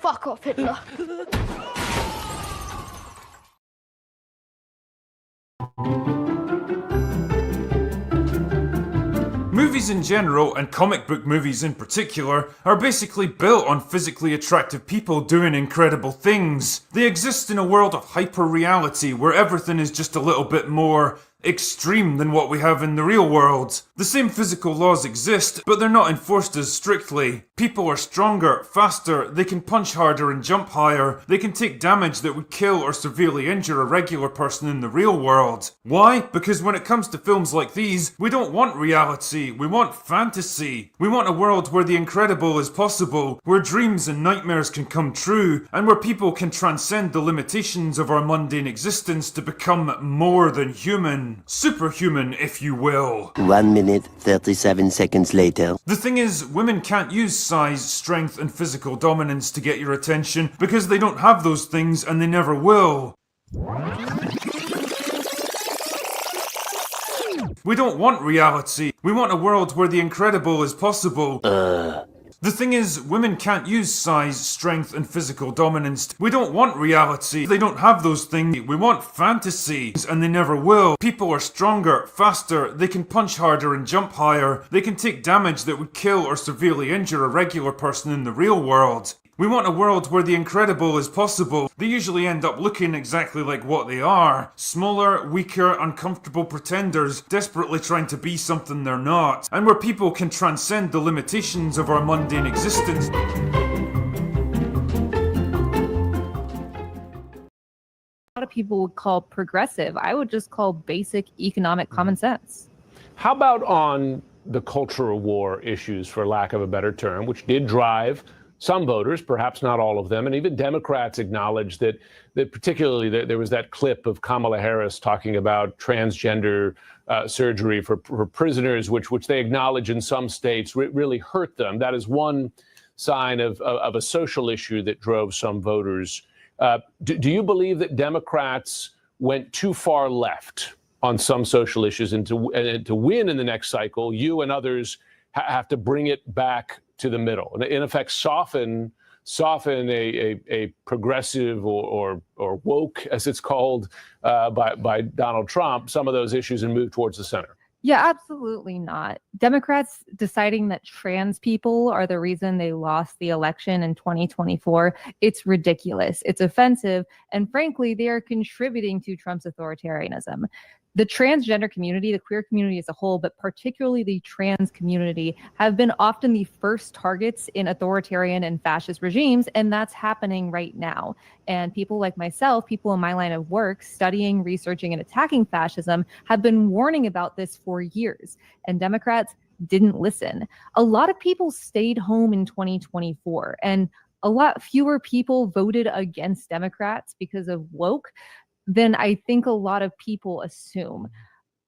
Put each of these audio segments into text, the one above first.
Fuck off, Hitler. Movies in general, and comic book movies in particular, are basically built on physically attractive people doing incredible things. They exist in a world of hyper-reality where everything is just a little bit more extreme than what we have in the real world. The same physical laws exist, but they're not enforced as strictly. People are stronger, faster, they can punch harder and jump higher, they can take damage that would kill or severely injure a regular person in the real world. Why? Because when it comes to films like these, we don't want reality, we want fantasy. We want a world where the incredible is possible, where dreams and nightmares can come true, and where people can transcend the limitations of our mundane existence to become more than human. Superhuman, if you will. 1 minute, 37 seconds later. The thing is, women can't use size, strength, and physical dominance to get your attention because they don't have those things and they never will. We don't want reality. We want a world where the incredible is possible. The thing is, women can't use size, strength, and physical dominance. We don't want reality. They don't have those things. We want fantasy, and they never will. People are stronger, faster, they can punch harder and jump higher. They can take damage that would kill or severely injure a regular person in the real world. We want a world where the incredible is possible. They usually end up looking exactly like what they are. Smaller, weaker, uncomfortable pretenders, desperately trying to be something they're not. And where people can transcend the limitations of our mundane existence. A lot of people would call progressive. I would just call basic economic common sense. How about on the cultural war issues, for lack of a better term, which did drive some voters, perhaps not all of them, and even Democrats acknowledged that particularly there was that clip of Kamala Harris talking about transgender surgery for prisoners, which they acknowledge in some states really hurt them. That is one sign of a social issue that drove some voters. Do you believe that Democrats went too far left on some social issues, and to win in the next cycle, you and others have to bring it back to the middle, and in effect soften a progressive or woke, as it's called by Donald Trump, some of those issues and move towards the center? Yeah, absolutely not. Democrats deciding that trans people are the reason they lost the election in 2024, it's ridiculous. It's offensive. And frankly, they are contributing to Trump's authoritarianism. The transgender community, the queer community as a whole, but particularly the trans community, have been often the first targets in authoritarian and fascist regimes, and that's happening right now. And people like myself, people in my line of work, studying, researching, and attacking fascism, have been warning about this for years, and Democrats didn't listen. A lot of people stayed home in 2024, and a lot fewer people voted against Democrats because of woke than I think a lot of people assume.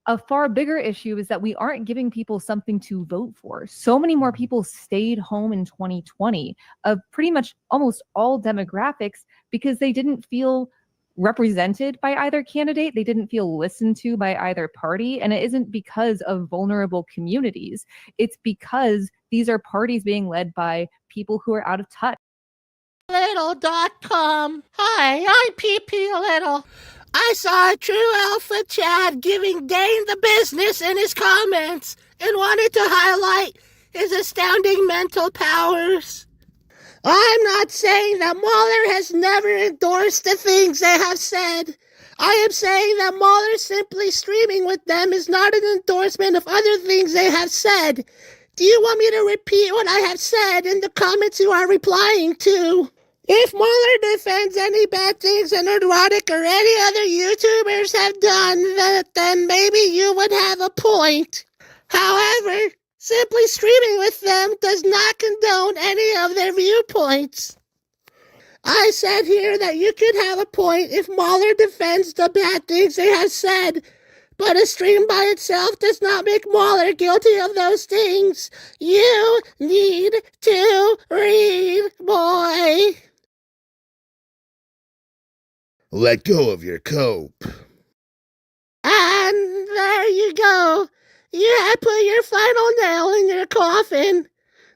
A far bigger issue is that we aren't giving people something to vote for. So many more people stayed home in 2020 of pretty much almost all demographics because they didn't feel represented by either candidate. They didn't feel listened to by either party. And it isn't because of vulnerable communities. It's because these are parties being led by people who are out of touch. Little.com. Hi, I'm PP Little. I saw a true alpha Chad giving Dane the business in his comments and wanted to highlight his astounding mental powers. I'm not saying that Mueller has never endorsed the things they have said. I am saying that Mueller simply streaming with them is not an endorsement of other things they have said. Do you want me to repeat what I have said in the comments you are replying to? If Mueller defends any bad things that Erotic or any other YouTubers have done, then maybe you would have a point. However, simply streaming with them does not condone any of their viewpoints. I said here that you could have a point if Mueller defends the bad things they have said, but a stream by itself does not make Mueller guilty of those things. You need to read, boy. Let go of your cope. And there you go. You have put your final nail in your coffin.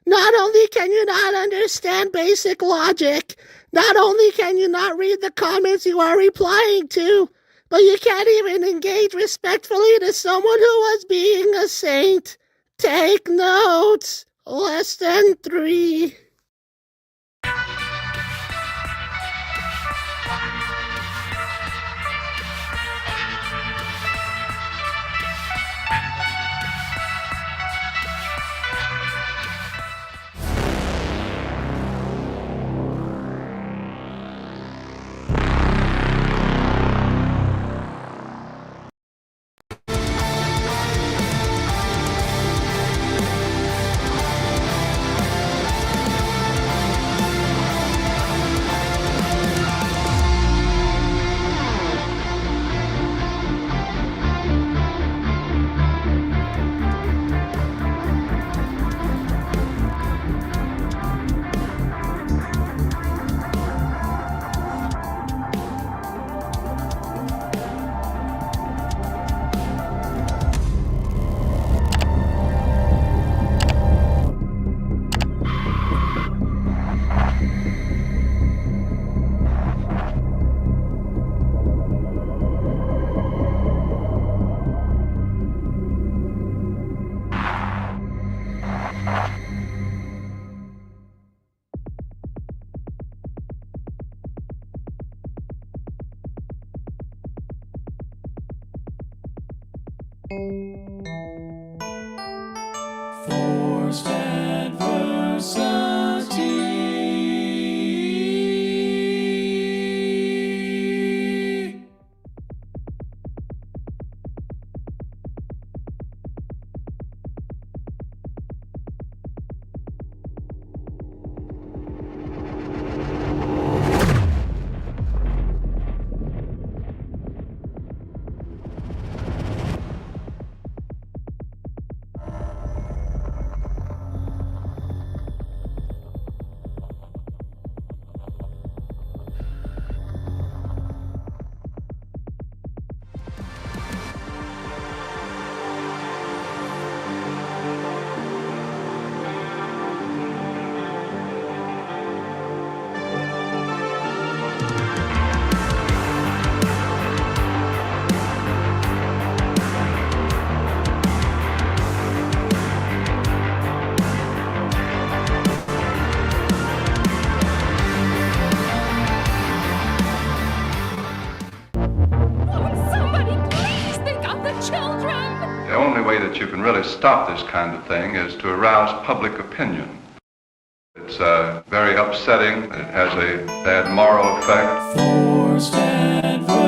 Not only can you not understand basic logic, not only can you not read the comments you are replying to, but you can't even engage respectfully to someone who was being a saint. Take notes. Less than 3. Forced adversity. The only way that you can really stop this kind of thing is to arouse public opinion. It's very upsetting. It has a bad moral effect. Forced adversity.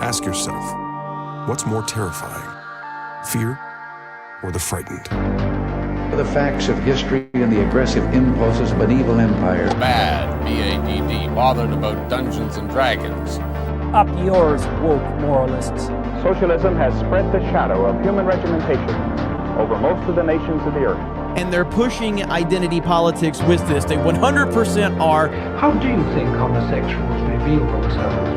Ask yourself, what's more terrifying, fear or the frightened? The facts of history and the aggressive impulses of an evil empire. Bad, B-A-D-D, bothered about Dungeons and Dragons. Up yours, woke moralists. Socialism has spread the shadow of human regimentation over most of the nations of the earth. And they're pushing identity politics with this. They 100% are. How do you think homosexuals reveal themselves?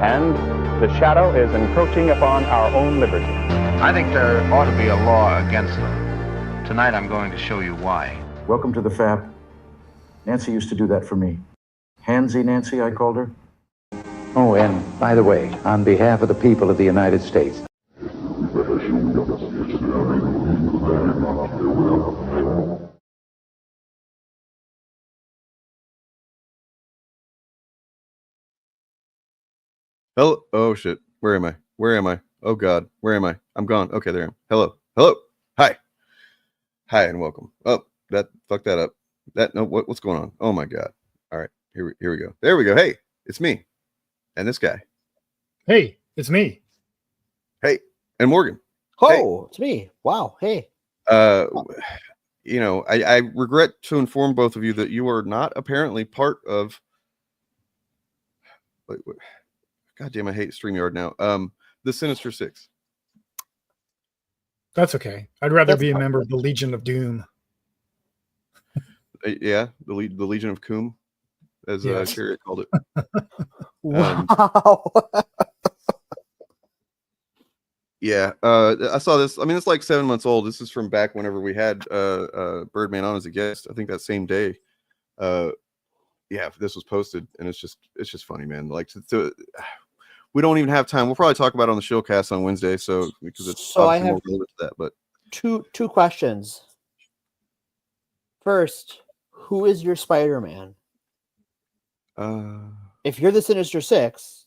And the shadow is encroaching upon our own liberty. I think there ought to be a law against them. Tonight I'm going to show you why. Welcome to the FAP. Nancy used to do that for me. Handsy Nancy, I called her. Oh, and by the way, on behalf of the people of the United States. Hello. Oh, shit. Where am I? Where am I? Oh, God. Where am I? I'm gone. Okay, there I am. Hello. Hello. Hi. Hi, and welcome. Oh, fuck that up. No, what's going on? Oh, my God. All right. Here we go. There we go. Hey, it's me. And this guy. Hey, it's me. Hey, and Morgan. Oh, hey. It's me. Wow. Hey. I regret to inform both of you that you are not apparently part of. Wait. God damn, I hate StreamYard now. The Sinister Six. That's okay. I'd rather be a member of the Legion of Doom. Yeah, the Legion of Coom, as Yes. Chariot called it. Wow. Yeah, I saw this. I mean, it's like 7 months old. This is from back whenever we had Birdman on as a guest. I think that same day. Yeah, this was posted, and it's just funny, man. Like, we don't even have time. We'll probably talk about it on the showcast on Wednesday, so because it's So I obviously have more relevant to that. But two questions. First, who is your Spider-Man? If you're the Sinister Six,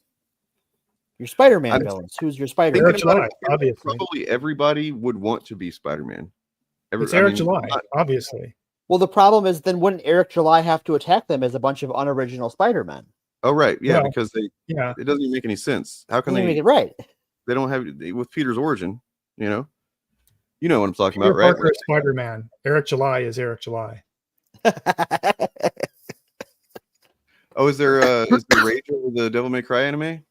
your Spider-Man villains. Who's your Spider-Man? Eric July, obviously. Probably everybody would want to be Spider-Man. It's Eric July, obviously. Well, the problem is then wouldn't Eric July have to attack them as a bunch of unoriginal Spider-Men? Oh, right. Yeah, Well, because it doesn't even make any sense. How can You they make it right? They don't have with Peter's origin, you know what I'm talking Peter about, right? Parker is Spider-Man. Eric July is Eric July. Oh, is there rage over the Devil May Cry anime?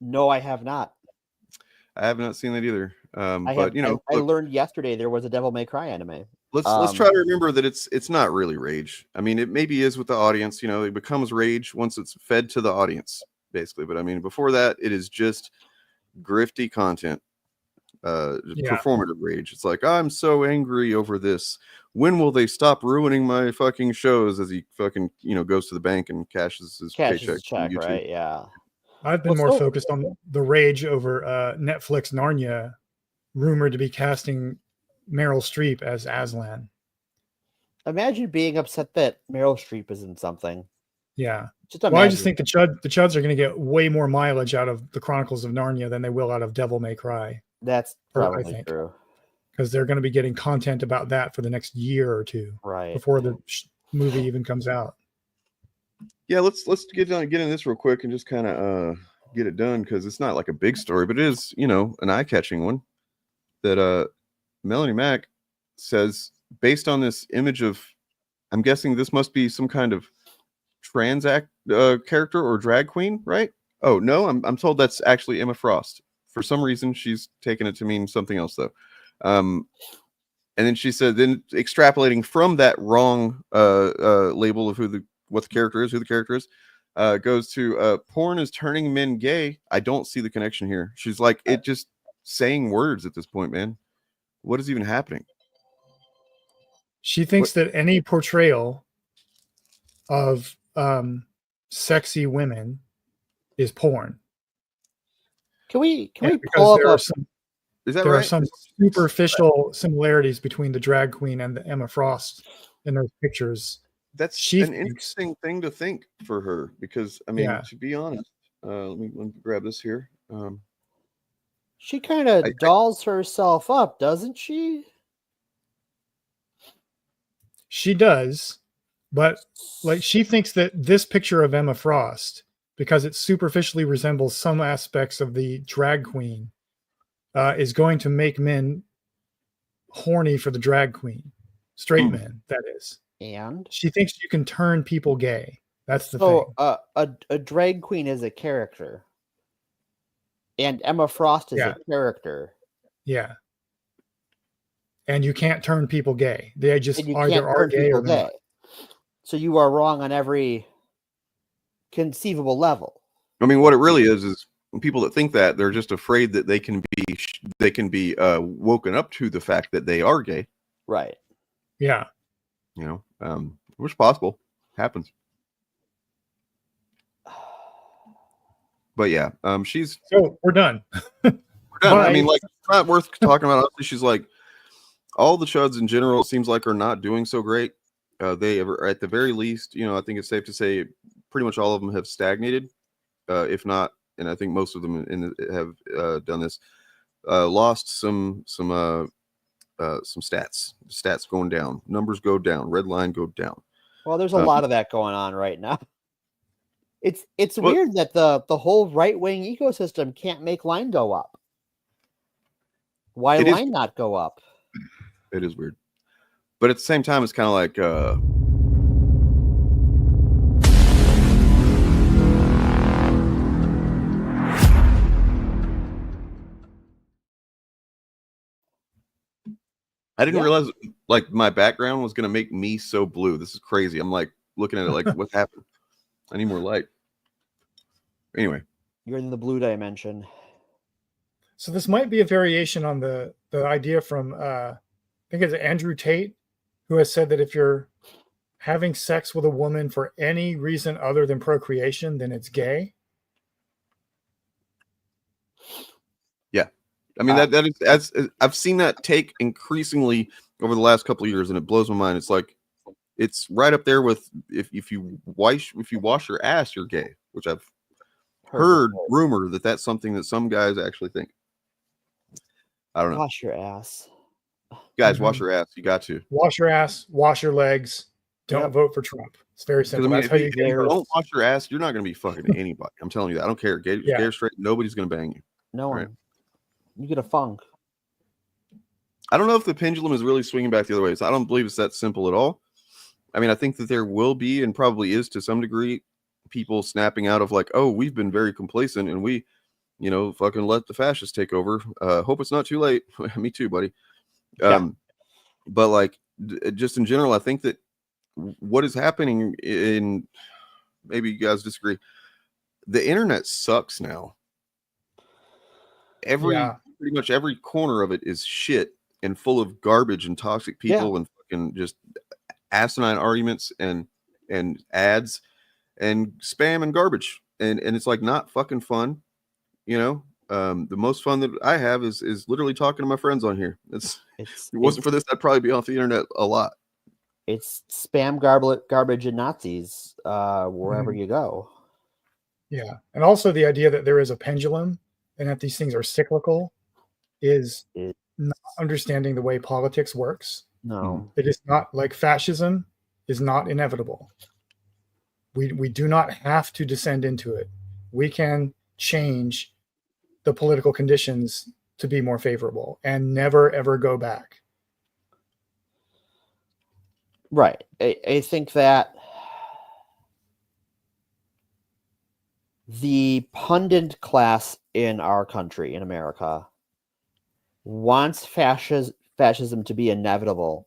No, I have not. I have not seen that either. I Look, learned yesterday there was a Devil May Cry anime. let's try to remember that it's not really rage. I mean, it maybe is with the audience. It becomes rage once it's fed to the audience, basically. But I mean, before that, it is just grifty content, performative rage. It's like, I'm so angry over this. When will they stop ruining my fucking shows? As he fucking goes to the bank and cashes his paycheck from YouTube. Right? Yeah. I've been more focused on the rage over Netflix Narnia, rumored to be casting Meryl Streep as Aslan. Imagine being upset that Meryl Streep is in something. Yeah. Just well, I just think the Chuds are going to get way more mileage out of the Chronicles of Narnia than they will out of Devil May Cry. That's probably true. Because they're going to be getting content about that for the next year or two, right? Before the movie even comes out. Yeah, let's get in this real quick and just kind of get it done, because it's not like a big story, but it is an eye-catching one that Melonie Mac says, based on this image of, I'm guessing this must be some kind of trans character or drag queen, right? Oh no, I'm told that's actually Emma Frost. For some reason, she's taken it to mean something else though. And then she said, then extrapolating from that wrong label of what the character is, who the character is, goes to porn is turning men gay. I don't see the connection here. She's like, it just saying words at this point, man. What is even happening? She thinks that any portrayal of sexy women is porn. Can we because pull up there are some right? superficial similarities between the drag queen and the Emma Frost in those pictures. That's an interesting thing to think for her, because I mean, to be honest, let me grab this here. She kind of dolls herself up, doesn't she? She does, but like she thinks that this picture of Emma Frost, because it superficially resembles some aspects of the drag queen, is going to make men horny for the drag queen. Straight men, that is. And she thinks you can turn people gay. That's the thing. A drag queen is a character, and Emma Frost is a character. Yeah. And you can't turn people gay. They just either are gay or not. So you are wrong on every conceivable level. I mean, what it really is people that think that, they're just afraid that they can be woken up to the fact that they are gay. Right. Yeah. Which is possible. Happens. But yeah, she's. So we're done. We're done. I mean, like, it's not worth talking about. Honestly, she's like, all the Chuds in general, it seems like, are not doing so great. They are, at the very least, I think it's safe to say pretty much all of them have stagnated, if not, and I think most of them have done this. Lost some stats going down, numbers go down, red line go down. Well, there's a lot of that going on right now. It's weird that the whole right-wing ecosystem can't make line go up. Why line not go up? It is weird, but at the same time, it's kind of like I didn't realize like my background was gonna make me so blue. This is crazy. I'm like looking at it like, what happened? I need more light. Anyway, you're in the blue dimension. So this might be a variation on the idea from I think it's Andrew Tate, who has said that if you're having sex with a woman for any reason other than procreation, then it's gay. Yeah, I mean that is as I've seen that take increasingly over the last couple of years, and it blows my mind. It's like it's right up there with if you wash your ass, you're gay, which I've heard rumor that that's something that some guys actually think. I don't know. Wash your ass, guys. Wash your ass. You got to wash your ass. Wash your legs. Don't vote for Trump. It's very simple. I mean, That's how you if you don't wash your ass, you're not going to be fucking anybody. I'm telling you that. I don't care. Gay or straight, nobody's going to bang you. No one. Right? You get a funk. I don't know if the pendulum is really swinging back the other way. So I don't believe it's that simple at all. I mean, I think that there will be, and probably is to some degree, people snapping out of like, oh, we've been very complacent and we, fucking let the fascists take over. Hope it's not too late. Me too, buddy. But like, just in general, I think that what is happening in, maybe you guys disagree, the internet sucks now. Pretty much every corner of it is shit and full of garbage and toxic people and fucking just asinine arguments and ads and spam and garbage. And it's like not fucking fun. The most fun that I have is literally talking to my friends on here. If it wasn't for this, I'd probably be off the internet a lot. It's spam, garbage, and Nazis wherever you go. Yeah, and also the idea that there is a pendulum and that these things are cyclical is not understanding the way politics works. No, it is not like fascism is not inevitable. We do not have to descend into it. We can change the political conditions to be more favorable and never ever go back. Right. I think that the pundit class in our country, in America, wants fascism to be inevitable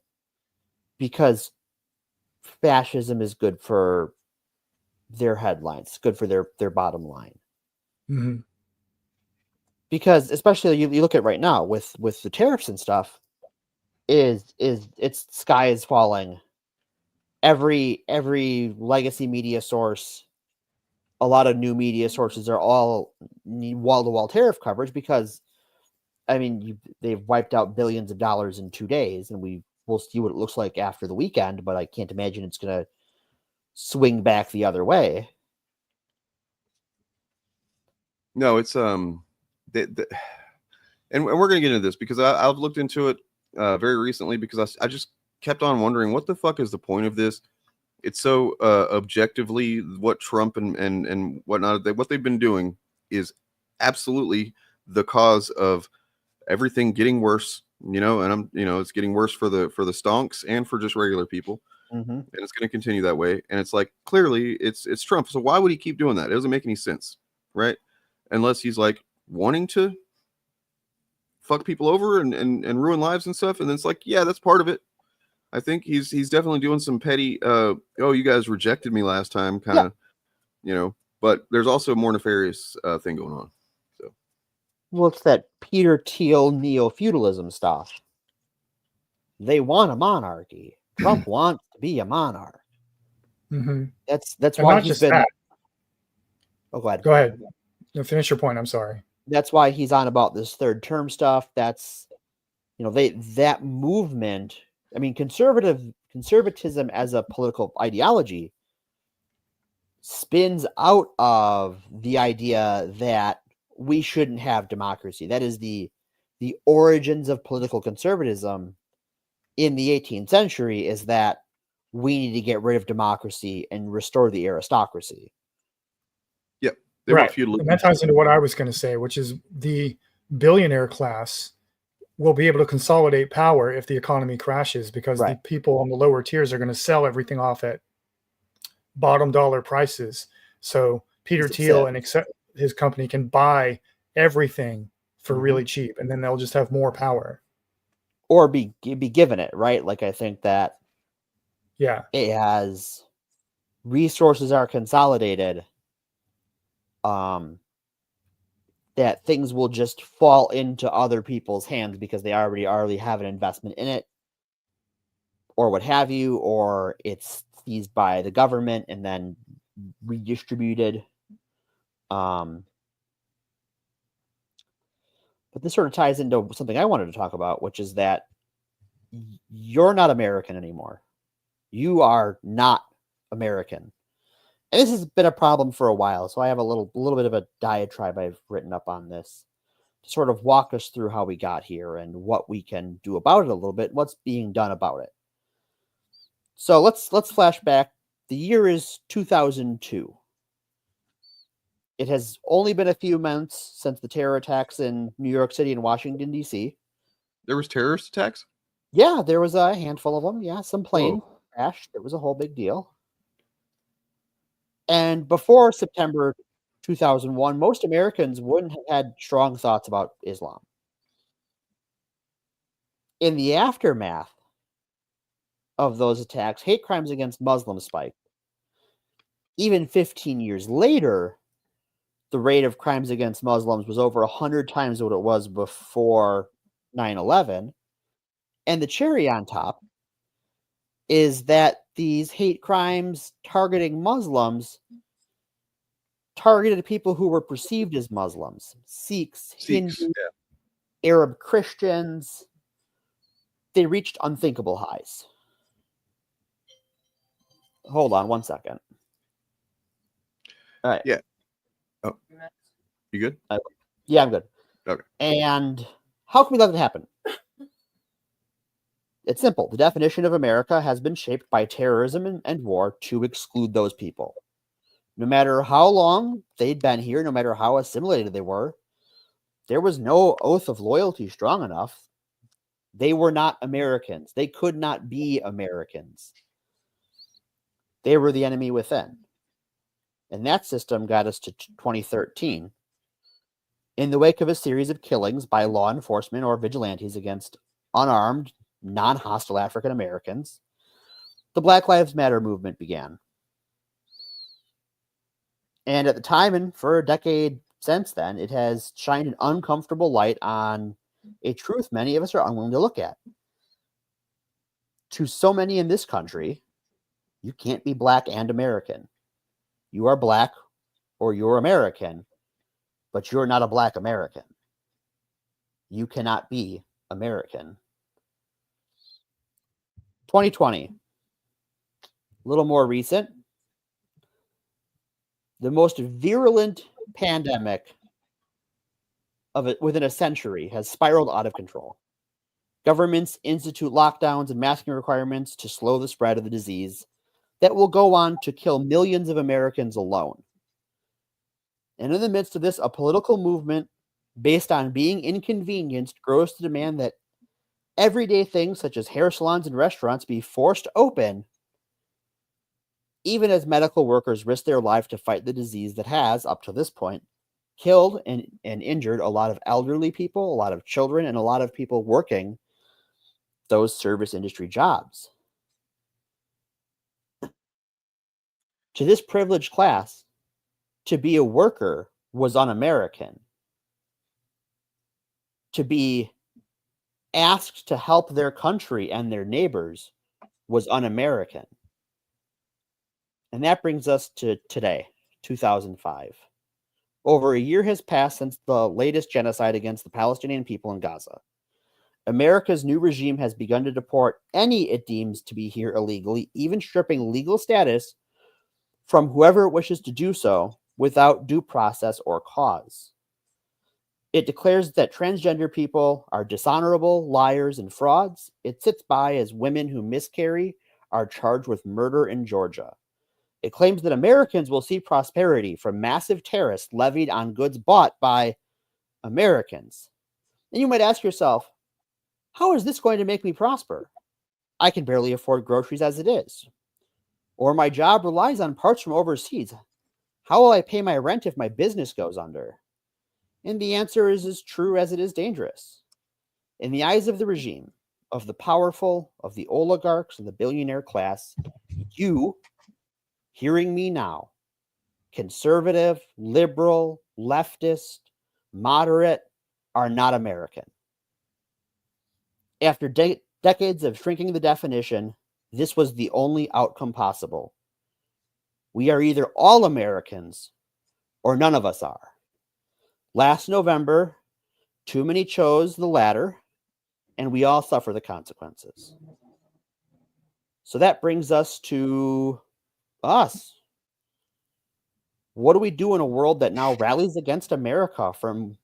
because fascism is good for their headlines, good for their bottom line. Mm-hmm. Because especially you look at right now with the tariffs and stuff, it's sky is falling. Every legacy media source, a lot of new media sources are all need wall-to-wall tariff coverage because, I mean, they've wiped out billions of dollars in 2 days, and we'll see what it looks like after the weekend. But I can't imagine it's going to swing back the other way. No, it's and we're going to get into this because I've looked into it very recently because I just kept on wondering what the fuck is the point of this. It's so objectively what Trump and whatnot, what they've been doing is absolutely the cause of everything getting worse, and it's getting worse for the stonks and for just regular people. Mm-hmm. And it's going to continue that way. And it's like, clearly it's Trump. So why would he keep doing that? It doesn't make any sense, right? Unless he's like wanting to fuck people over and ruin lives and stuff. And then it's like, yeah, that's part of it. I think he's definitely doing some petty, oh, you guys rejected me last time kind of, but there's also a more nefarious thing going on. So, well, it's that Peter Thiel neo-feudalism stuff. They want a monarchy. Trump wants to be a monarch. Mm-hmm. That's and why not he's just been. That. Oh, go ahead. Go ahead. No, finish your point. I'm sorry. That's why he's on about this third term stuff. That's, that movement. I mean, conservatism as a political ideology spins out of the idea that we shouldn't have democracy. That is the origins of political conservatism in the 18th century, is that we need to get rid of democracy and restore the aristocracy. Yep. Right. And that ties into what I was going to say, which is the billionaire class will be able to consolidate power if the economy crashes, because the people on the lower tiers are going to sell everything off at bottom dollar prices. So Peter Thiel and his company can buy everything for really cheap, and then they'll just have more power. or be given it, right? Like, I think that as resources are consolidated, that things will just fall into other people's hands because they already have an investment in it, or what have you, or it's seized by the government and then redistributed. But this sort of ties into something I wanted to talk about, which is that you're not American anymore. You are not American. And this has been a problem for a while, so I have a little bit of a diatribe I've written up on this to sort of walk us through how we got here and what we can do about it a little bit, what's being done about it. So let's flash back. The year is 2002. It has only been a few months since the terror attacks in New York City and Washington, D.C. There was terrorist attacks? Yeah, there was a handful of them. Yeah, some plane crashed. It was a whole big deal. And before September 2001, most Americans wouldn't have had strong thoughts about Islam. In the aftermath of those attacks, hate crimes against Muslims spiked. Even 15 years later, the rate of crimes against Muslims was over 100 times what it was before 9/11. And the cherry on top is that these hate crimes targeting Muslims targeted people who were perceived as Muslims, Sikhs, Hindus, Arab Christians. They reached unthinkable highs. Hold on one second. All right. Yeah. Oh, you good? Yeah, I'm good. Okay. And how can we let it happen? It's simple. The definition of America has been shaped by terrorism and war to exclude those people. No matter how long they'd been here, no matter how assimilated they were, there was no oath of loyalty strong enough. They were not Americans. They could not be Americans. They were the enemy within. And that system got us to 2013. In the wake of a series of killings by law enforcement or vigilantes against unarmed, non-hostile African Americans, the Black Lives Matter movement began. And at the time, and for a decade since then, it has shined an uncomfortable light on a truth many of us are unwilling to look at. To so many in this country, you can't be Black and American. You are Black or you're American, but you're not a Black American. You cannot be American. 2020, a little more recent. The most virulent pandemic of it within a century has spiraled out of control. Governments institute lockdowns and masking requirements to slow the spread of the disease that will go on to kill millions of Americans alone. And in the midst of this, a political movement based on being inconvenienced grows to demand that everyday things such as hair salons and restaurants be forced open, even as medical workers risk their life to fight the disease that has, up to this point, killed and injured a lot of elderly people, a lot of children, and a lot of people working those service industry jobs. To this privileged class, to be a worker was un-American. To be asked to help their country and their neighbors was un-American. And that brings us to today, 2005. Over a year has passed since the latest genocide against the Palestinian people in Gaza. America's new regime has begun to deport any it deems to be here illegally, even stripping legal status from whoever wishes to do so without due process or cause. It declares that transgender people are dishonorable, liars, and frauds. It sits by as women who miscarry are charged with murder in Georgia. It claims that Americans will see prosperity from massive tariffs levied on goods bought by Americans. And you might ask yourself, how is this going to make me prosper? I can barely afford groceries as it is. Or my job relies on parts from overseas. How will I pay my rent if my business goes under? And the answer is as true as it is dangerous. In the eyes of the regime, of the powerful, of the oligarchs and the billionaire class, you, hearing me now, conservative, liberal, leftist, moderate, are not American. After decades of shrinking the definition, this was the only outcome possible. We are either all Americans or none of us are. Last November, too many chose the latter, and we all suffer the consequences. So that brings us to us. What do we do in a world that now rallies against America from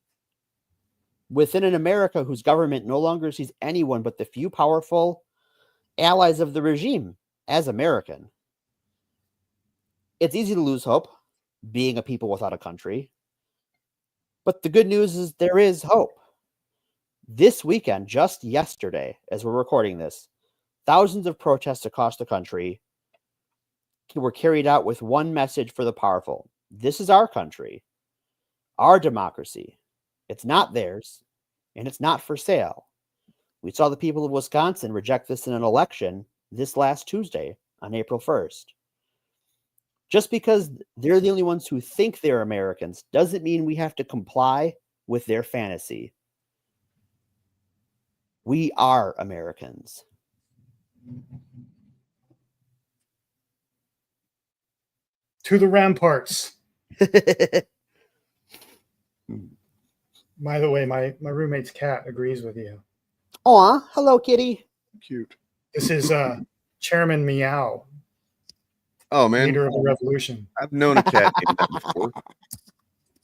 within an America whose government no longer sees anyone but the few powerful allies of the regime as American? It's easy to lose hope, being a people without a country. But the good news is there is hope. This weekend, just yesterday, as we're recording this, thousands of protests across the country were carried out with one message for the powerful. This is our country, our democracy. It's not theirs, and it's not for sale. We saw the people of Wisconsin reject this in an election this last Tuesday on April 1st. Just because they're the only ones who think they're Americans doesn't mean we have to comply with their fantasy. We are Americans. To the ramparts. By the way, my roommate's cat agrees with you. Aw, hello, kitty. Cute. This is Chairman Meow. Oh, man. Leader of the revolution. I've known a cat named that before.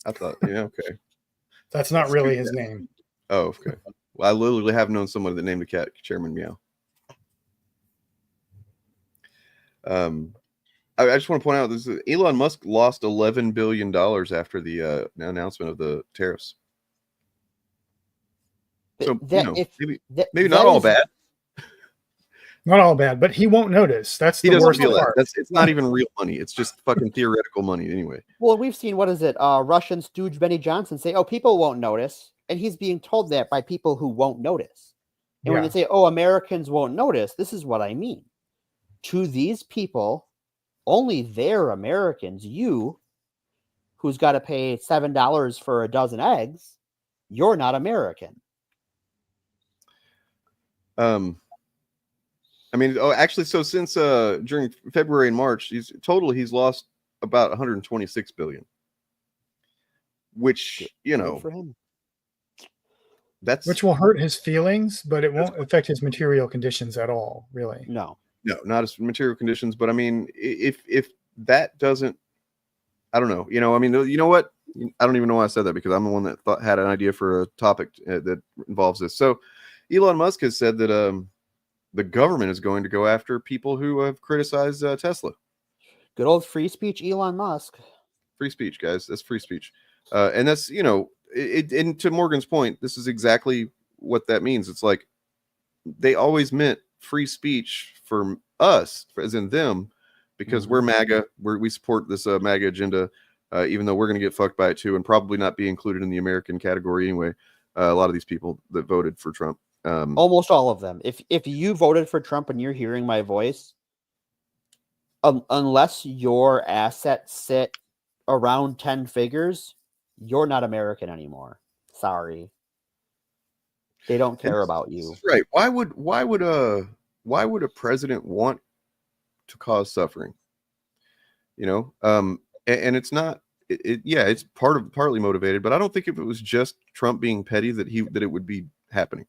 I thought, yeah, okay. That's not really his name. Oh, okay. Well, I literally have known someone that named a cat Chairman Meow. I just want to point out this: Elon Musk lost $11 billion after the announcement of the tariffs. So maybe not all bad. Not all bad, but he won't notice. That's He the doesn't worst feel part. that. It's not even real money. It's just fucking theoretical money anyway. Well, we've seen, what is it, Russian stooge Benny Johnson say, oh, people won't notice. And he's being told that by people who won't notice. And when they say, oh, Americans won't notice, this is what I mean. To these people, only they're Americans. You, who's got to pay $7 for a dozen eggs, you're not American. I mean, actually, so since during February and March, he's lost about 126 billion, which Good for him. Which will hurt his feelings, but it won't affect his material conditions at all, really. No, not his material conditions. But I mean, if that doesn't, I don't know. I mean, you know what? I don't even know why I said that, because I'm the one that had an idea for a topic that involves this. So, Elon Musk has said that the government is going to go after people who have criticized Tesla. Good old free speech, Elon Musk. Free speech, guys. That's free speech. And that's, and to Morgan's point, this is exactly what that means. It's like they always meant free speech for us, as in them, because we're MAGA. We support this MAGA agenda, even though we're going to get fucked by it too, and probably not be included in the American category anyway. A lot of these people that voted for Trump. Almost all of them. If you voted for Trump and you're hearing my voice, unless your assets sit around 10 figures, you're not American anymore. Sorry. They don't care about you. Right. Why would a president want to cause suffering? And it's not it's partly motivated, but I don't think if it was just Trump being petty that it would be happening.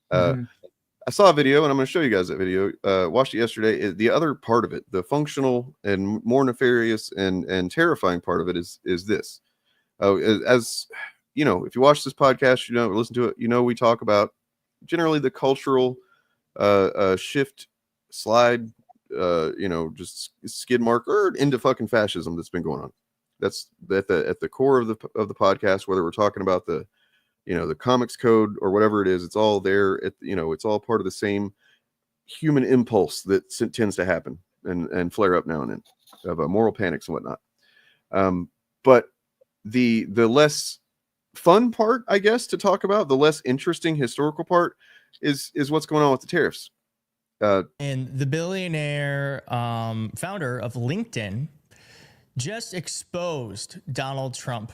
I saw a video, and I'm going to show you guys that video. Watched it yesterday. The other part of it, the functional and more nefarious and terrifying part of it is this. As you know, if you watch this podcast, listen to it, we talk about generally the cultural shift, slide, just skid mark or into fucking fascism that's been going on. That's at the core of the podcast, whether we're talking about the comics code or whatever it is. It's all there. It's all part of the same human impulse that tends to happen and flare up now and then of moral panics and whatnot. But the less fun part, I guess, to talk about, the less interesting historical part is what's going on with the tariffs. And the billionaire founder of LinkedIn just exposed Donald Trump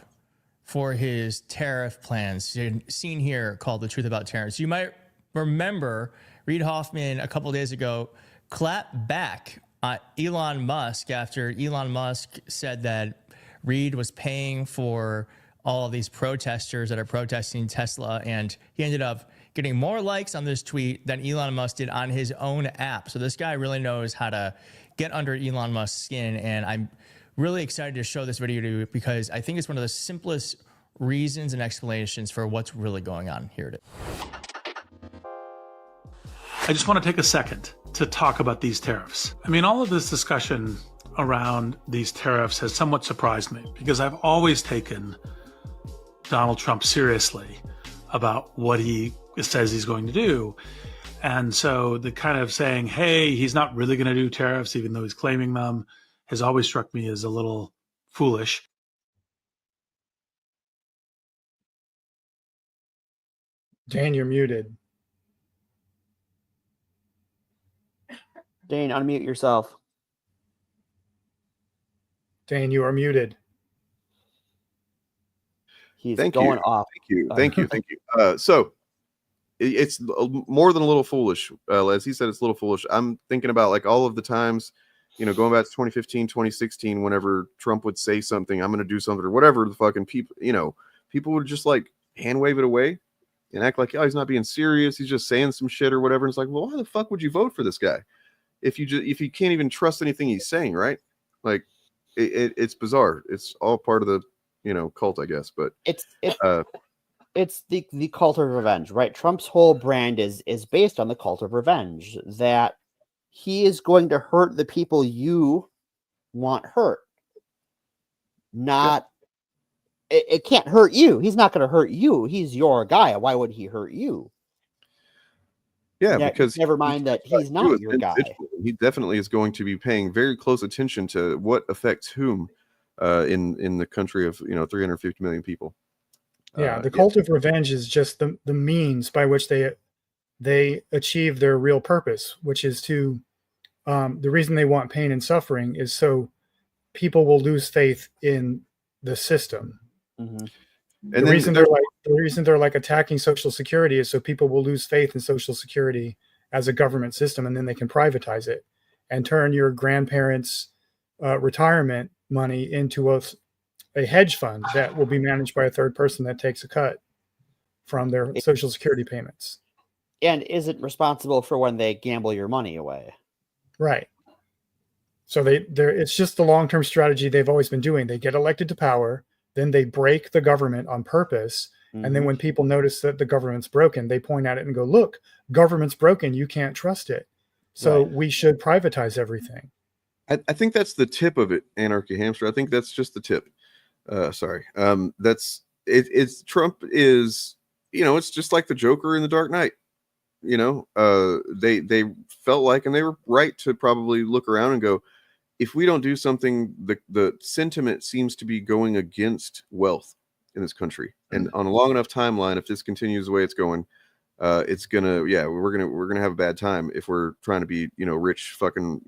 for his tariff plans. Seen here called The Truth About Tariffs. You might remember Reid Hoffman a couple of days ago clapped back at Elon Musk after Elon Musk said that Reid was paying for all of these protesters that are protesting Tesla, and he ended up getting more likes on this tweet than Elon Musk did on his own app. So this guy really knows how to get under Elon Musk's skin, and I'm really excited to show this video to you because I think it's one of the simplest reasons and explanations for what's really going on here today. I just want to take a second to talk about these tariffs. I mean, all of this discussion around these tariffs has somewhat surprised me because I've always taken Donald Trump seriously about what he says he's going to do. And so the kind of saying, hey, he's not really going to do tariffs, even though he's claiming them, has always struck me as a little foolish. Dan, you're muted. Dane, unmute yourself. Dan, you are muted. He's Thank going you. off. Thank you. So it's more than a little foolish. As he said, it's a little foolish. I'm thinking about like all of the times, going back to 2015, 2016, whenever Trump would say something, I'm going to do something or whatever, the fucking people, people would just like hand wave it away and act like, oh, he's not being serious. He's just saying some shit or whatever. And it's like, well, why the fuck would you vote for this guy if you can't even trust anything he's saying, right? Like it's bizarre. It's all part of the cult, I guess. But it's the cult of revenge, right? Trump's whole brand is based on the cult of revenge, that he is going to hurt the people you want hurt. Not it can't hurt you. He's not going to hurt you. He's your guy. Why would he hurt you? Yeah, because never mind that he's not your guy. He definitely is going to be paying very close attention to what affects whom in the country of 350 million people. Yeah, the cult of revenge is just the means by which they achieve their real purpose, which is to the reason they want pain and suffering is so people will lose faith in the system. Mm-hmm. And the reason they're like attacking Social Security is so people will lose faith in Social Security as a government system, and then they can privatize it and turn your grandparents' retirement money into a hedge fund that will be managed by a third person that takes a cut from their Social Security payments. And isn't responsible for when they gamble your money away. Right. So it's just the long-term strategy they've always been doing. They get elected to power, then they break the government on purpose. Mm-hmm. And then when people notice that the government's broken, they point at it and go, look, government's broken. You can't trust it. So we should privatize everything. I think that's the tip of it, Anarchy Hamster. I think that's just the tip. Sorry. It's Trump is, it's just like the Joker in The Dark Knight. They felt like, and they were right to probably look around and go, if we don't do something, the sentiment seems to be going against wealth in this country. And on a long enough timeline, if this continues the way it's going, it's gonna, we're gonna have a bad time if we're trying to be, rich fucking,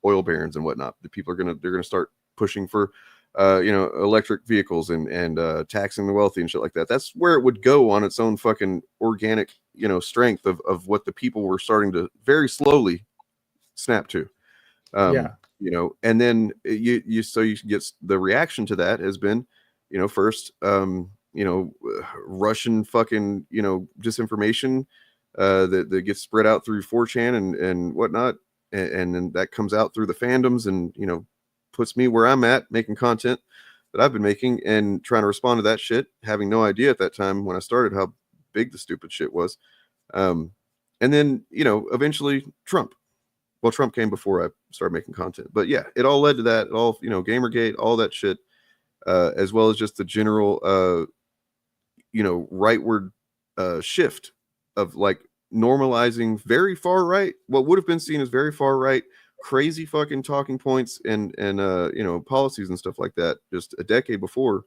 oil barons and whatnot. The people they're gonna start pushing for, electric vehicles and taxing the wealthy and shit like that. That's where it would go on its own fucking organic, strength of what the people were starting to very slowly snap to. And then you get the reaction to that has been, first, Russian fucking, disinformation that gets spread out through 4chan and whatnot. And then that comes out through the fandoms and, puts me where I'm at making content that I've been making and trying to respond to that shit, having no idea at that time when I started how big the stupid shit was. And then, eventually Trump. Well, Trump came before I started making content, but yeah, it all led to that. It all, Gamergate, all that shit, as well as just the general, rightward shift of like normalizing very far right, what would have been seen as very far right, crazy fucking talking points and policies and stuff like that just a decade before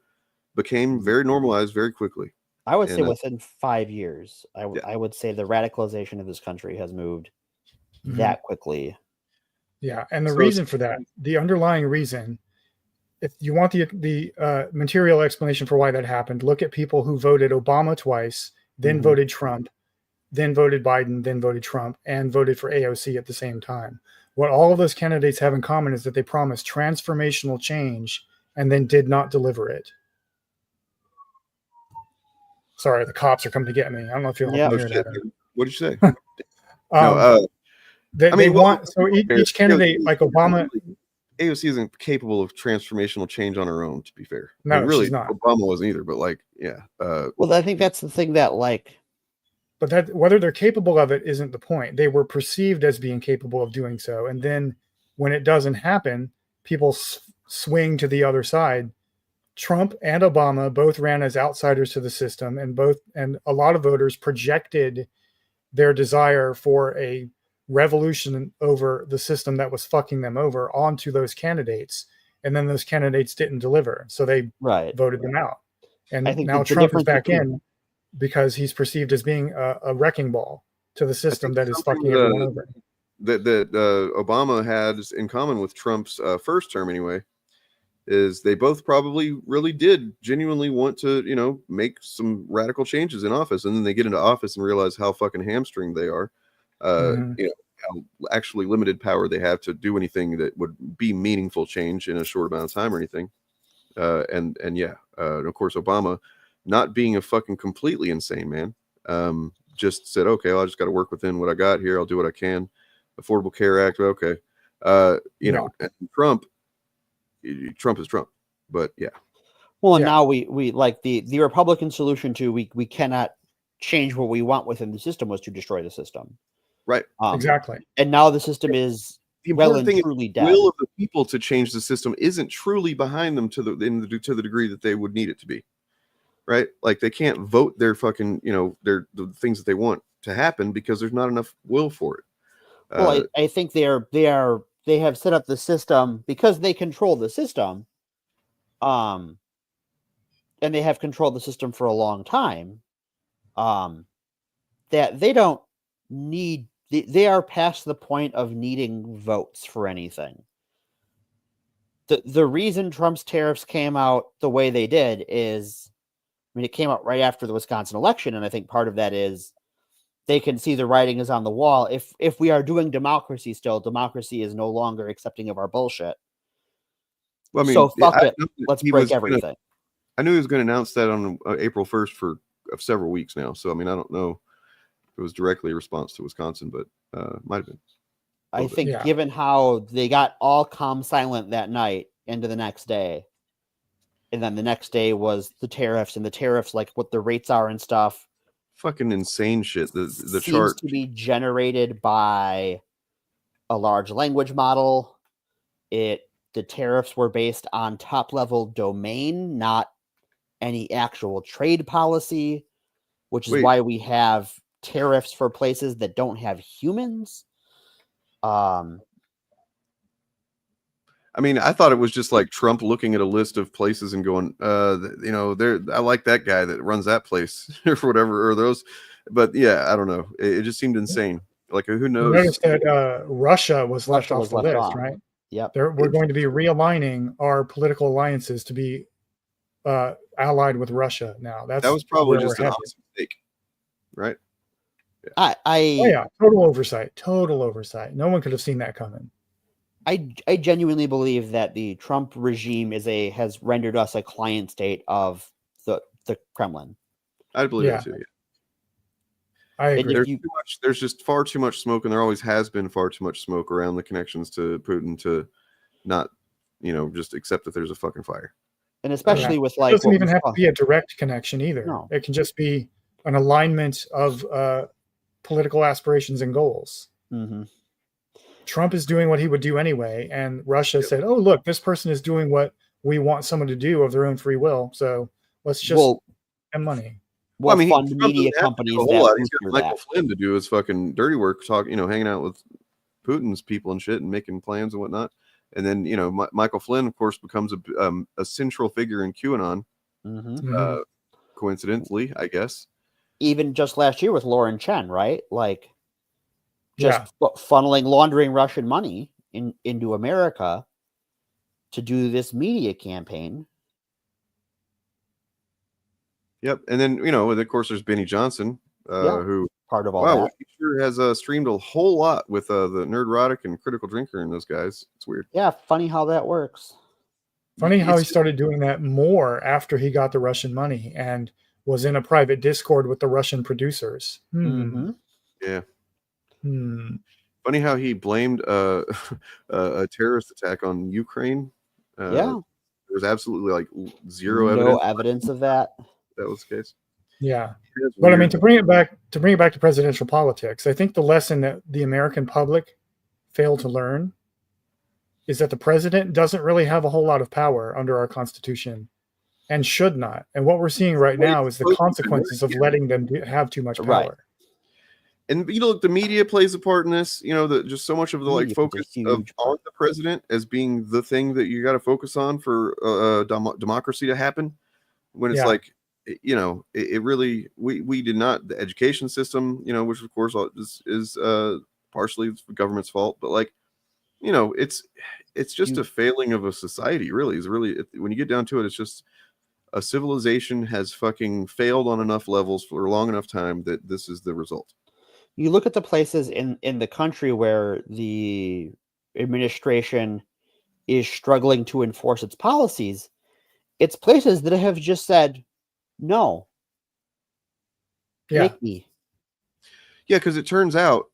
became very normalized very quickly. I would say And, within 5 years, I would say the radicalization of this country has moved that quickly. Yeah, and the So reason for that, the underlying reason, if you want the material explanation for why that happened, look at people who voted Obama twice, then voted Trump, then voted Biden, then voted Trump, and voted for AOC at the same time. What all of those candidates have in common is that they promised transformational change and then did not deliver it. Sorry, the cops are coming to get me. I don't know if you'll Yeah. hear that. What did you say? No, they want so each candidate, like Obama. AOC isn't capable of transformational change on her own, to be fair. No, I mean, really, she's not. Obama wasn't either, but like, yeah. Well, I think that's the thing that, like, but that whether they're capable of it isn't the point. They were perceived as being capable of doing so, and then when it doesn't happen, people swing to the other side. Trump and Obama both ran as outsiders to the system, and a lot of voters projected their desire for a revolution over the system that was fucking them over onto those candidates, and then those candidates didn't deliver, so they voted them out. And I think now the Trump is difference back between- in because he's perceived as being a wrecking ball to the system that is fucking everyone over. That Obama had in common with Trump's first term, anyway, is they both probably really did genuinely want to, make some radical changes in office, and then they get into office and realize how fucking hamstringed they are. How actually limited power they have to do anything that would be meaningful change in a short amount of time or anything. And of course, Obama, not being a fucking completely insane man, just said, okay, well, I just got to work within what I got here. I'll do what I can. Affordable Care Act. Okay. And Trump is Trump, but yeah. Well, and now we like the Republican solution to we cannot change what we want within the system was to destroy the system. Right. Exactly. And now the system is well and truly dead. The will of the people to change the system isn't truly behind them to the degree that they would need it to be. Right? Like they can't vote their fucking, the things that they want to happen because there's not enough will for it. Well, I think they have set up the system because they control the system. And they have controlled the system for a long time. That they don't need. They are past the point of needing votes for anything. The reason Trump's tariffs came out the way they did is, it came out right after the Wisconsin election, and I think part of that is they can see the writing is on the wall. If we are doing democracy still, democracy is no longer accepting of our bullshit. Well, so fuck it. Let's break everything. I knew he was going to announce that on April 1st for several weeks now. So, I don't know if it was directly a response to Wisconsin, but might have been. I think given how they got all calm silent that night into the next day, and then the next day was the tariffs, and the tariffs, like what the rates are and stuff. Fucking insane shit. The seems chart to be generated by a large language model. The tariffs were based on top level domain, not any actual trade policy, which is why we have tariffs for places that don't have humans. I thought it was just like Trump looking at a list of places and going, I like that guy that runs that place or whatever, or those. But yeah, I don't know. It just seemed insane. Like, who knows? You notice that Russia was left off the list, right? Yep. We're going to be realigning our political alliances to be allied with Russia now. That was probably just an honest mistake, right? Yeah. Total oversight. No one could have seen that coming. I genuinely believe that the Trump regime has rendered us a client state of the Kremlin. I believe that too. Yeah. I agree. There's just far too much smoke, and there always has been far too much smoke around the connections to Putin to not, just accept that there's a fucking fire. And especially with like, it doesn't even have to be a direct connection either. No. It can just be an alignment of political aspirations and goals. Mm-hmm. Trump is doing what he would do anyway, and Russia said, "Oh, look, this person is doing what we want someone to do of their own free will. So let's just spend money." Well, fund media companies he's got Michael Flynn to do his fucking dirty work, hanging out with Putin's people and shit, and making plans and whatnot. And then Michael Flynn, of course, becomes a central figure in QAnon. Mm-hmm. coincidentally, I guess. Even just last year with Lauren Chen, right? Like, just laundering Russian money into America to do this media campaign. Yep, and then and of course there's Benny Johnson, who part of all that. He sure has streamed a whole lot with the Nerdrotic and Critical Drinker and those guys. It's weird. Yeah, funny how that works. Funny how he started doing that more after he got the Russian money and was in a private Discord with the Russian producers. Yeah. Funny how he blamed a terrorist attack on Ukraine. There was absolutely like zero evidence of that. That was the case. Yeah. But I mean, to bring it back to presidential politics, I think the lesson that the American public failed to learn is that the president doesn't really have a whole lot of power under our Constitution and should not. And what we're seeing right now is the consequences of letting them have too much power. Right. And the media plays a part in this. Just so much of the focus on the president as being the thing that you got to focus on for democracy to happen. When it's it really we did not, the education system, which of course is partially the government's fault, but it's just a failing of a society. Really, when you get down to it, it's just a civilization has fucking failed on enough levels for a long enough time that this is the result. You look at the places in the country where the administration is struggling to enforce its policies. It's places that have just said, no. Yeah. Yeah, because it turns out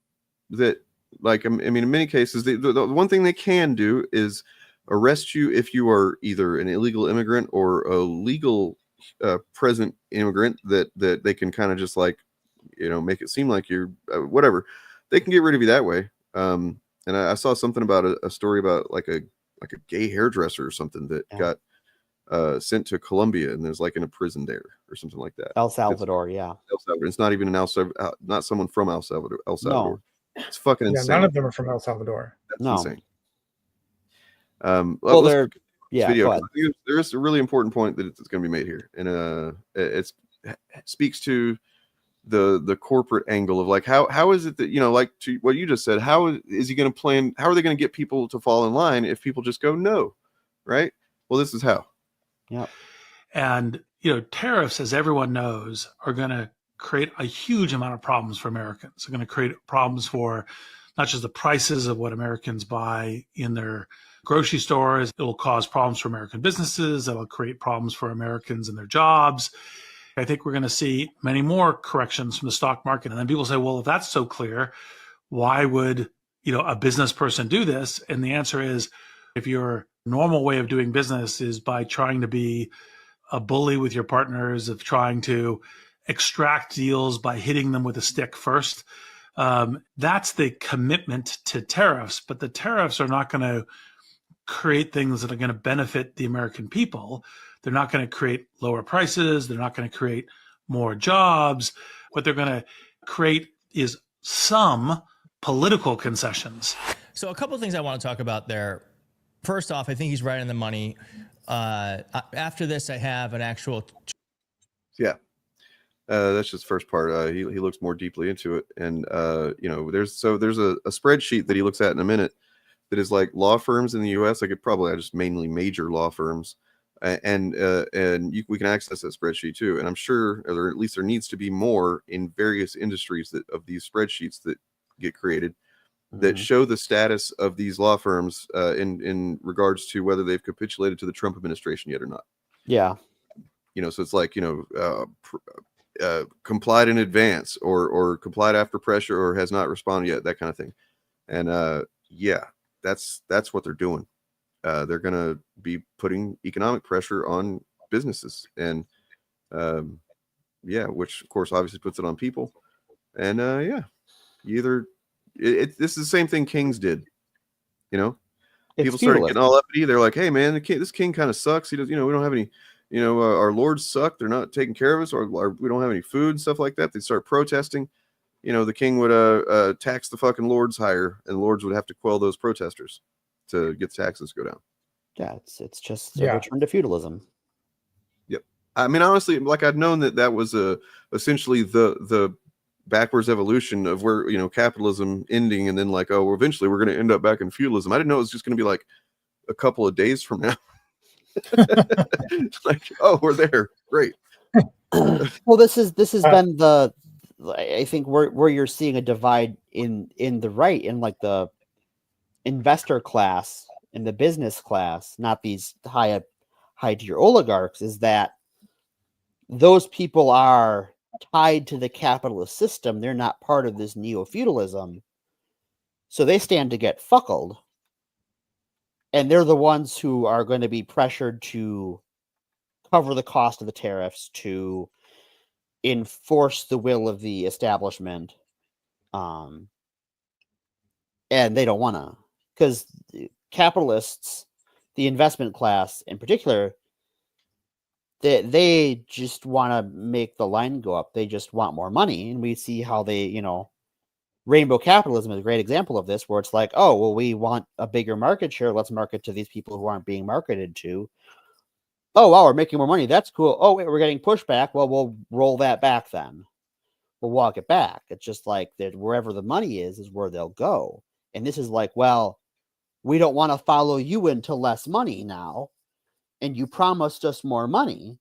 that, in many cases, the one thing they can do is arrest you if you are either an illegal immigrant or a legal present immigrant that they can kind of just make it seem like you're whatever. They can get rid of you that way. And I saw something about a story about a gay hairdresser or something that got sent to Colombia and there's in a prison there or something like that. El Salvador. It's not even not someone from El Salvador. No. It's fucking insane. None of them are from El Salvador. That's insane. There is a really important point that it's going to be made here, and it speaks to the corporate angle of how is it that to what you just said, how is he going to plan? How are they going to get people to fall in line if people just go no, right? Well, this is how. Yeah. And tariffs, as everyone knows, are going to create a huge amount of problems for Americans. They're going to create problems for not just the prices of what Americans buy in their grocery stores. It will cause problems for American businesses. It will create problems for Americans and their jobs. I think we're going to see many more corrections from the stock market. And then people say, well, if that's so clear, why would a business person do this? And the answer is, if your normal way of doing business is by trying to be a bully with your partners, of trying to extract deals by hitting them with a stick first, that's the commitment to tariffs. But the tariffs are not going to create things that are going to benefit the American people. They're not going to create lower prices. They're not going to create more jobs. What they're going to create is some political concessions. So a couple of things I want to talk about there. First off, I think he's right on the money. After this, I have an actual. Yeah. That's just the first part. He looks more deeply into it. And, there's a spreadsheet that he looks at in a minute that is law firms in the U.S. I just mainly major law firms. And we can access that spreadsheet too. And I'm sure, or at least there needs to be more in various industries of these spreadsheets that get created that show the status of these law firms in regards to whether they've capitulated to the Trump administration yet or not. Yeah. So it's complied in advance or complied after pressure or has not responded yet, that kind of thing. And that's what they're doing. They're going to be putting economic pressure on businesses and which of course obviously puts it on people. And this is the same thing Kings did. People started getting all uppity. They're like, hey man, this king kind of sucks. He does, we don't have any, our lords suck. They're not taking care of us, or we don't have any food and stuff like that. They start protesting. The king would tax the fucking lords higher, and the lords would have to quell those protesters to get taxes go down. Yeah, it's just a return to feudalism. Yep. I mean, honestly, like I'd known that was essentially the backwards evolution of where, you know, capitalism ending, and then like, oh, well, eventually we're going to end up back in feudalism. I didn't know it was just going to be like a couple of days from now. Like, oh, we're there. Great. Well, this has been the, I think where you're seeing a divide in the right, in like the investor class and the business class, not these high tier oligarchs, is that those people are tied to the capitalist system. They're not part of this neo-feudalism, so they stand to get fuckled, and they're the ones who are going to be pressured to cover the cost of the tariffs, to enforce the will of the establishment, and they don't want to, because capitalists, the investment class in particular, they just want to make the line go up. They just want more money, and we see how they, you know, rainbow capitalism is a great example of this, where it's like, oh, well, we want a bigger market share, let's market to these people who aren't being marketed to. Oh, wow, we're making more money. That's cool. Oh, wait, we're getting pushback. Well, we'll roll that back then. We'll walk it back. It's just like that wherever the money is where they'll go. And this is like, well, we don't want to follow you into less money now, and you promised us more money.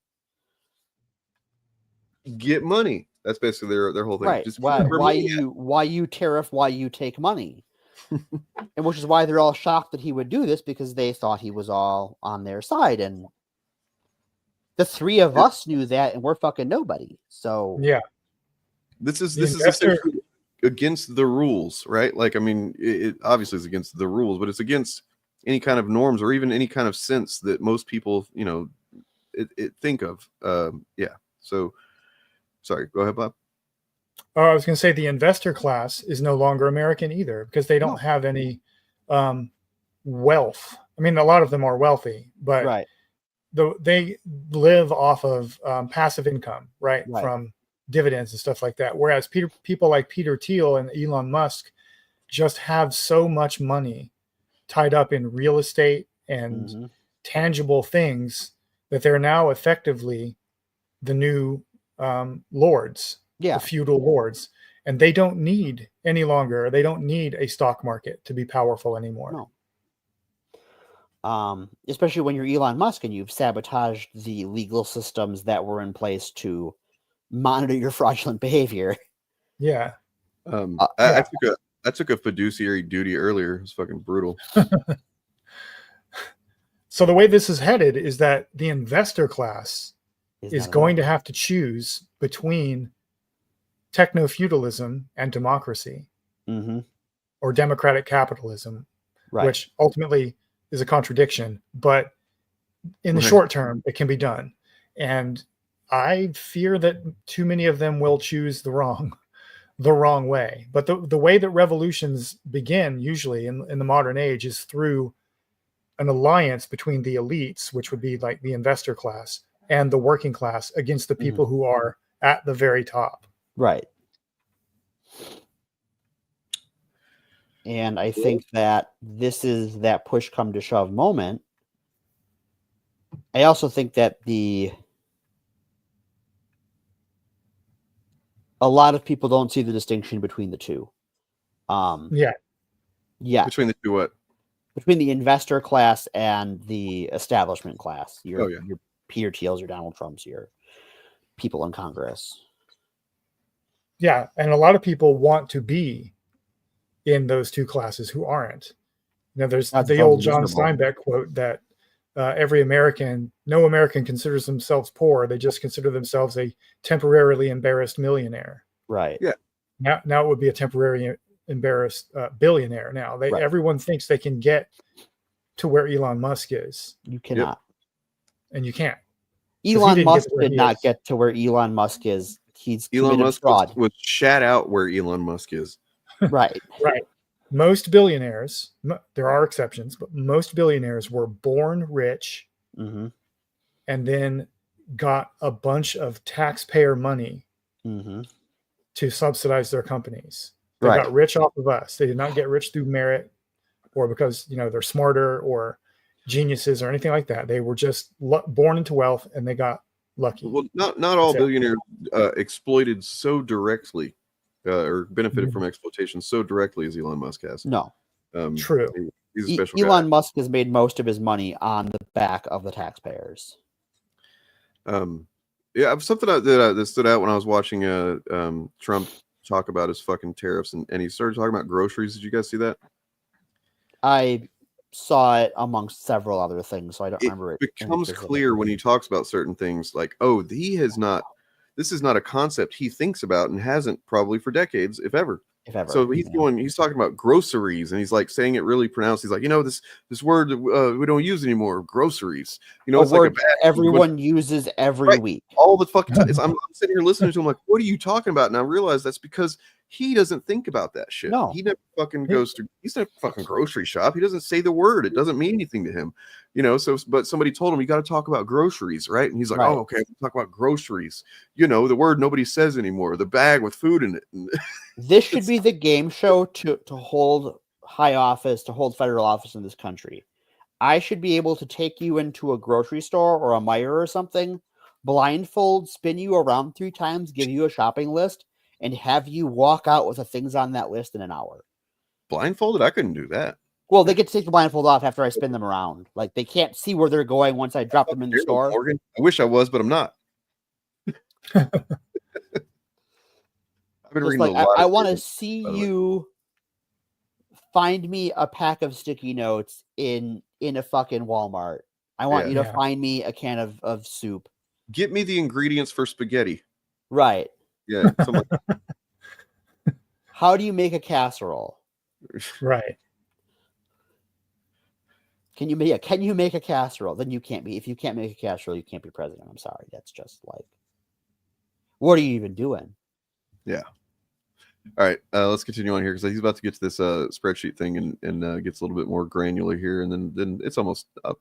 Get money. That's basically their whole thing. Right. Just why you tariff, why you take money. And which is why they're all shocked that he would do this, because they thought he was all on their side. And the three of us knew that, and we're fucking nobody. So yeah, this is essentially against the rules, right? Like, I mean, it obviously is against the rules, but it's against any kind of norms or even any kind of sense that most people, you know, think of. Yeah. So, sorry, go ahead, Bob. I was going to say the investor class is no longer American either, because they don't have any wealth. I mean, a lot of them are wealthy, but right. They live off of passive income, right? From dividends and stuff like that. Whereas people like Peter Thiel and Elon Musk just have so much money tied up in real estate and tangible things that they're now effectively the new lords, the feudal lords, and they don't need any longer. They don't need a stock market to be powerful anymore. No. Especially when you're Elon Musk and you've sabotaged the legal systems that were in place to monitor your fraudulent behavior. Yeah. I took a fiduciary duty earlier. It was fucking brutal. So the way this is headed is that the investor class is going to have to choose between techno-feudalism and democracy, or democratic capitalism, which ultimately is a contradiction, but in the short term, it can be done. And I fear that too many of them will choose the wrong way. But the way that revolutions begin usually in the modern age is through an alliance between the elites, which would be like the investor class, and the working class against the people who are at the very top. Right. And I think that this is that push come to shove moment. I also think that a lot of people don't see the distinction between the two. Yeah. Between the two what? Between the investor class and the establishment class. Your Peter Thiel's, your Donald Trump's, your people in Congress. Yeah, and a lot of people want to be in those two classes who aren't. You know, there's the old John Steinbeck quote that no American considers themselves poor. They just consider themselves a temporarily embarrassed millionaire. Right. Yeah. Now it would be a temporary embarrassed billionaire. Now everyone thinks they can get to where Elon Musk is. You cannot. And you can't. Elon Musk did not get to where Elon Musk is. He's Elon Musk fraud. was shat out where Elon Musk is. Right. Right. Most billionaires, there are exceptions, but most billionaires were born rich and then got a bunch of taxpayer money to subsidize their companies. They got rich off of us. They did not get rich through merit or because, you know, they're smarter or geniuses or anything like that. They were just born into wealth, and they got lucky. Well, not all billionaires exploited so directly or benefited from exploitation so directly as Elon Musk has. No. True. He's a special Elon guy. Musk has made most of his money on the back of the taxpayers. Yeah, something that stood out when I was watching Trump talk about his fucking tariffs, and he started talking about groceries. Did you guys see that? I saw it amongst several other things, so I don't remember it. It becomes clear when he talks about certain things, like, oh, this is not a concept he thinks about and hasn't probably for decades, if ever. So he's talking about groceries, and he's like saying it really pronounced. He's like, this word we don't use anymore, groceries. It's like a bad everyone uses every week. All the fucking time. I'm sitting here listening to him like, what are you talking about? And I realize that's because he doesn't think about that shit. No. He never fucking he's not a fucking grocery shop. He doesn't say the word. It doesn't mean anything to him. But somebody told him, you got to talk about groceries, right? And he's like, oh, okay, we'll talk about groceries. The word nobody says anymore, the bag with food in it. This should be the game show to hold high office, to hold federal office in this country. I should be able to take you into a grocery store or a Meijer or something, blindfold, spin you around 3 times, give you a shopping list, and have you walk out with the things on that list in an hour. Blindfolded? I couldn't do that. Well, they get to take the blindfold off after I spin them around. Like, they can't see where they're going once I drop them in the store. Morgan. I wish I was, but I'm not. I've been reading a lot. I want to see you find me a pack of sticky notes in a fucking Walmart. I want you to find me a can of soup. Get me the ingredients for spaghetti. Right. Yeah. Like How do you make a casserole? Right. Can you make a casserole? Then you can't be. If you can't make a casserole, you can't be president. I'm sorry. That's just like, what are you even doing? Yeah. All right. Let's continue on here because he's about to get to this spreadsheet thing and gets a little bit more granular here, and then it's almost up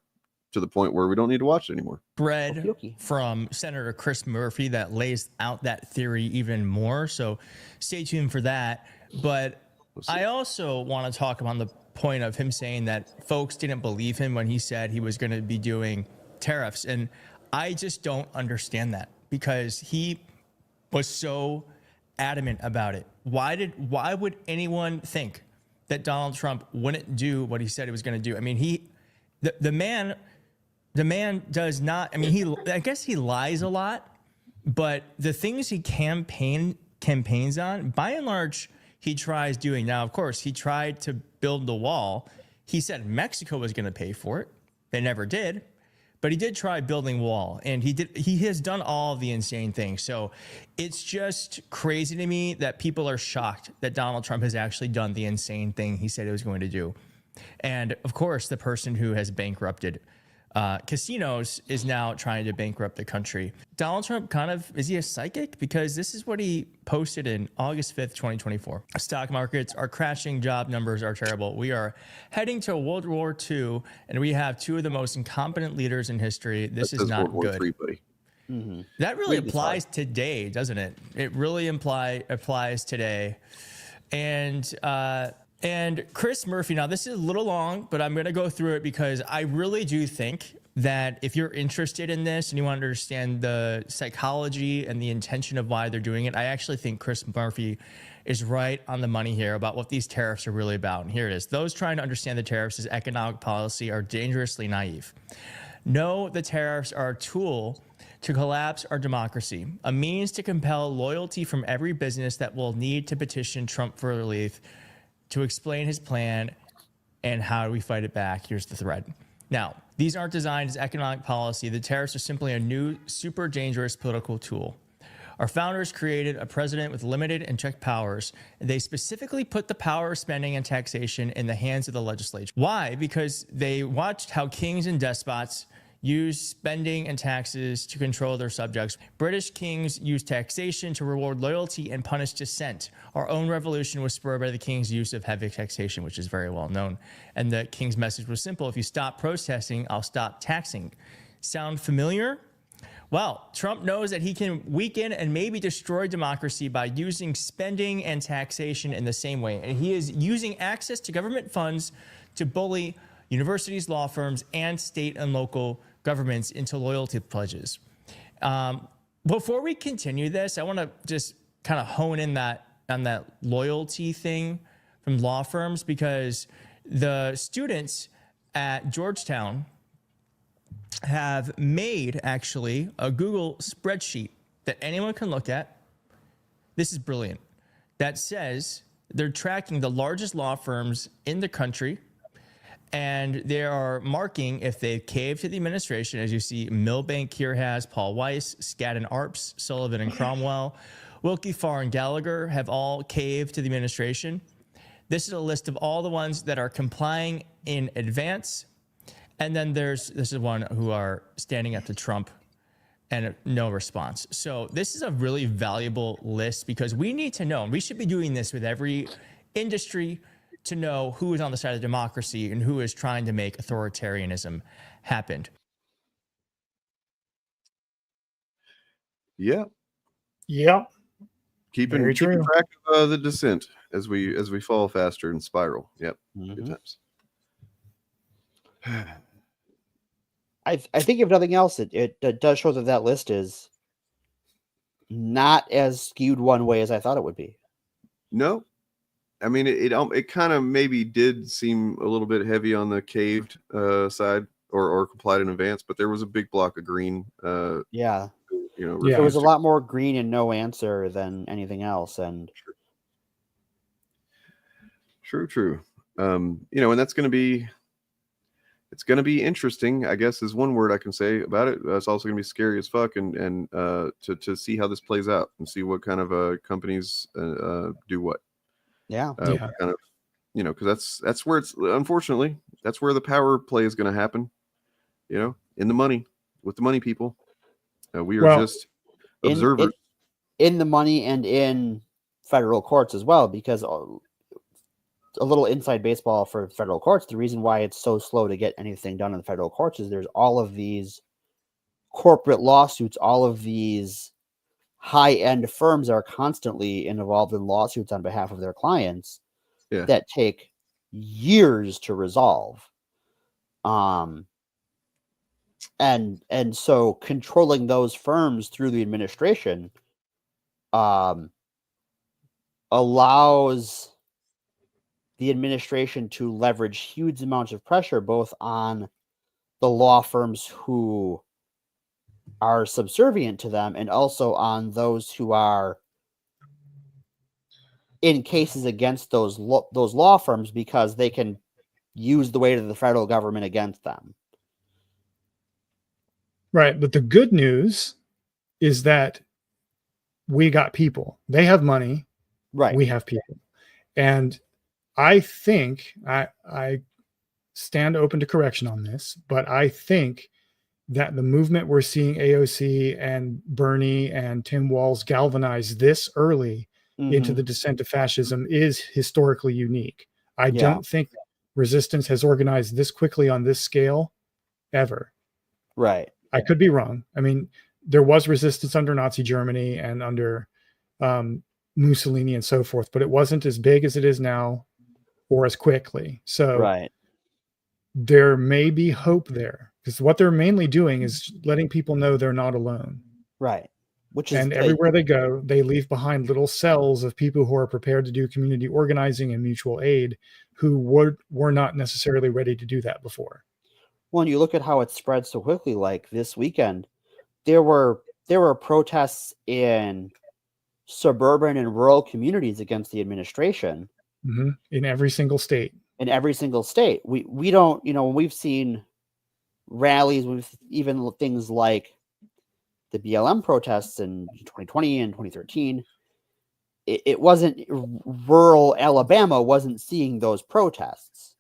to the point where we don't need to watch it anymore. Bread from Senator Chris Murphy that lays out that theory even more. So stay tuned for that. But I also want to talk about the point of him saying that folks didn't believe him when he said he was going to be doing tariffs. And I just don't understand that because he was so adamant about it. Why would anyone think that Donald Trump wouldn't do what he said he was going to do? I mean, the man does not, I guess he lies a lot, but the things he campaigns on, by and large, he tries doing. Now, of course, he tried to build the wall. He said Mexico was going to pay for it. They never did, but he did try building wall, and he has done all of the insane things. So it's just crazy to me that people are shocked that Donald Trump has actually done the insane thing he said he was going to do. And of course, the person who has bankrupted casinos is now trying to bankrupt the country. Donald Trump is he a psychic? Because this is what he posted in August 5th, 2024. Stock markets are crashing. Job numbers are terrible. We are heading to World War II, and we have 2 of the most incompetent leaders in history. This is not good. III, buddy. Mm-hmm. That really applies today, doesn't it? It really applies today. And Chris Murphy, now this is a little long, but I'm going to go through it because I really do think that if you're interested in this and you want to understand the psychology and the intention of why they're doing it, I actually think Chris Murphy is right on the money here about what these tariffs are really about. And here it is. Those trying to understand the tariffs as economic policy are dangerously naive. No, the tariffs are a tool to collapse our democracy, a means to compel loyalty from every business that will need to petition Trump for relief, to explain his plan and how do we fight it back. Here's the thread. Now, these aren't designed as economic policy. The tariffs are simply a new, super dangerous political tool. Our founders created a president with limited and checked powers. They specifically put the power of spending and taxation in the hands of the legislature. Why? Because they watched how kings and despots use spending and taxes to control their subjects. British kings used taxation to reward loyalty and punish dissent. Our own revolution was spurred by the king's use of heavy taxation, which is very well known. And the king's message was simple: if you stop protesting, I'll stop taxing. Sound familiar? Well, Trump knows that he can weaken and maybe destroy democracy by using spending and taxation in the same way. And he is using access to government funds to bully universities, law firms, and state and local governments into loyalty pledges. Before we continue this, I want to just kind of hone in on that loyalty thing from law firms, because the students at Georgetown have made actually a Google spreadsheet that anyone can look at. This is brilliant. That says they're tracking the largest law firms in the country, and they are marking if they've caved to the administration. As you see, Milbank here has, Paul Weiss, Skadden Arps, Sullivan and Cromwell, Wilkie Farr and Gallagher have all caved to the administration. This is a list of all the ones that are complying in advance. And then this is one who are standing up to Trump and no response. So this is a really valuable list, because we need to know, and we should be doing this with every industry, to know who is on the side of democracy and who is trying to make authoritarianism happen. Yeah. Yeah. Keeping track of the descent as we fall faster and spiral. Yep. Good times. I think if nothing else, it does show that list is not as skewed one way as I thought it would be. No, I mean it kind of maybe did seem a little bit heavy on the caved side or complied in advance, but there was a big block of green. Yeah, there was a lot more green and no answer than anything else, and true. And that's going to be. It's going to be interesting, I guess, is one word I can say about it. It's also going to be scary as fuck, and to see how this plays out and see what kind of companies do what. Yeah. Kind of, because that's where it's, unfortunately, that's where the power play is going to happen. In the money, with the money people. We are just observers. In the money and in federal courts as well, because a little inside baseball for federal courts. The reason why it's so slow to get anything done in the federal courts is there's all of these corporate lawsuits, all of these high-end firms are constantly involved in lawsuits on behalf of their clients that take years to resolve. And so controlling those firms through the administration allows the administration to leverage huge amounts of pressure, both on the law firms who are subservient to them and also on those who are in cases against those law firms, because they can use the weight of the federal government against them. Right. But the good news is that we got people. They have money. Right. We have people. And I think I stand open to correction on this, but I think that the movement we're seeing AOC and Bernie and Tim Walz galvanize this early into the descent of fascism is historically unique. I don't think resistance has organized this quickly on this scale ever. Right. I could be wrong. I mean, there was resistance under Nazi Germany and under Mussolini and so forth, but it wasn't as big as it is now or as quickly. So there may be hope there, because what they're mainly doing is letting people know they're not alone. Right. Which is everywhere they go, they leave behind little cells of people who are prepared to do community organizing and mutual aid, who were not necessarily ready to do that before. When you look at how it spread so quickly, like this weekend, there were protests in suburban and rural communities against the administration. In every single state. In every single state. We don't, when we've seen rallies with even things like the BLM protests in 2020 and 2013, it wasn't, rural Alabama wasn't seeing those protests.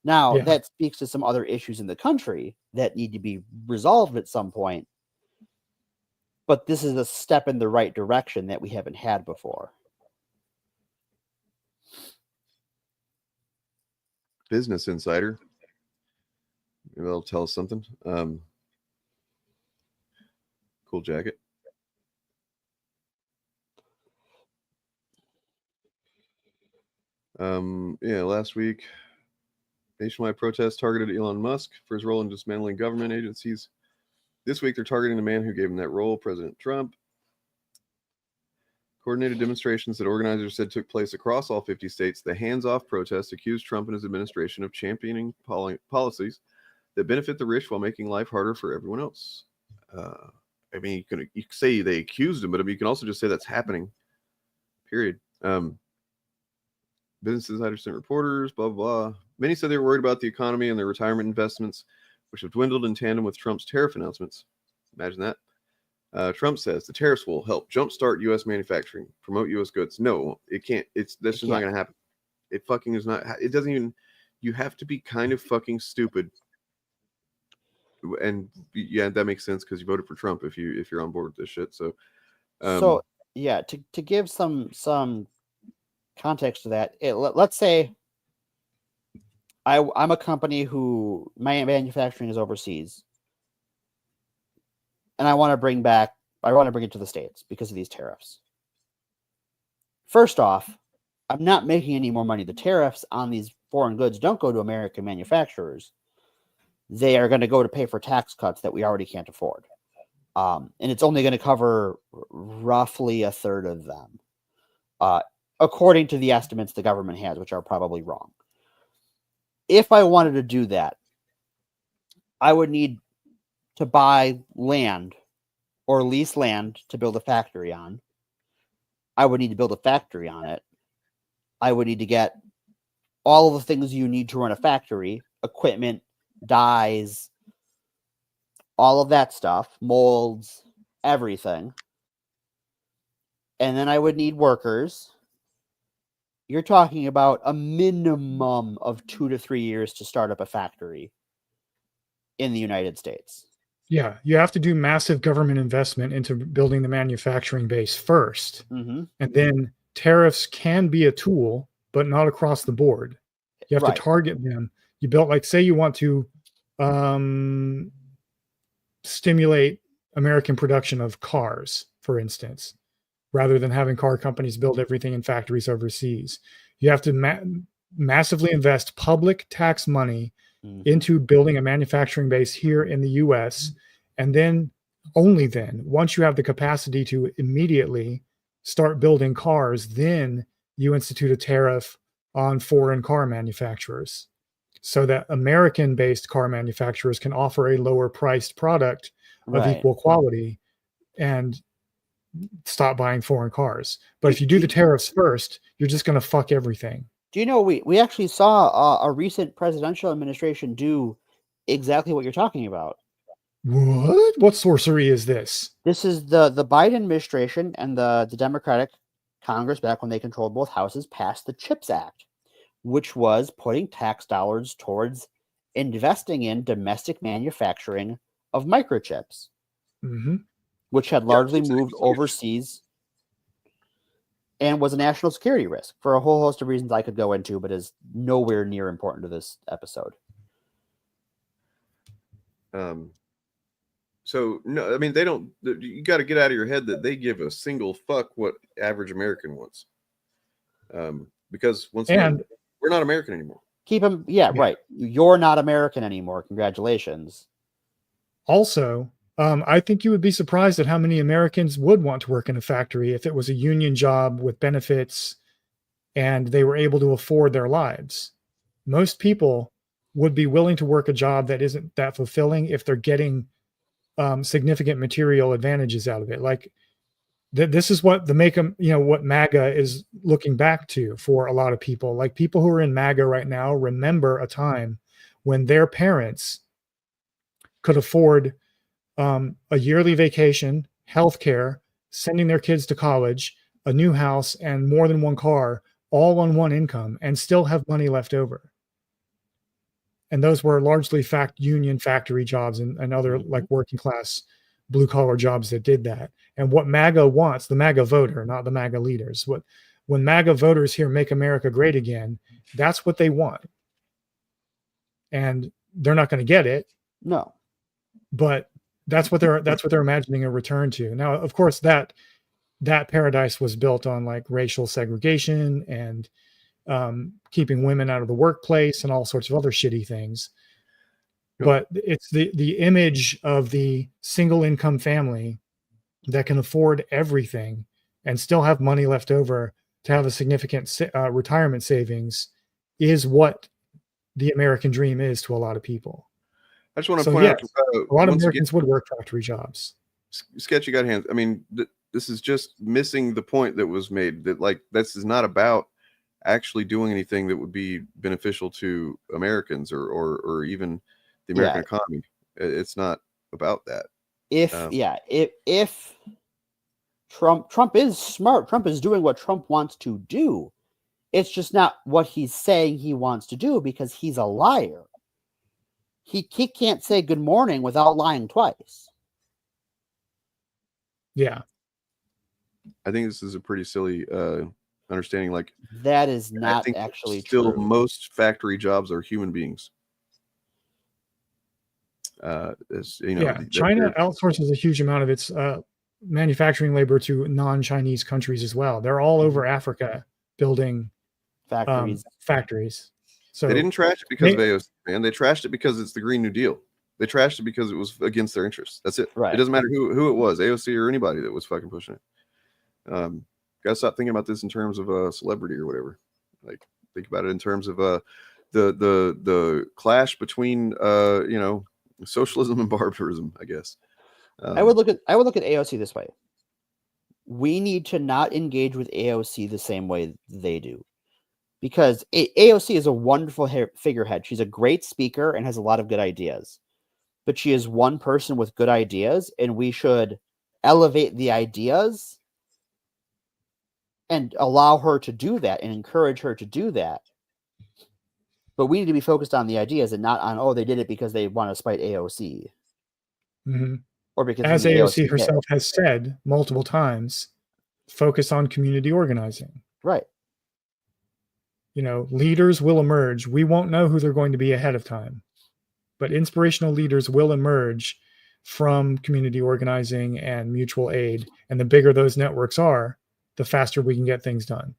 Now, that speaks to some other issues in the country that need to be resolved at some point. But this is a step in the right direction that we haven't had before. Business Insider. Maybe they'll tell us something. Cool jacket. Last week, nationwide protests targeted Elon Musk for his role in dismantling government agencies. This week, they're targeting the man who gave him that role, President Trump. Coordinated demonstrations that organizers said took place across all 50 states. The hands-off protests accused Trump and his administration of championing policies that benefit the rich while making life harder for everyone else. I mean, you can say they accused him, but I mean, you can also just say that's happening. Period. Business Insider sent reporters, blah, blah, blah. Many said they were worried about the economy and their retirement investments, which have dwindled in tandem with Trump's tariff announcements. Imagine that. Trump says the tariffs will help jumpstart U.S. manufacturing, promote U.S. goods. No, it can't. That's just not going to happen. It fucking is not. It doesn't even. You have to be kind of fucking stupid. And yeah, that makes sense because you voted for Trump if you're on board with this shit. So, yeah, to give some context to that, let's say I'm a company who my manufacturing is overseas. And I want to bring it to the States because of these tariffs. First off, I'm not making any more money. The tariffs on these foreign goods don't go to American manufacturers. They are going to go to pay for tax cuts that we already can't afford. And it's only going to cover roughly a third of them, according to the estimates the government has, which are probably wrong. If I wanted to do that, I would need to buy land or lease land to build a factory on. I would need to build a factory on it. I would need to get all of the things you need to run a factory, equipment, dyes, all of that stuff, molds, everything. And then I would need workers. You're talking about a minimum of 2 to 3 years to start up a factory in the United States. Yeah, you have to do massive government investment into building the manufacturing base first. Mm-hmm. And then tariffs can be a tool, but not across the board. You have to target them. You built, like, say you want to stimulate American production of cars, for instance, rather than having car companies build everything in factories overseas. You have to massively invest public tax money into building a manufacturing base here in the US. And then, only then, once you have the capacity to immediately start building cars, then you institute a tariff on foreign car manufacturers so that American-based car manufacturers can offer a lower priced product of equal quality and stop buying foreign cars. But if you do the tariffs first, you're just going to fuck everything. Do you know we actually saw a recent presidential administration do exactly what you're talking about? What? What sorcery is this? This is the Biden administration and the Democratic Congress, back when they controlled both houses, passed the CHIPS Act, which was putting tax dollars towards investing in domestic manufacturing of microchips, which had largely moved overseas and was a national security risk for a whole host of reasons I could go into, but is nowhere near important to this episode. So, no, I mean, they don't, you got to get out of your head that they give a single fuck what average American wants. Because once again, we're not American anymore. Keep them, right. You're not American anymore. Congratulations. Also, I think you would be surprised at how many Americans would want to work in a factory if it was a union job with benefits and they were able to afford their lives. Most people would be willing to work a job that isn't that fulfilling if they're getting significant material advantages out of it. Like this is what what MAGA is looking back to for a lot of people. Like people who are in MAGA right now remember a time when their parents could afford a yearly vacation, healthcare, sending their kids to college, a new house, and more than one car, all on one income, and still have money left over. And those were largely union factory jobs and other like working class blue collar jobs that did that. And what MAGA wants, the MAGA voter, not the MAGA leaders, when MAGA voters hear "Make America Great Again," that's what they want. And they're not going to get it. No. But that's what they're imagining a return to. Now, of course, that paradise was built on like racial segregation and keeping women out of the workplace and all sorts of other shitty things. But it's the image of the single income family that can afford everything and still have money left over to have a significant retirement savings is what the American dream is to a lot of people. I just want to point out, a lot of Americans would work factory jobs. Sketchy got hands. I mean, this is just missing the point that was made, that like this is not about actually doing anything that would be beneficial to Americans or even the American economy. It's not about that. If Trump is smart, Trump is doing what Trump wants to do. It's just not what he's saying he wants to do, because he's a liar. He can't say good morning without lying twice. Yeah. I think this is a pretty silly understanding. Like, that is not actually still true. Most factory jobs are human beings. China outsources a huge amount of its manufacturing labor to non-Chinese countries as well. They're all over Africa building factories. So they didn't trash it because of AOC, man. They trashed it because it's the Green New Deal. They trashed it because it was against their interests. That's it. Right. It doesn't matter who it was, AOC or anybody that was fucking pushing it. Gotta stop thinking about this in terms of a celebrity or whatever. Like, think about it in terms of the clash between socialism and barbarism, I guess. I would look at AOC this way. We need to not engage with AOC the same way they do, because AOC is a wonderful figurehead. She's a great speaker and has a lot of good ideas, but she is one person with good ideas, and we should elevate the ideas and allow her to do that and encourage her to do that. But we need to be focused on the ideas and not on, oh, they did it because they want to spite AOC. Mm-hmm. Or because, as AOC herself has said multiple times, focus on community organizing. Right. Leaders will emerge. We won't know who they're going to be ahead of time, but inspirational leaders will emerge from community organizing and mutual aid. And the bigger those networks are, the faster we can get things done.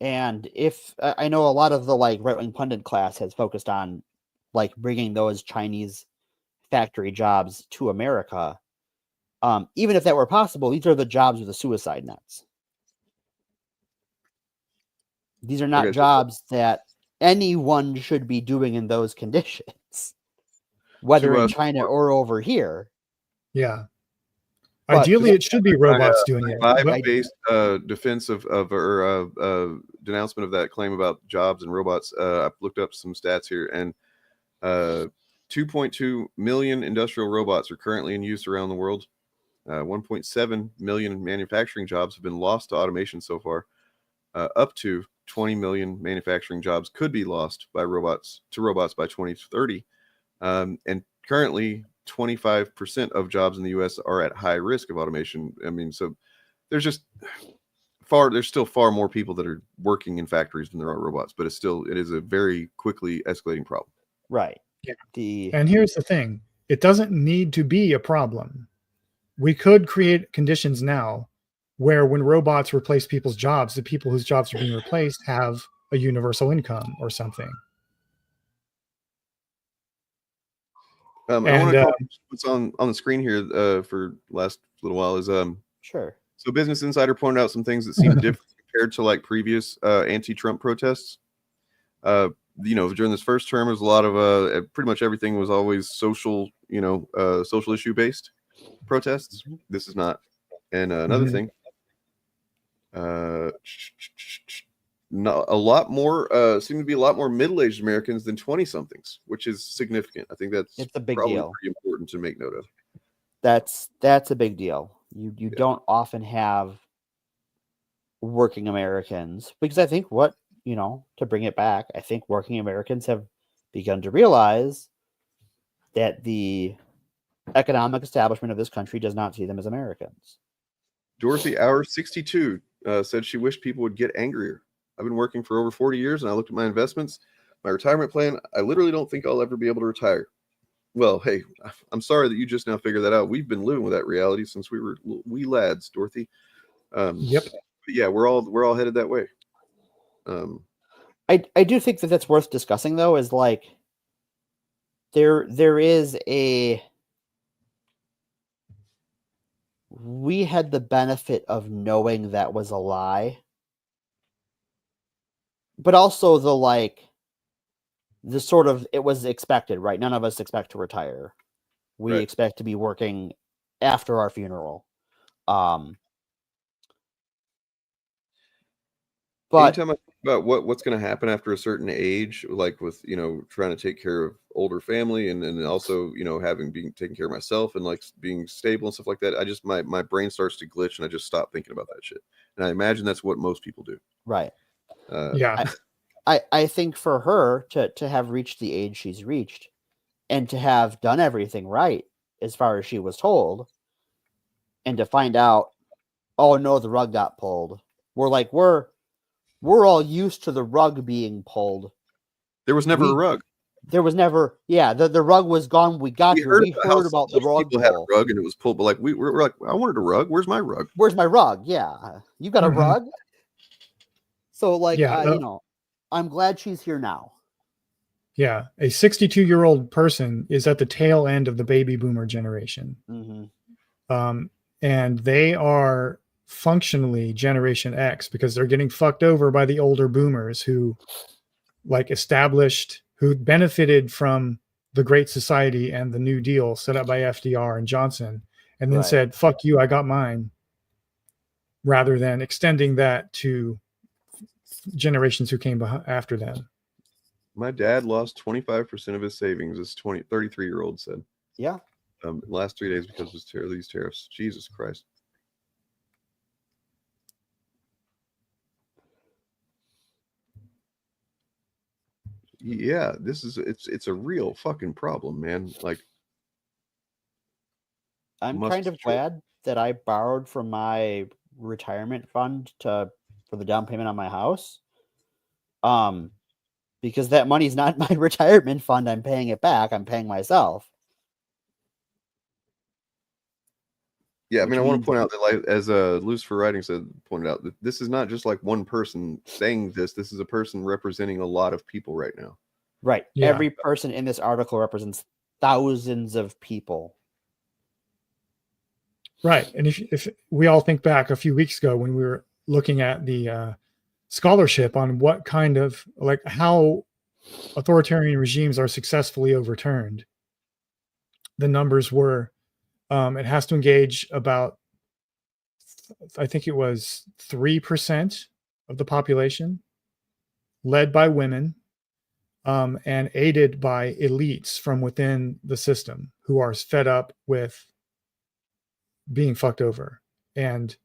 And if I know a lot of the right-wing pundit class has focused on bringing those Chinese factory jobs to America, even if that were possible, these are the jobs with the suicide nets. These are not jobs that anyone should be doing in those conditions, whether in China or over here. Yeah. Ideally, it should be robots doing it. Vibe-based defense of or denouncement of that claim about jobs and robots. I've looked up some stats here, and 2.2 million industrial robots are currently in use around the world. 1.7 million manufacturing jobs have been lost to automation so far. Up to 20 million manufacturing jobs could be lost by robots by 2030. And currently, 25% of jobs in the U.S. are at high risk of automation. I mean, so there's still far more people that are working in factories than there are robots, but it is a very quickly escalating problem. Right. Yeah. And here's the thing. It doesn't need to be a problem. We could create conditions now where when robots replace people's jobs, the people whose jobs are being replaced have a universal income or something. I want to what's on the screen here for last little while is sure. So Business Insider pointed out some things that seem different compared to previous anti-Trump protests. During this first term, was a lot of pretty much everything was always social issue based protests. This is not. And another thing, a lot more seem to be a lot more middle-aged Americans than 20-somethings, which is significant. I think it's a big deal. Pretty important to make note of. That's a big deal. You don't often have working Americans, because I think to bring it back, I think working Americans have begun to realize that the economic establishment of this country does not see them as Americans. Dorothy Hour 62 said she wished people would get angrier. I've been working for over 40 years, and I looked at my investments, my retirement plan. I literally don't think I'll ever be able to retire. Well, hey, I'm sorry that you just now figured that out. We've been living with that reality since we were wee lads, Dorothy. Yep. But yeah, we're all headed that way. I do think that that's worth discussing, though, is like there is a we had the benefit of knowing that was a lie, but also the sort of it was expected, right? None of us expect to retire. We Right. expect to be working after our funeral. But anytime I think about what's going to happen after a certain age, like with trying to take care of older family and also being taking care of myself and like being stable and stuff like that, I just my brain starts to glitch and I just stop thinking about that shit. And I imagine that's what most people do. Right. Yeah. I think for her to have reached the age she's reached and to have done everything right as far as she was told, and to find out, oh no, the rug got pulled. We're all used to the rug being pulled. There was never a rug. There was never, the rug was gone. We got here. We heard about the rug people pull. had a rug and it was pulled, but like we're like, I wanted a rug. Where's my rug? Where's my rug? Yeah, you got a rug. So like, I'm glad she's here now. Yeah, a 62-year-old person is at the tail end of the baby boomer generation. And they are functionally Generation X because they're getting fucked over by the older boomers who who benefited from the Great Society and the New Deal set up by FDR and Johnson, and then said, fuck you, I got mine, rather than extending that to generations who came after them. My dad lost 25% of his savings, this 33-year-old said. Yeah. Last 3 days because of these tariffs. Jesus Christ. Yeah, it's a real fucking problem, man. Like, I'm kind of glad that I borrowed from my retirement fund for the down payment on my house. Because that money's not my retirement fund. I'm paying it back. I'm paying myself. Yeah, I mean, I want to point out that, like, as Lucifer Writing pointed out, that this is not just like one person saying this. This is a person representing a lot of people right now. Right. Yeah. Every person in this article represents thousands of people. Right. And if we all think back a few weeks ago when we were looking at the scholarship on what kind of, like, how authoritarian regimes are successfully overturned, the numbers were, it has to engage about, I think it was 3% of the population, led by women, and aided by elites from within the system who are fed up with being fucked over. And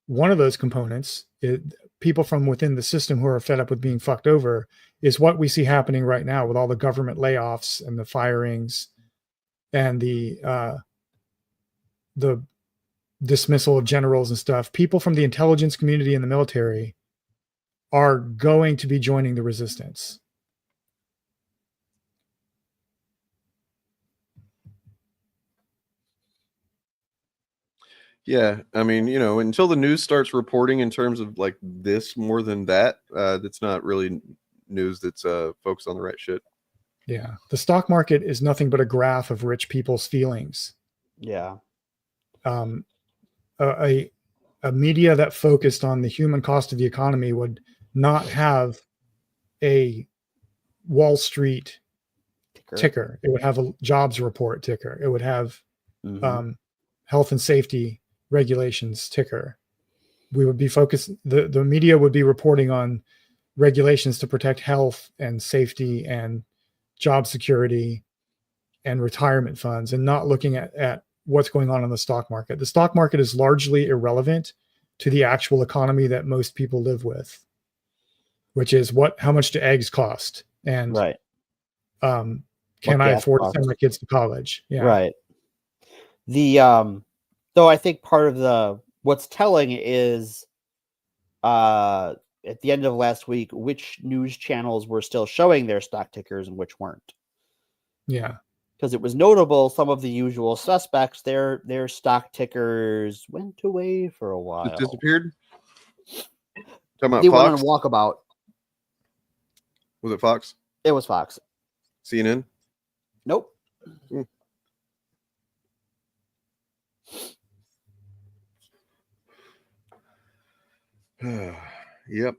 one of those components, people from within the system who are fed up with being fucked over, is what we see happening right now with all the government layoffs and the firings and the dismissal of generals and stuff. People from the intelligence community and the military are going to be joining the resistance. Yeah, I mean, until the news starts reporting in terms of like this more than that, that's not really news that's focused on the right shit. Yeah, the stock market is nothing but a graph of rich people's feelings. Yeah. A media that focused on the human cost of the economy would not have a Wall Street ticker. It would have a jobs report ticker. It would have health and safety regulations ticker. We would be focused, the media would be reporting on regulations to protect health and safety and job security and retirement funds, and not looking at what's going on in the stock market. The stock market is largely irrelevant to the actual economy that most people live with, which is how much do eggs cost? And can I afford to send my kids to college? Yeah. Right. Though I think part of what's telling is at the end of last week, which news channels were still showing their stock tickers and which weren't. Yeah. Because it was notable, some of the usual suspects, their stock tickers went away for a while. Just disappeared? Talking about they Fox? went on a walkabout. Was it Fox? It was Fox. CNN? Nope. Yep.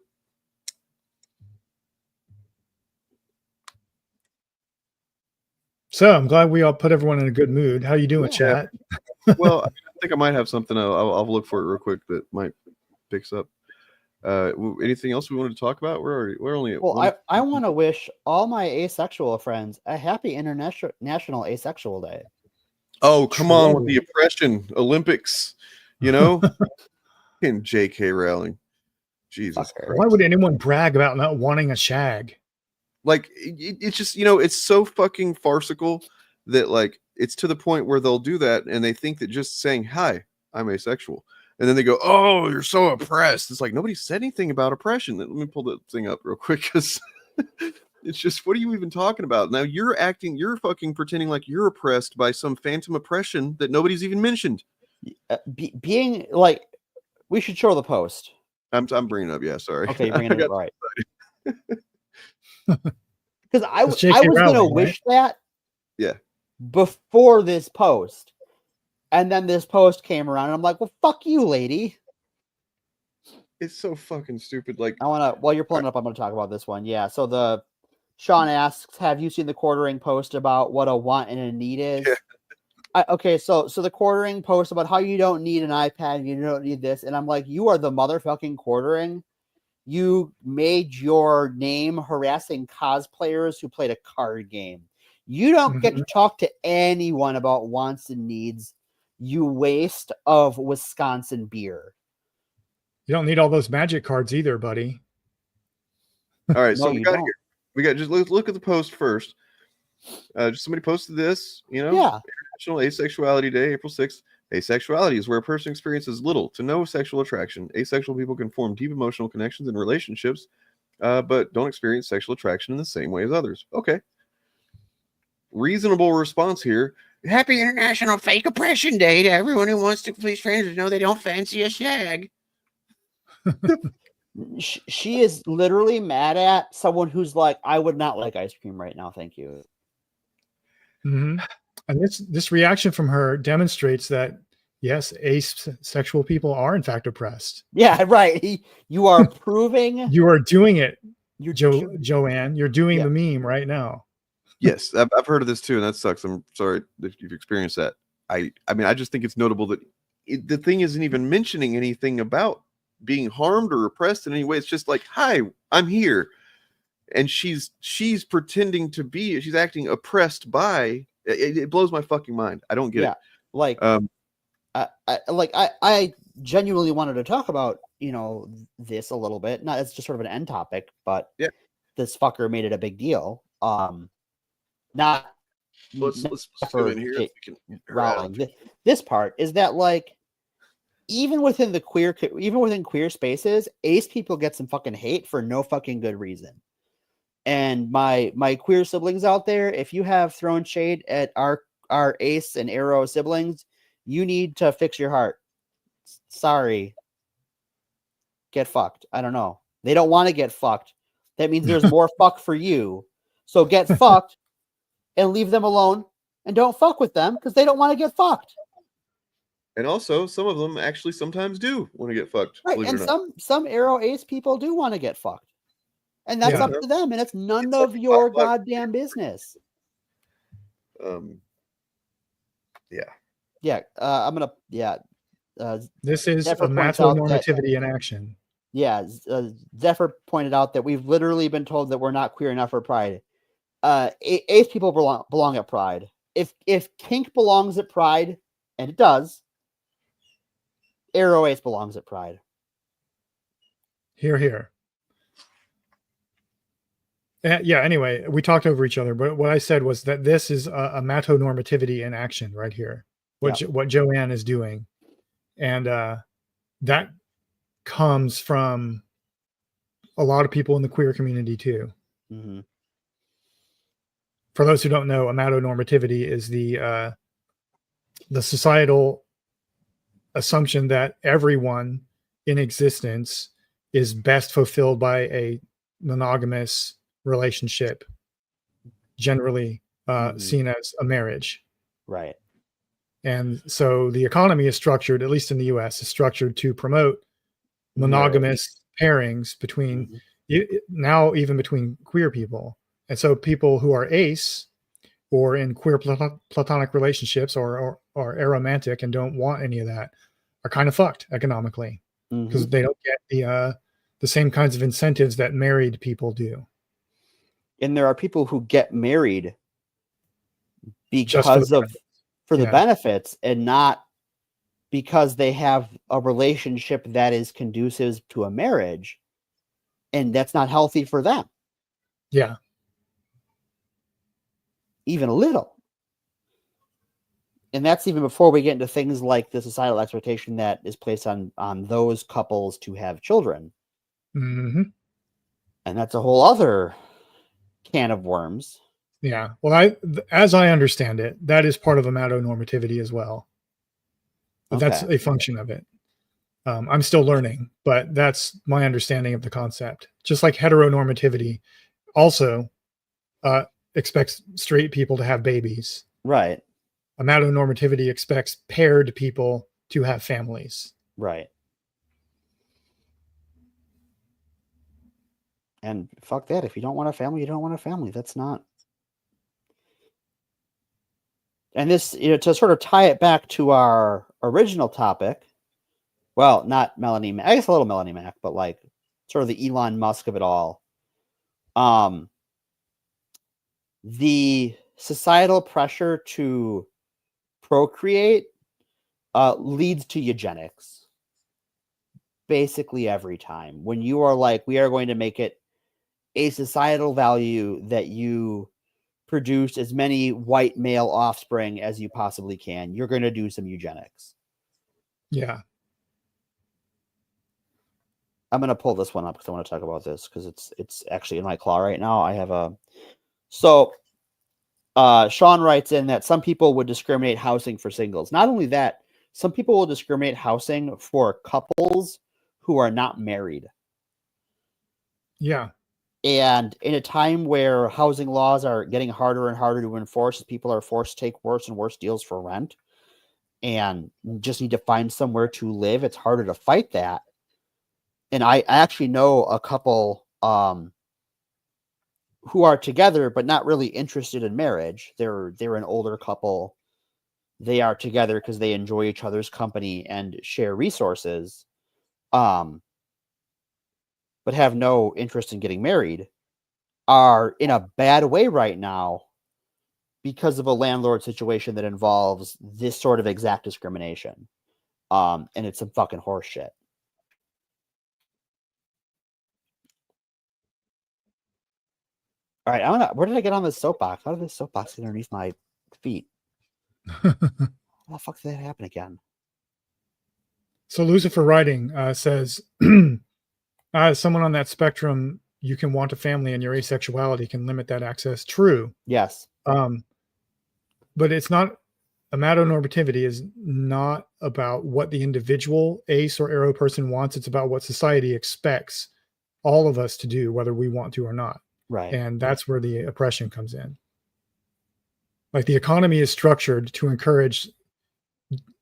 So I'm glad we all put everyone in a good mood. How you doing, chat? Well, I think I might have something. I'll look for it real quick that might picks up. Anything else we wanted to talk about? We're only at Well, I want to wish all my asexual friends a happy International Asexual Day. Oh, come on with the oppression Olympics, you know? And J.K. Rowling. Jesus Christ. Why would anyone brag about not wanting a shag? Like, it's just, it's so fucking farcical that, like, it's to the point where they'll do that and they think that just saying, hi, I'm asexual. And then they go, oh, you're so oppressed. It's like, nobody said anything about oppression. Let me pull the thing up real quick because it's just, what are you even talking about? Now you're fucking pretending like you're oppressed by some phantom oppression that nobody's even mentioned. Being like, we should show the post. I'm bringing it up. Yeah, sorry. Okay, bringing it up. Right. Because I was Rowling, going to right? wish that before this post. And then this post came around and I'm like, well, fuck you, lady. It's so fucking stupid. Like, while you're pulling it up, I'm going to talk about this one. Yeah. So Sean asks, have you seen the quartering post about what a want and a need is? Yeah. Okay. So the quartering post about how you don't need an iPad, you don't need this. And I'm like, you are the motherfucking quartering. You made your name harassing cosplayers who played a card game. You don't get to talk to anyone about wants and needs. You waste of Wisconsin beer. You don't need all those magic cards either, buddy. All right, so we got here. We got just look at the post first. Just somebody posted this, International Asexuality Day, April 6th. Asexuality is where a person experiences little to no sexual attraction. Asexual people can form deep emotional connections and relationships, but don't experience sexual attraction in the same way as others. Okay. Reasonable response here. Happy International Fake Oppression Day to everyone who wants to please strangers know they don't fancy a shag. She is literally mad at someone who's like, I would not like ice cream right now. Thank you. Mm-hmm. And this reaction from her demonstrates that, yes, asexual people are in fact oppressed. Yeah, right. You are proving. You are doing it, Joanne. You're doing the meme right now. Yes, I've heard of this too, and that sucks. I'm sorry that you've experienced that. I mean, I just think it's notable that the thing isn't even mentioning anything about being harmed or oppressed in any way. It's just like, hi, I'm here. And she's pretending to be, she's acting oppressed by, it blows my fucking mind. I don't get it. Like, I genuinely wanted to talk about, this a little bit. Not, it's just sort of an end topic, but this fucker made it a big deal. Let's go in here. Rowling. This part is that, like, even within queer spaces, ace people get some fucking hate for no fucking good reason. And my queer siblings out there, if you have thrown shade at our ace and arrow siblings, you need to fix your heart. Sorry. Get fucked. I don't know. They don't want to get fucked. That means there's more fuck for you. So get fucked and leave them alone and don't fuck with them because they don't want to get fucked. And also, some of them actually sometimes do want to get fucked. Right, and some arrow ace people do want to get fucked. And that's up to them, and it's none of your goddamn business. This is Zephyr a macho-normativity in action. Yeah, Zephyr pointed out that we've literally been told that we're not queer enough for Pride. Ace people belong at Pride. If kink belongs at Pride, and it does, arrow ace belongs at Pride. Here. Anyway, we talked over each other, but what I said was that this is a macho-normativity in action right here, what Joanne is doing. And that comes from a lot of people in the queer community too. Mm-hmm. For those who don't know, amatonormativity is the societal assumption that everyone in existence is best fulfilled by a monogamous relationship generally seen as a marriage. Right. And so the economy is structured, at least in the US, is structured to promote monogamous pairings between now even between queer people. And so people who are ace or in queer platonic relationships or are aromantic and don't want any of that are kind of fucked economically because they don't get the same kinds of incentives that married people do. And there are people who get married Just because for the Yeah. benefits and not because they have a relationship that is conducive to a marriage, and that's not healthy for them. Yeah. Even a little. And that's even before we get into things like the societal expectation that is placed on those couples to have children. Mm-hmm. And that's a whole other can of worms. Yeah. Well, as I understand it, that is part of amatonormativity as well. But that's Okay. a function of it. I'm still learning, but that's my understanding of the concept. Just like heteronormativity also expects straight people to have babies. Right. Amatonormativity expects paired people to have families. Right. And fuck that. If you don't want a family, you don't want a family. That's not. And this, to sort of tie it back to our original topic, well, not Melonie Mac, I guess a little Melonie Mac, but like sort of the Elon Musk of it all. The societal pressure to procreate leads to eugenics. Basically every time. When you are like, we are going to make it a societal value that you produce as many white male offspring as you possibly can, you're going to do some eugenics. Yeah. I'm going to pull this one up because I want to talk about this because it's actually in my claw right now. I have a... So Sean writes in that some people would discriminate housing for singles. Not only that, some people will discriminate housing for couples who are not married. Yeah. And in a time where housing laws are getting harder and harder to enforce, people are forced to take worse and worse deals for rent and just need to find somewhere to live, it's harder to fight that. And I actually know a couple who are together but not really interested in marriage. They're an older couple. They are together because they enjoy each other's company and share resources, but have no interest in getting married, are in a bad way right now because of a landlord situation that involves this sort of exact discrimination. And it's some fucking horse shit. All right, where did I get on this soapbox? How did this soapbox get underneath my feet? How the fuck did that happen again? So Lucifer Writing says, as someone on that spectrum, you can want a family and your asexuality can limit that access. True. Yes. But it's not, amatonormativity is not about what the individual ace or arrow person wants. It's about what society expects all of us to do, whether we want to or not. Right. And that's where the oppression comes in. Like the economy is structured to encourage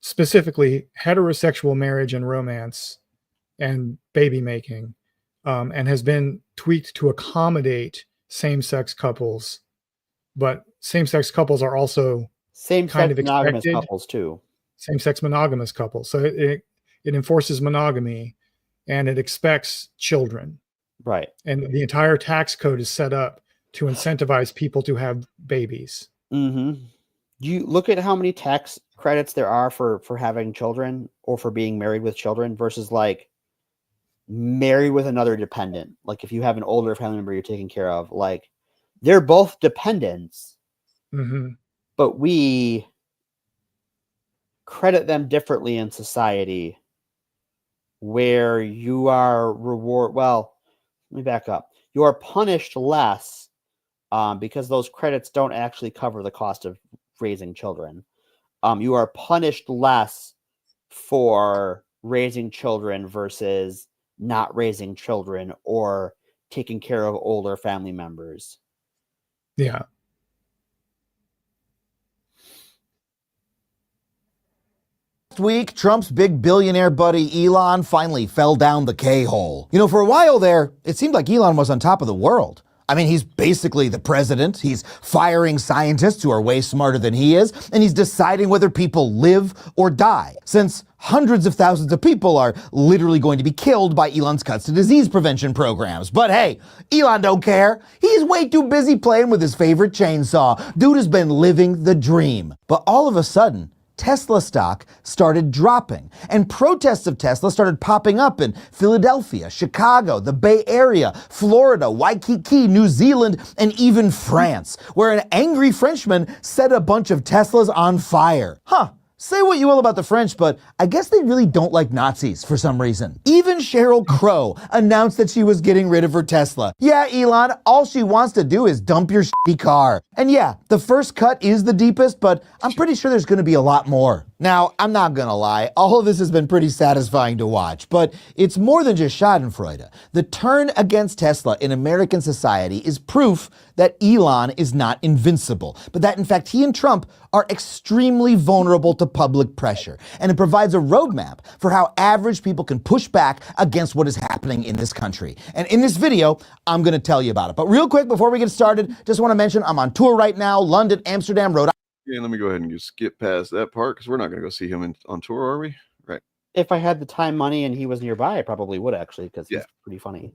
specifically heterosexual marriage and romance and baby making, and has been tweaked to accommodate same-sex couples. But same-sex couples are also same-sex monogamous couples too. Same-sex monogamous couples. So it enforces monogamy and it expects children. Right. And the entire tax code is set up to incentivize people to have babies. Mm-hmm. You look at how many tax credits there are for having children or for being married with children versus like married with another dependent. Like if you have an older family member you're taking care of, like they're both dependents, but we credit them differently in society where you are well, let me back up. You are punished less because those credits don't actually cover the cost of raising children. You are punished less for raising children versus not raising children or taking care of older family members. Yeah. Last week, Trump's big billionaire buddy Elon finally fell down the K-hole. You know, for a while there, it seemed like Elon was on top of the world. I mean, he's basically the president. He's firing scientists who are way smarter than he is, and he's deciding whether people live or die, since hundreds of thousands of people are literally going to be killed by Elon's cuts to disease prevention programs. But hey, Elon don't care. He's way too busy playing with his favorite chainsaw. Dude has been living the dream. But all of a sudden, Tesla stock started dropping, and protests of Tesla started popping up in Philadelphia, Chicago, the Bay Area, Florida, Waikiki, New Zealand, and even France, where an angry Frenchman set a bunch of Teslas on fire. Say what you will about the French, but I guess they really don't like Nazis for some reason. Even Sheryl Crow announced that she was getting rid of her Tesla. Yeah, Elon, all she wants to do is dump your shitty car. And yeah, the first cut is the deepest, but I'm pretty sure there's gonna be a lot more. Now, I'm not gonna lie, all of this has been pretty satisfying to watch, but it's more than just schadenfreude. The turn against Tesla in American society is proof that Elon is not invincible, but that in fact he and Trump are extremely vulnerable to public pressure. And it provides a roadmap for how average people can push back against what is happening in this country. And in this video, I'm gonna tell you about it. But real quick, before we get started, just wanna mention I'm on tour right now, London, Amsterdam, Rhode Island. Yeah, let me go ahead and just skip past that part because we're not going to go see him on tour, are we? Right. If I had the time, money, and he was nearby, I probably would actually, because he's pretty funny.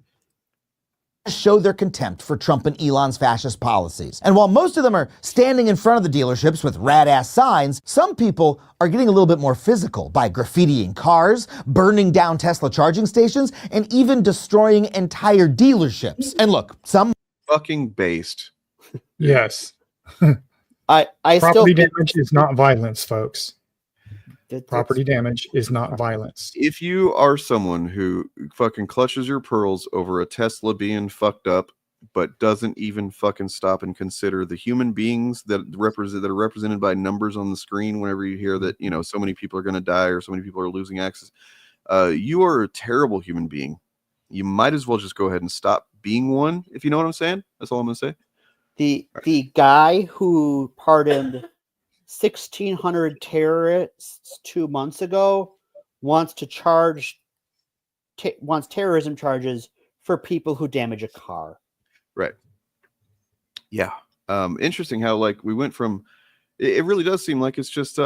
Show their contempt for Trump and Elon's fascist policies. And while most of them are standing in front of the dealerships with rad-ass signs, some people are getting a little bit more physical by graffitiing cars, burning down Tesla charging stations, and even destroying entire dealerships. And look, some fucking based. Yes. I Property damage is not violence, folks. Property damage is not violence. If you are someone who fucking clutches your pearls over a Tesla being fucked up, but doesn't even fucking stop and consider the human beings that are represented by numbers on the screen whenever you hear that, you know, so many people are going to die or so many people are losing access, you are a terrible human being. You might as well just go ahead and stop being one, if you know what I'm saying. That's all I'm going to say. The guy who pardoned 1,600 terrorists 2 months ago wants terrorism charges for people who damage a car. Right. Yeah. Interesting how like we went from. It really does seem like it's just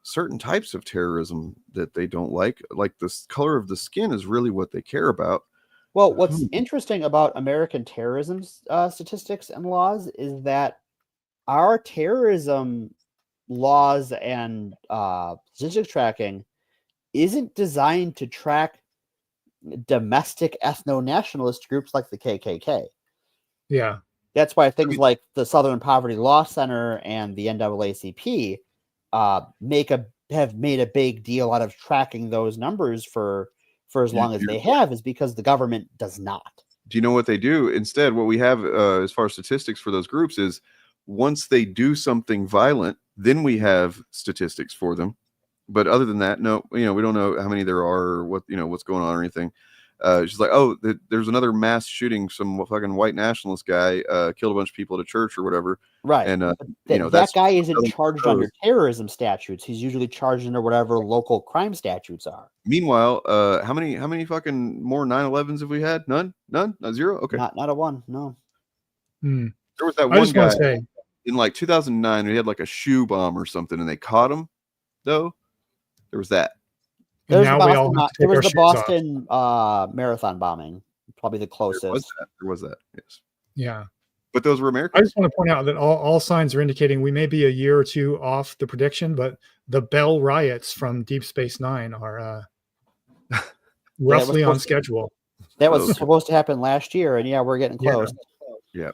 certain types of terrorism that they don't like. Like the color of the skin is really what they care about. Well, what's interesting about American terrorism statistics and laws is that our terrorism laws and statistics tracking isn't designed to track domestic ethno-nationalist groups like the KKK. Yeah. That's why things like the Southern Poverty Law Center and the NAACP have made a big deal out of tracking those numbers for as long as they have, is because the government does not. Do you know what they do? Instead, what we have as far as statistics for those groups is once they do something violent, then we have statistics for them. But other than that, no, we don't know how many there are or what, what's going on or anything. She's like, oh, there's another mass shooting. Some fucking white nationalist guy killed a bunch of people at a church or whatever. Right. And that guy isn't charged under terrorism statutes. He's usually charged under whatever local crime statutes are. Meanwhile, how many fucking more 9/11s have we had? None, not zero. Okay, not a one. No. There was that one guy in like 2009. He had like a shoe bomb or something, and they caught him. Though there was that. There was the Boston marathon bombing, probably the closest. There was that. Yes. Yeah. But those were Americans. I just want to point out that all signs are indicating we may be a year or two off the prediction, but the Bell riots from Deep Space Nine are roughly on schedule. That was supposed to happen last year, and we're getting close. Yeah.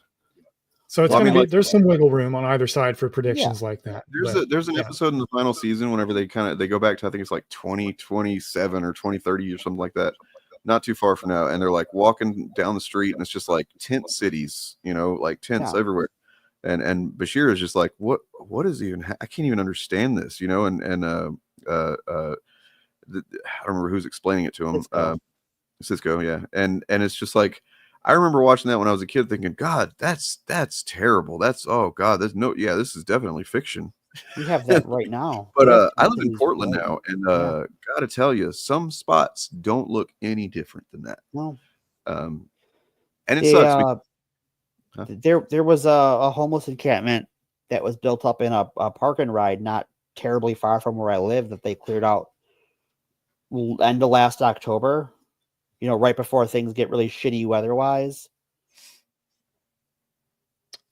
So it's going to be, there's some wiggle room on either side for predictions like that. There's an episode in the final season whenever they go back to, I think it's like 2027 or 2030 or something like that. Not too far from now. And they're like walking down the street and it's just like tent cities, like tents everywhere. And Bashir is just like, what is even, I can't even understand this, I don't remember who's explaining it to him. Cisco. Yeah. And it's just like, I remember watching that when I was a kid, thinking, God, that's terrible. That's this is definitely fiction. We have that right now. But Yes, I live in cities, Portland right? now, and Yeah. gotta tell you, some spots don't look any different than that. No. And it sucks. There was a homeless encampment that was built up in a park and ride not terribly far from where I live that they cleared out end of last October, right before things get really shitty weather-wise.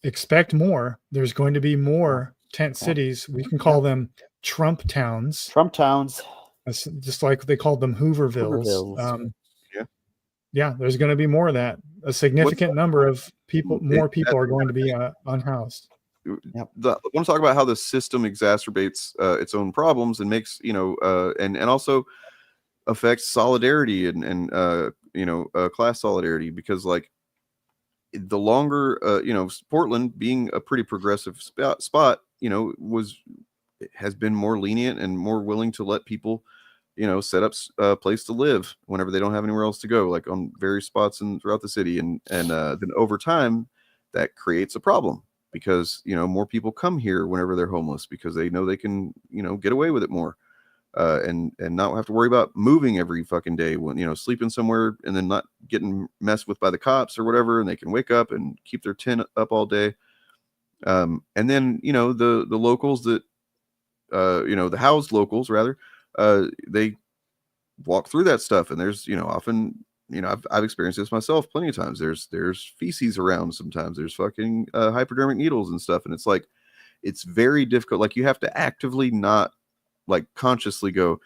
Expect more. There's going to be more tent cities. We can call them Trump towns. Trump towns. Just like they called them Hoovervilles. Yeah, there's going to be more of that. A significant number of people, more people are going to be unhoused. I want to talk about how the system exacerbates its own problems and makes, and also affects solidarity and class solidarity, because like the longer, Portland being a pretty progressive spot, has been more lenient and more willing to let people, set up a place to live whenever they don't have anywhere else to go, like on various spots throughout the city. And then over time that creates a problem, because, more people come here whenever they're homeless because they know they can, get away with it more. And not have to worry about moving every fucking day when, sleeping somewhere and then not getting messed with by the cops or whatever. And they can wake up and keep their tent up all day. And then, the locals that, the housed locals rather, they walk through that stuff, and there's, often, I've experienced this myself plenty of times. There's feces around. Sometimes there's fucking hypodermic needles and stuff. And it's like, it's very difficult. Like, you have to actively not like consciously go,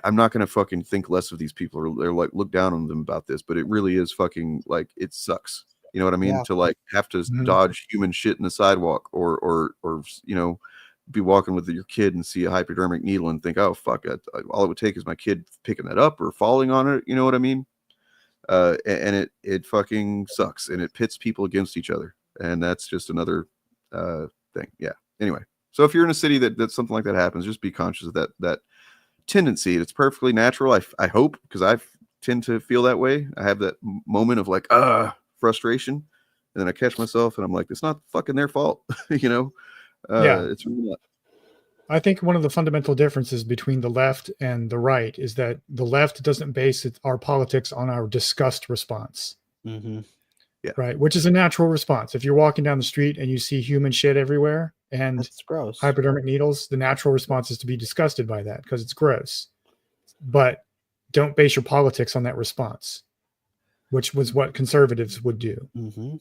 I'm not going to fucking think less of these people or like look down on them about this, but it really is fucking like, it sucks. You know what I mean? Yeah. To like have to dodge human shit in the sidewalk or be walking with your kid and see a hypodermic needle and think, oh fuck it, all it would take is my kid picking that up or falling on it. You know what I mean? And it fucking sucks, and it pits people against each other, and that's just another thing. Yeah. Anyway, so if you're in a city that something like that happens, just be conscious of that tendency. It's perfectly natural. I hope, because I tend to feel that way. I have that moment of like frustration, and then I catch myself and I'm like, it's not fucking their fault. It's really not. I think one of the fundamental differences between the left and the right is that the left doesn't base our politics on our disgust response. Mm-hmm. Yeah. Right. Which is a natural response. If you're walking down the street and you see human shit everywhere and it's gross, hypodermic needles, the natural response is to be disgusted by that because it's gross. But don't base your politics on that response, which was what conservatives would do. Mm-hmm.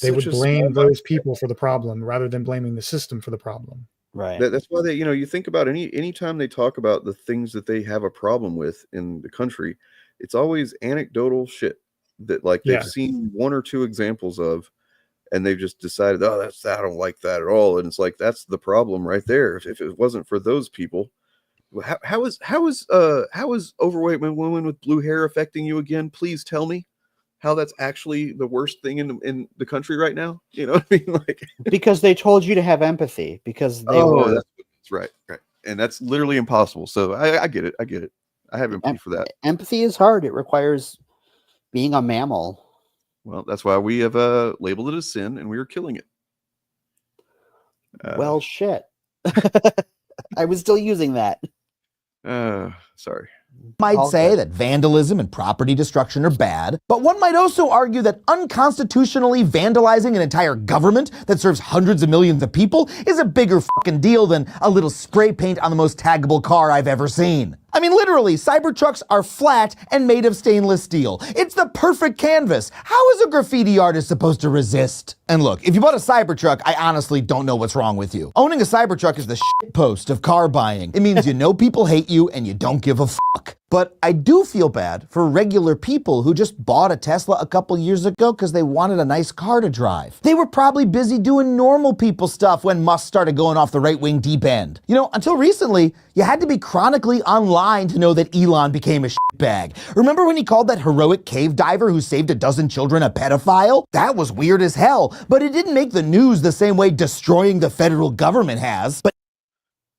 They would blame those people for the problem rather than blaming the system for the problem. Right. That's why they, you think about anytime they talk about the things that they have a problem with in the country, it's always anecdotal shit that like they've seen one or two examples of, and they've just decided, I don't like that at all. And it's like, that's the problem right there. If it wasn't for those people, how is overweight women with blue hair affecting you again? Please tell me how that's actually the worst thing in the country right now. You know what I mean? Like, because they told you to have empathy because they were. That's right. And that's literally impossible. So I get it. I have empathy for that. Empathy is hard. It requires being a mammal. Well, that's why we have labeled it a sin, and we are killing it. Well, shit. I was still using that. Sorry. Might say that vandalism and property destruction are bad, but one might also argue that unconstitutionally vandalizing an entire government that serves hundreds of millions of people is a bigger fucking deal than a little spray paint on the most taggable car I've ever seen. I mean, literally, Cybertrucks are flat and made of stainless steel. It's the perfect canvas. How is a graffiti artist supposed to resist? And look, if you bought a Cybertruck, I honestly don't know what's wrong with you. Owning a Cybertruck is the shitpost of car buying. It means you know people hate you and you don't give a fuck. But I do feel bad for regular people who just bought a Tesla a couple years ago because they wanted a nice car to drive. They were probably busy doing normal people stuff when Musk started going off the right-wing deep end. Until recently, you had to be chronically online to know that Elon became a shitbag. Remember when he called that heroic cave diver who saved a dozen children a pedophile? That was weird as hell, but it didn't make the news the same way destroying the federal government has. But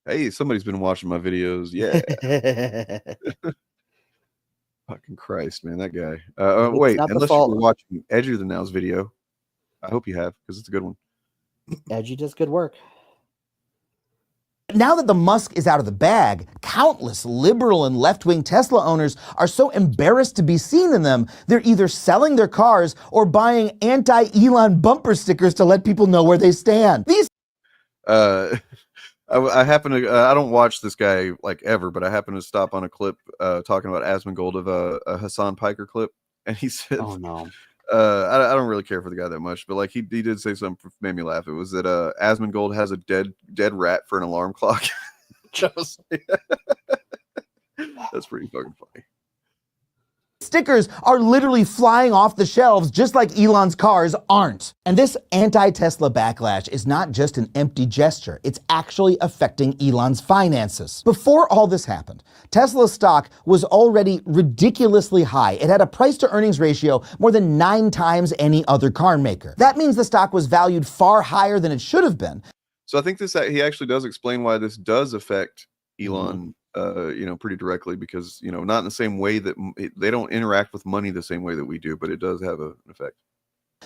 hey, somebody's been watching my videos. Yeah. Fucking Christ, man, that guy. It's Wait, not the unless you fault. were watching Edgier Than Now's video, I hope you have because it's a good one. Edgy does good work. Now that the Musk is out of the bag, countless liberal and left-wing Tesla owners are so embarrassed to be seen in them, they're either selling their cars or buying anti-Elon bumper stickers to let people know where they stand. These I happen to I don't watch this guy like ever, but I happen to stop on a clip talking about Asmongold of a Hassan Piker clip, and he said, "Oh no." I don't really care for the guy that much, but like he did say something that made me laugh. It was that Asmongold has a dead rat for an alarm clock. That's pretty fucking funny. stickers are literally flying off the shelves just like Elon's cars aren't. And this anti-Tesla backlash is not just an empty gesture, it's actually affecting Elon's finances. Before all this happened, Tesla's stock was already ridiculously high. It had a price to earnings ratio more than 9 times any other car maker. That means the stock was valued far higher than it should have been. So I think he actually does explain why this does affect Elon, pretty directly, because, not in the same way that they don't interact with money the same way that we do, but it does have an effect.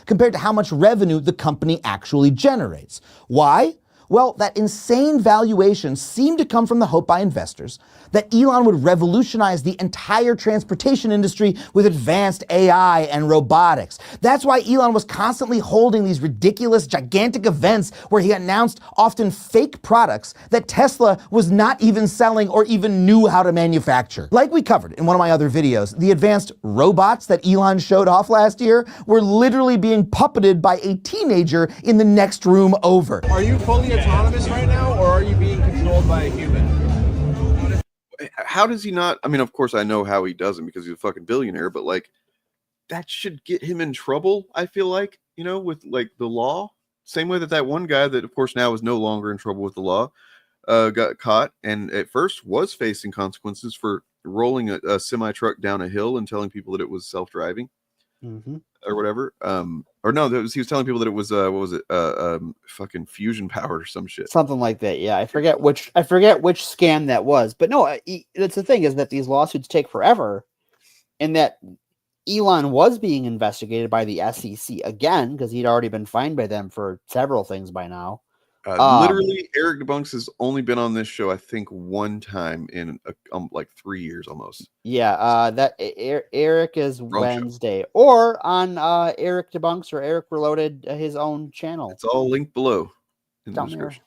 Compared to how much revenue the company actually generates. Why? Well, that insane valuation seemed to come from the hope by investors that Elon would revolutionize the entire transportation industry with advanced AI and robotics. That's why Elon was constantly holding these ridiculous, gigantic events where he announced often fake products that Tesla was not even selling or even knew how to manufacture. Like we covered in one of my other videos, the advanced robots that Elon showed off last year were literally being puppeted by a teenager in the next room over. Are you fully autonomous right now, or are you being controlled by a human? How does he not? I mean, of course I know how he doesn't, because he's a fucking billionaire, but like that should get him in trouble, I feel like, with like the law. Same way that one guy that of course now is no longer in trouble with the law got caught and at first was facing consequences for rolling a semi truck down a hill and telling people that it was self-driving. Or whatever. Or no, he was telling people that it was what was it? Fucking fusion powered or some shit. Something like that. Yeah, I forget which scam that was. But no, that's the thing, is that these lawsuits take forever, and that Elon was being investigated by the SEC again because he'd already been fined by them for several things by now. Literally, Eric Debunks has only been on this show, I think, one time in like 3 years almost. Yeah, that Eric is Wednesday, or on Eric Debunks or Eric Reloaded, his own channel. It's all linked below in the Down description.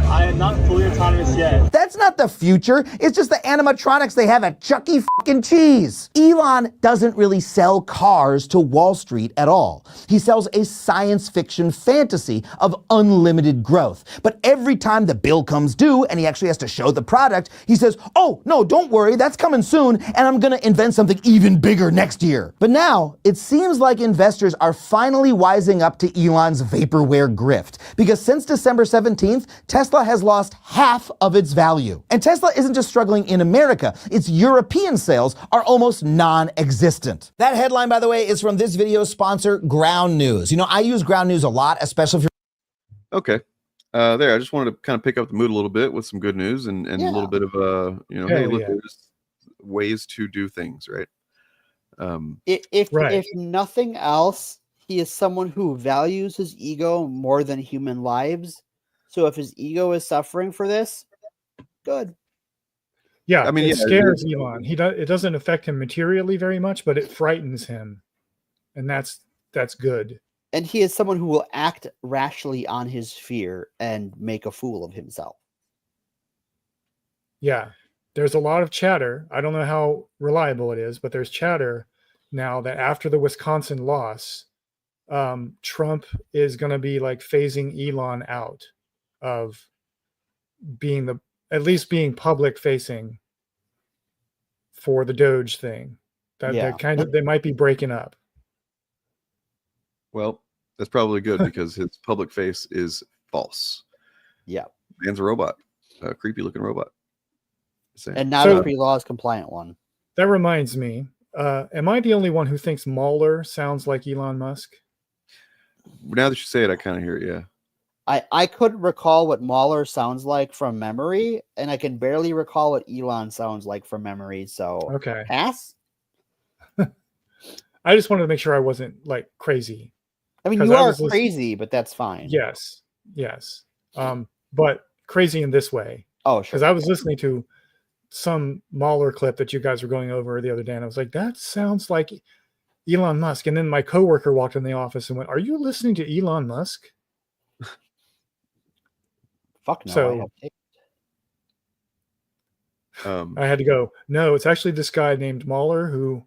I am not fully autonomous yet. That's not the future. It's just the animatronics they have at Chuck E. Cheese. Elon doesn't really sell cars to Wall Street at all. He sells a science fiction fantasy of unlimited growth. But every time the bill comes due and he actually has to show the product, he says, "Oh, no, don't worry, that's coming soon, and I'm gonna invent something even bigger next year." But now, it seems like investors are finally wising up to Elon's vaporware grift. Because since December 17th, Tesla has lost half of its value. And Tesla isn't just struggling in America, its European sales are almost non-existent. That headline, by the way, is from this video's sponsor, Ground News. I use Ground News a lot, especially if you're... Okay. There, I just wanted to kind of pick up the mood a little bit with some good news and a little bit of, hey, look, there's ways to do things, right? If nothing else, he is someone who values his ego more than human lives. So if his ego is suffering for this, good. Yeah, I mean, it scares Elon. It doesn't affect him materially very much, but it frightens him, and that's good. And he is someone who will act rashly on his fear and make a fool of himself. Yeah, there's a lot of chatter. I don't know how reliable it is, but there's chatter now that after the Wisconsin loss, Trump is going to be like phasing Elon out of being at least being public facing for the Doge thing. They might be breaking up. Well, that's probably good because his public face is false. Yeah. Man's a robot, a creepy looking robot. And not a pre-laws compliant one. That reminds me, am I the only one who thinks Mueller sounds like Elon Musk? Now that you say it, I kind of hear it, yeah. I couldn't recall what Mahler sounds like from memory, and I can barely recall what Elon sounds like from memory. So Okay. pass. I just wanted to make sure I wasn't like crazy. I mean, you are crazy, but that's fine. Yes. But crazy in this way. Oh, sure. Because I was listening to some Mahler clip that you guys were going over the other day, and I was like, that sounds like Elon Musk. And then my coworker walked in the office and went, "Are you listening to Elon Musk?" Fuck no. So I had to go, no, it's actually this guy named Mahler who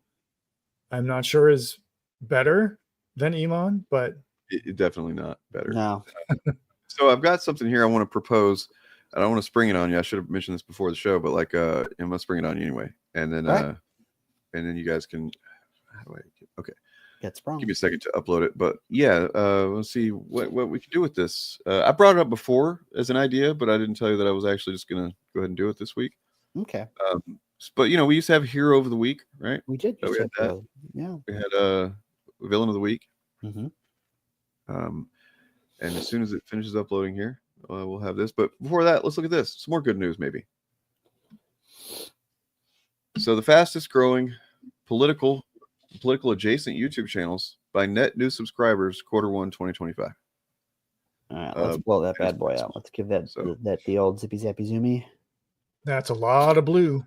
I'm not sure is better than Elon, but definitely not better. No. So I've got something here I want to propose. I don't want to spring it on you. I should have mentioned this before the show, but like I'm gonna spring it on you anyway. And then right. And then you guys can okay. Get sprung. Give me a second to upload it. But yeah, let's see what we can do with this. I brought it up before as an idea, but I didn't tell you that I was actually just gonna go ahead and do it this week. Okay. But you know, we used to have Hero of the Week, right? We did. We had that. Yeah. We had Villain of the Week. Mm-hmm. And as soon as it finishes uploading here, we'll have this. But before that, let's look at this. Some more good news, maybe. So the fastest growing political adjacent YouTube channels by net new subscribers, Q1 2025. All right, let's blow that bad boy out. Let's give that the old zippy zappy zoomy. That's a lot of blue.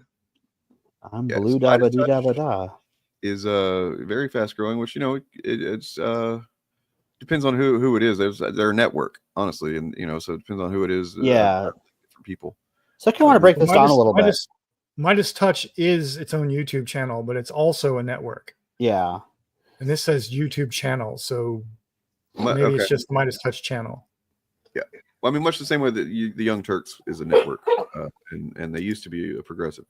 I'm blue da ba dee da ba da. Is very fast growing, which you know it's depends on who it is. They're a network, honestly, and you know, so it depends on who it is. Yeah, different people. So I kind of want to break this down a little bit. Midas Touch is its own YouTube channel, but it's also a network. Yeah, and this says YouTube channel, so maybe it's just the Midas Touch channel. Yeah, well, I mean, much the same way that the Young Turks is a network, and they used to be a progressive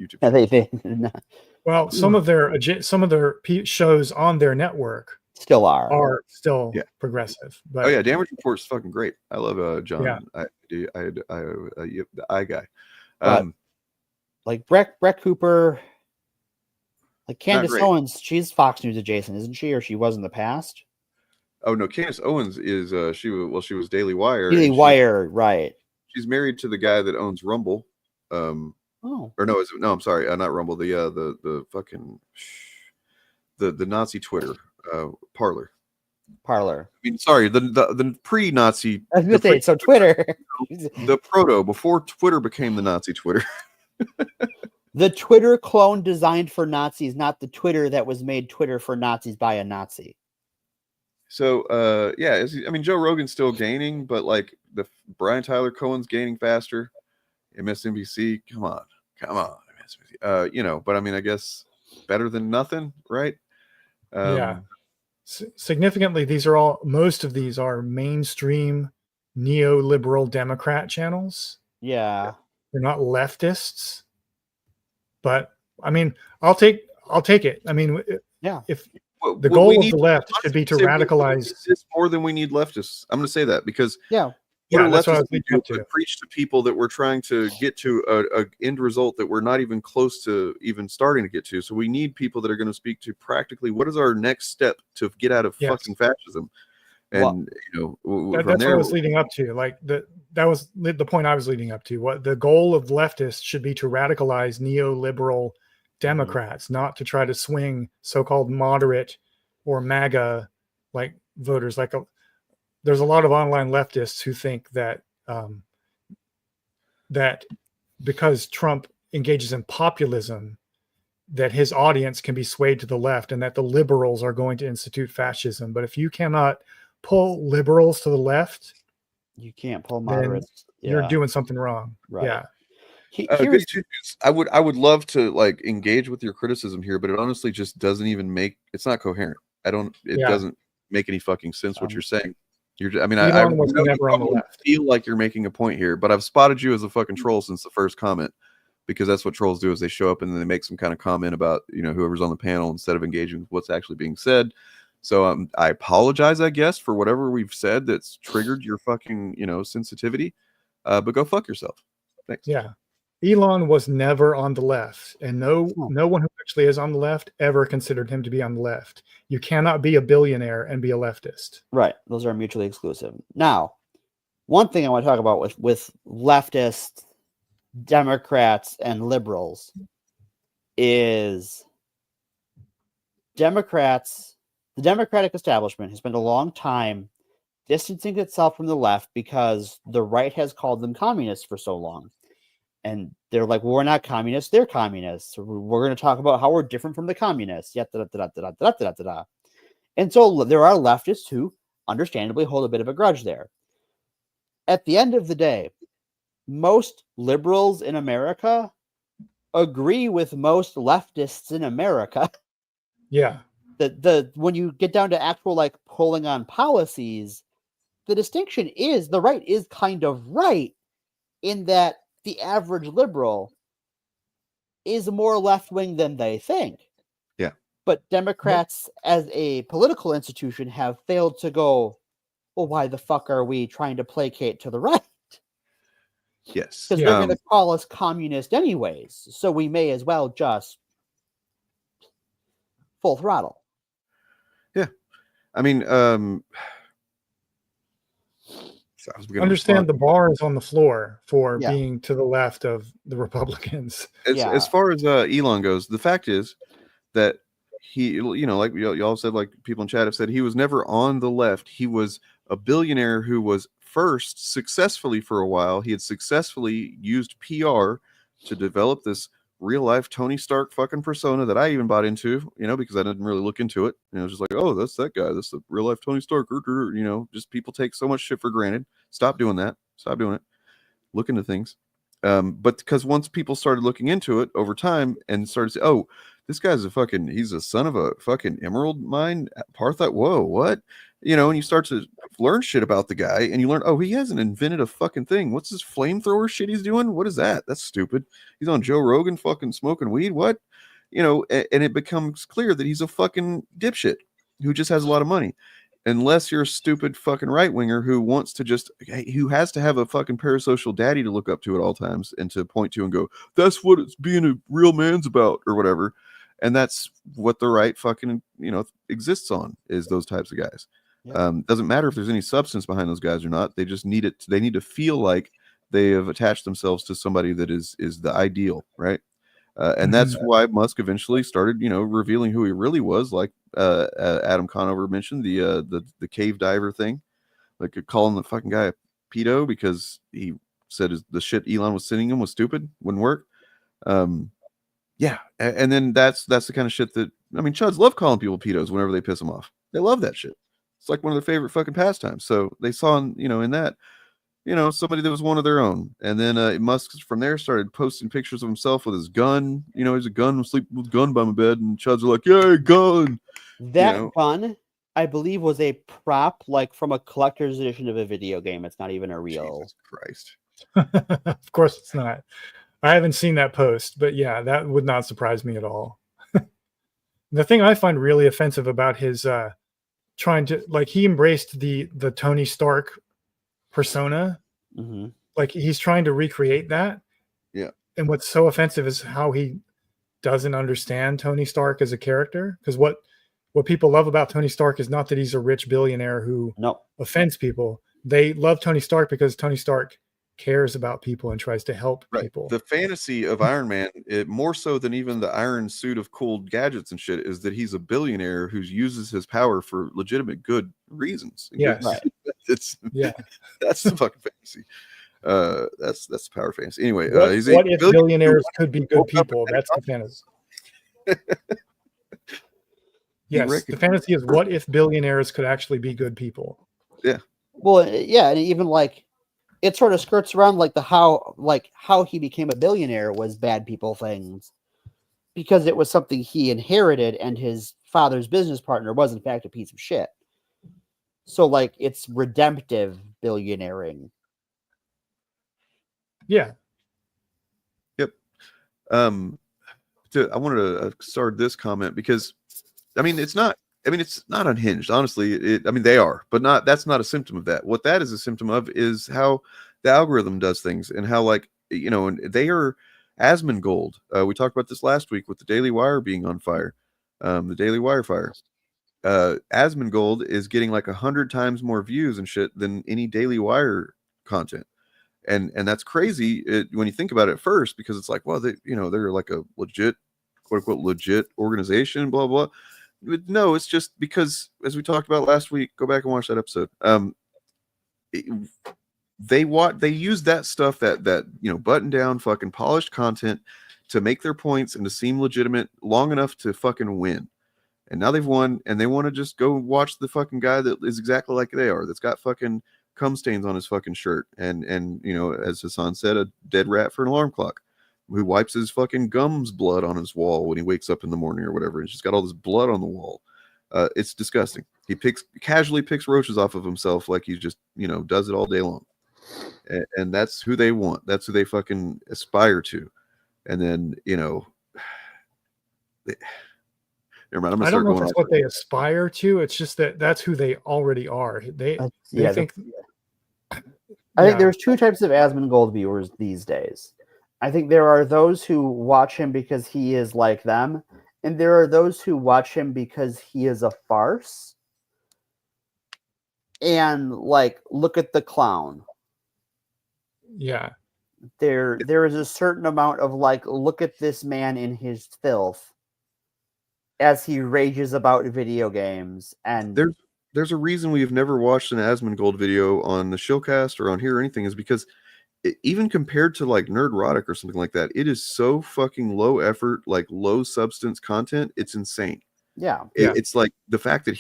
YouTube channel. Well, some of their shows on their network still are progressive. But oh yeah, Damage Report's fucking great. I love John. Yeah. The eye guy. Like Brett Cooper, like Candace Owens, she's Fox News adjacent, isn't she? Or she was in the past? Oh no, Candace Owens is she was Daily Wire. Daily Wire, right? She's married to the guy that owns Rumble. Oh, or no, I'm sorry, not Rumble. The fucking the Nazi Twitter Parler. I mean, sorry, the pre-Nazi. I was gonna say so Twitter. The proto before Twitter became the Nazi Twitter. The Twitter clone designed for Nazis, not the Twitter that was made Twitter for Nazis by a Nazi. So yeah, I mean, Joe Rogan's still gaining, but like the Brian Tyler Cohen's gaining faster. MSNBC, come on, MSNBC. You know, but I mean, I guess better than nothing, right? Yeah. Significantly, most of these are mainstream neoliberal Democrat channels. Yeah. They're not leftists. But I mean, I'll take it. I mean, if the goal of the left should be to radicalize this more than we need leftists. I'm going to say that because that's what I was leading up to. Preach to people that we're trying to get to a end result that we're not even close to even starting to get to. So we need people that are going to speak to practically what is our next step to get out of fucking fascism. And you know, that's what I was leading up to. Like that was the point I was leading up to. What the goal of leftists should be to radicalize neoliberal Democrats, not to try to swing so-called moderate or MAGA like voters. Like there's a lot of online leftists who think that that because Trump engages in populism, that his audience can be swayed to the left, and that the liberals are going to institute fascism. But if you cannot pull liberals to the left, you can't pull moderates. You're doing something wrong. Right. Yeah. I would love to like engage with your criticism here, but it honestly just doesn't even it's not coherent. It doesn't make any fucking sense what you're saying. I feel like you're making a point here, but I've spotted you as a fucking troll since the first comment, because that's what trolls do is they show up and then they make some kind of comment about, you know, whoever's on the panel instead of engaging with what's actually being said. So I apologize, I guess, for whatever we've said that's triggered your fucking, you know, sensitivity. But go fuck yourself. Thanks. Yeah. Elon was never on the left, and no one who actually is on the left ever considered him to be on the left. You cannot be a billionaire and be a leftist. Right. Those are mutually exclusive. Now, one thing I want to talk about with leftists, Democrats, and liberals is the Democratic establishment has spent a long time distancing itself from the left because the right has called them communists for so long. And they're like, well, we're not communists, they're communists. We're going to talk about how we're different from the communists. And so there are leftists who understandably hold a bit of a grudge there. At the end of the day, most liberals in America agree with most leftists in America. Yeah. When you get down to actual like polling on policies, the distinction is the right is kind of right in that the average liberal is more left-wing than they think. Yeah. But Democrats as a political institution have failed to go, well, why the fuck are we trying to placate to the right? Yes. Because they're going to call us communist anyways. So we may as well just full throttle. Yeah. I mean, understand the bar is on the floor for being to the left of the Republicans. As far as Elon goes, the fact is that he, like y'all said, like people in chat have said, he was never on the left. He was a billionaire who was first successfully for a while. He had successfully used PR to develop this real life Tony Stark fucking persona that I even bought into, because I didn't really look into it. Just like, oh, that's that guy. That's the real life Tony Stark. Just people take so much shit for granted. Stop doing that. Stop doing it. Look into things. But because once people started looking into it over time and started to say, oh, this guy's he's a son of a fucking emerald mine, Parthite. Whoa, what? And you start to learn shit about the guy and you learn, oh, he hasn't invented a fucking thing. What's this flamethrower shit he's doing? What is that? That's stupid. He's on Joe Rogan fucking smoking weed. What? And it becomes clear that he's a fucking dipshit who just has a lot of money. Unless you're a stupid fucking right winger who who has to have a fucking parasocial daddy to look up to at all times and to point to and go, that's what it's being a real man's about or whatever. And that's what the right fucking, exists on, is those types of guys. Yeah. Doesn't matter if there's any substance behind those guys or not. They just need it. They need to feel like they have attached themselves to somebody that is the ideal, right? And that's why Musk eventually started, revealing who he really was, like Adam Conover mentioned, the cave diver thing, like calling the fucking guy a pedo because he said the shit Elon was sending him was stupid, wouldn't work. Yeah, and then that's the kind of shit that, Chuds love calling people pedos whenever they piss them off. They love that shit. It's like one of their favorite fucking pastimes. So they saw, in that, somebody that was one of their own. And then Musk from there started posting pictures of himself with his gun. He's a gun, sleeping with a gun by my bed. And Chuds are like, yay, gun. That gun, I believe, was a prop, like from a collector's edition of a video game. It's not even a real. Jesus Christ. Of course it's not. I haven't seen that post, but yeah, that would not surprise me at all. The thing I find really offensive about his trying to, like, he embraced the Tony Stark persona. Mm-hmm. Like, he's trying to recreate that. Yeah. And what's so offensive is how he doesn't understand Tony Stark as a character. Because what people love about Tony Stark is not that he's a rich billionaire who offends people. They love Tony Stark because Tony Stark cares about people and tries to help people. The fantasy of Iron Man, more so than even the iron suit of cool gadgets and shit, is that he's a billionaire who uses his power for legitimate good reasons. Yes. That's the fucking fantasy. That's the power fantasy. Anyway, what if billionaires could be good people? That's the fantasy. Yes, the fantasy is what if billionaires could actually be good people? Yeah. Well, yeah, and even like it sort of skirts around like how he became a billionaire was bad people things, because it was something he inherited and his father's business partner was in fact a piece of shit. So like it's redemptive billionairing. Yeah. Yep. I wanted to start this comment because it's not unhinged, honestly. They are, but that's not a symptom of that. What that is a symptom of is how the algorithm does things and how, and they are Asmongold. We talked about this last week with the Daily Wire being on fire, the Daily Wire fire. Asmongold is getting like 100 times more views and shit than any Daily Wire content. And that's crazy when you think about it at first, because it's like, well, they're like a legit, quote unquote, legit organization, blah, blah. But no, it's just because, as we talked about last week, go back and watch that episode. They use that stuff, that button down, fucking polished content to make their points and to seem legitimate long enough to fucking win. And now they've won, and they want to just go watch the fucking guy that is exactly like they are, that's got fucking cum stains on his fucking shirt, and as Hassan said, a dead rat for an alarm clock, who wipes his fucking gums blood on his wall when he wakes up in the morning or whatever. And she's got all this blood on the wall. It's disgusting. He casually picks roaches off of himself like he just does it all day long. And that's who they want. That's who they fucking aspire to. And then never mind. I'm gonna I don't start know if going that's off. what they aspire to. It's just that that's who they already are. They think. I think there's two types of Asmongold viewers these days. I think there are those who watch him because he is like them, and there are those who watch him because he is a farce. And like, look at the clown. Yeah. There is a certain amount of like, look at this man in his filth as he rages about video games. And there's a reason we've never watched an Asmongold video on the Showcast or on here or anything, is because even compared to like Nerdrotic or something like that, it is so fucking low effort, like low substance content. It's insane. Yeah. It's like the fact that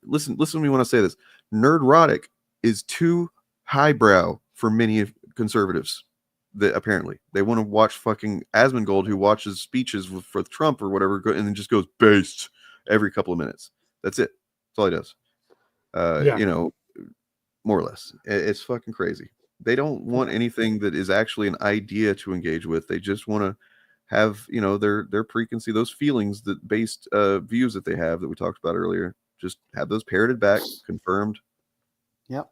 listen to me when I say this. Nerdrotic is too highbrow for many conservatives. That apparently they want to watch fucking Asmongold, who watches speeches for Trump or whatever, and then just goes based every couple of minutes. That's it. That's all he does. More or less. It's fucking crazy. They don't want anything that is actually an idea to engage with. They just want to have their preconceived, those feelings, that based views that they have that we talked about earlier. Just have those parroted back, confirmed. Yep.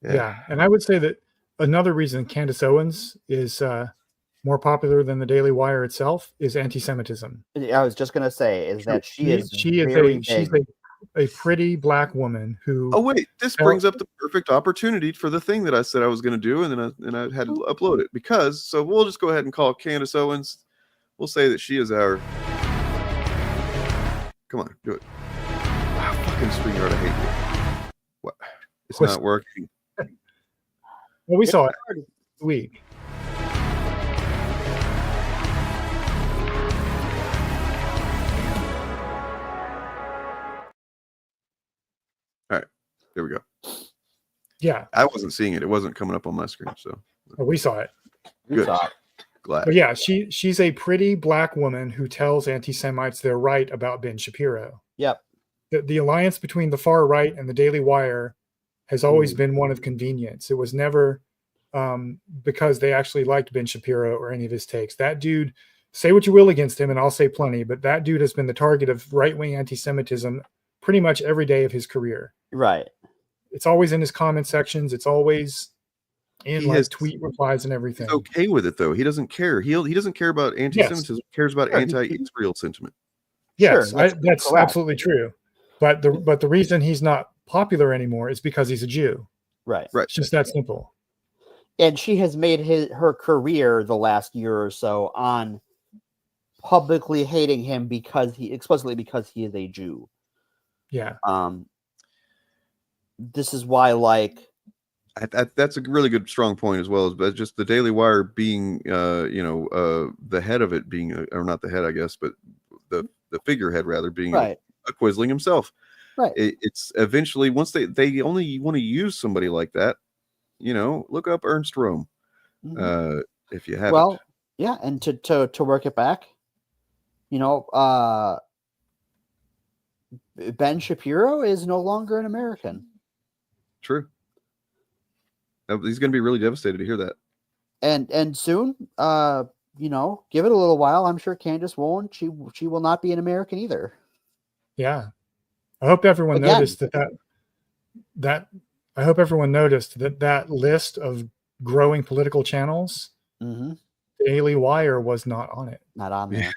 Yeah, and I would say that another reason Candace Owens is more popular than the Daily Wire itself is anti-Semitism. I was just gonna say that she's a pretty black woman who. Oh wait, this brings up the perfect opportunity for the thing that I said I was going to do, and then I had to upload it, because so we'll just go ahead and call Candace Owens. We'll say that she is our. Come on, do it. Wow, fucking StreamYard, I hate you. What? It's not working. Well, we saw it this week. All right, there we go. Yeah, I wasn't seeing it. It wasn't coming up on my screen, so we saw it. Good. Glad. But yeah, she's a pretty black woman who tells anti-Semites they're right about Ben Shapiro. Yep. The alliance between the far right and the Daily Wire has always been one of convenience. It was never because they actually liked Ben Shapiro or any of his takes. That dude, say what you will against him, and I'll say plenty, but that dude has been the target of right-wing anti-Semitism pretty much every day of his career. Right. It's always in his comment sections. It's always in tweet replies and everything. He's okay with it though. He doesn't care. He doesn't care about anti-Semitism. He cares about anti-Israel sentiment. Yes, sure, that's absolutely true. But the reason he's not popular anymore is because he's a Jew. Right. It's just that simple. And she has made her career the last year or so on publicly hating him explicitly because he is a Jew. Yeah. This is why, like, that's a really good strong point as well, but just the Daily Wire being the head of it being or not the head, I guess, but the figurehead rather being a Quisling himself. Right. It's eventually, once they only want to use somebody like that, look up Ernst Röhm if you haven't. Well, yeah, and to work it back, Ben Shapiro is no longer an American. True. He's going to be really devastated to hear that. And soon, give it a little while. I'm sure Candace won't. She will not be an American either. Yeah. I hope everyone noticed that I hope everyone noticed that list of growing political channels, Daily Wire was not on it. Not on there.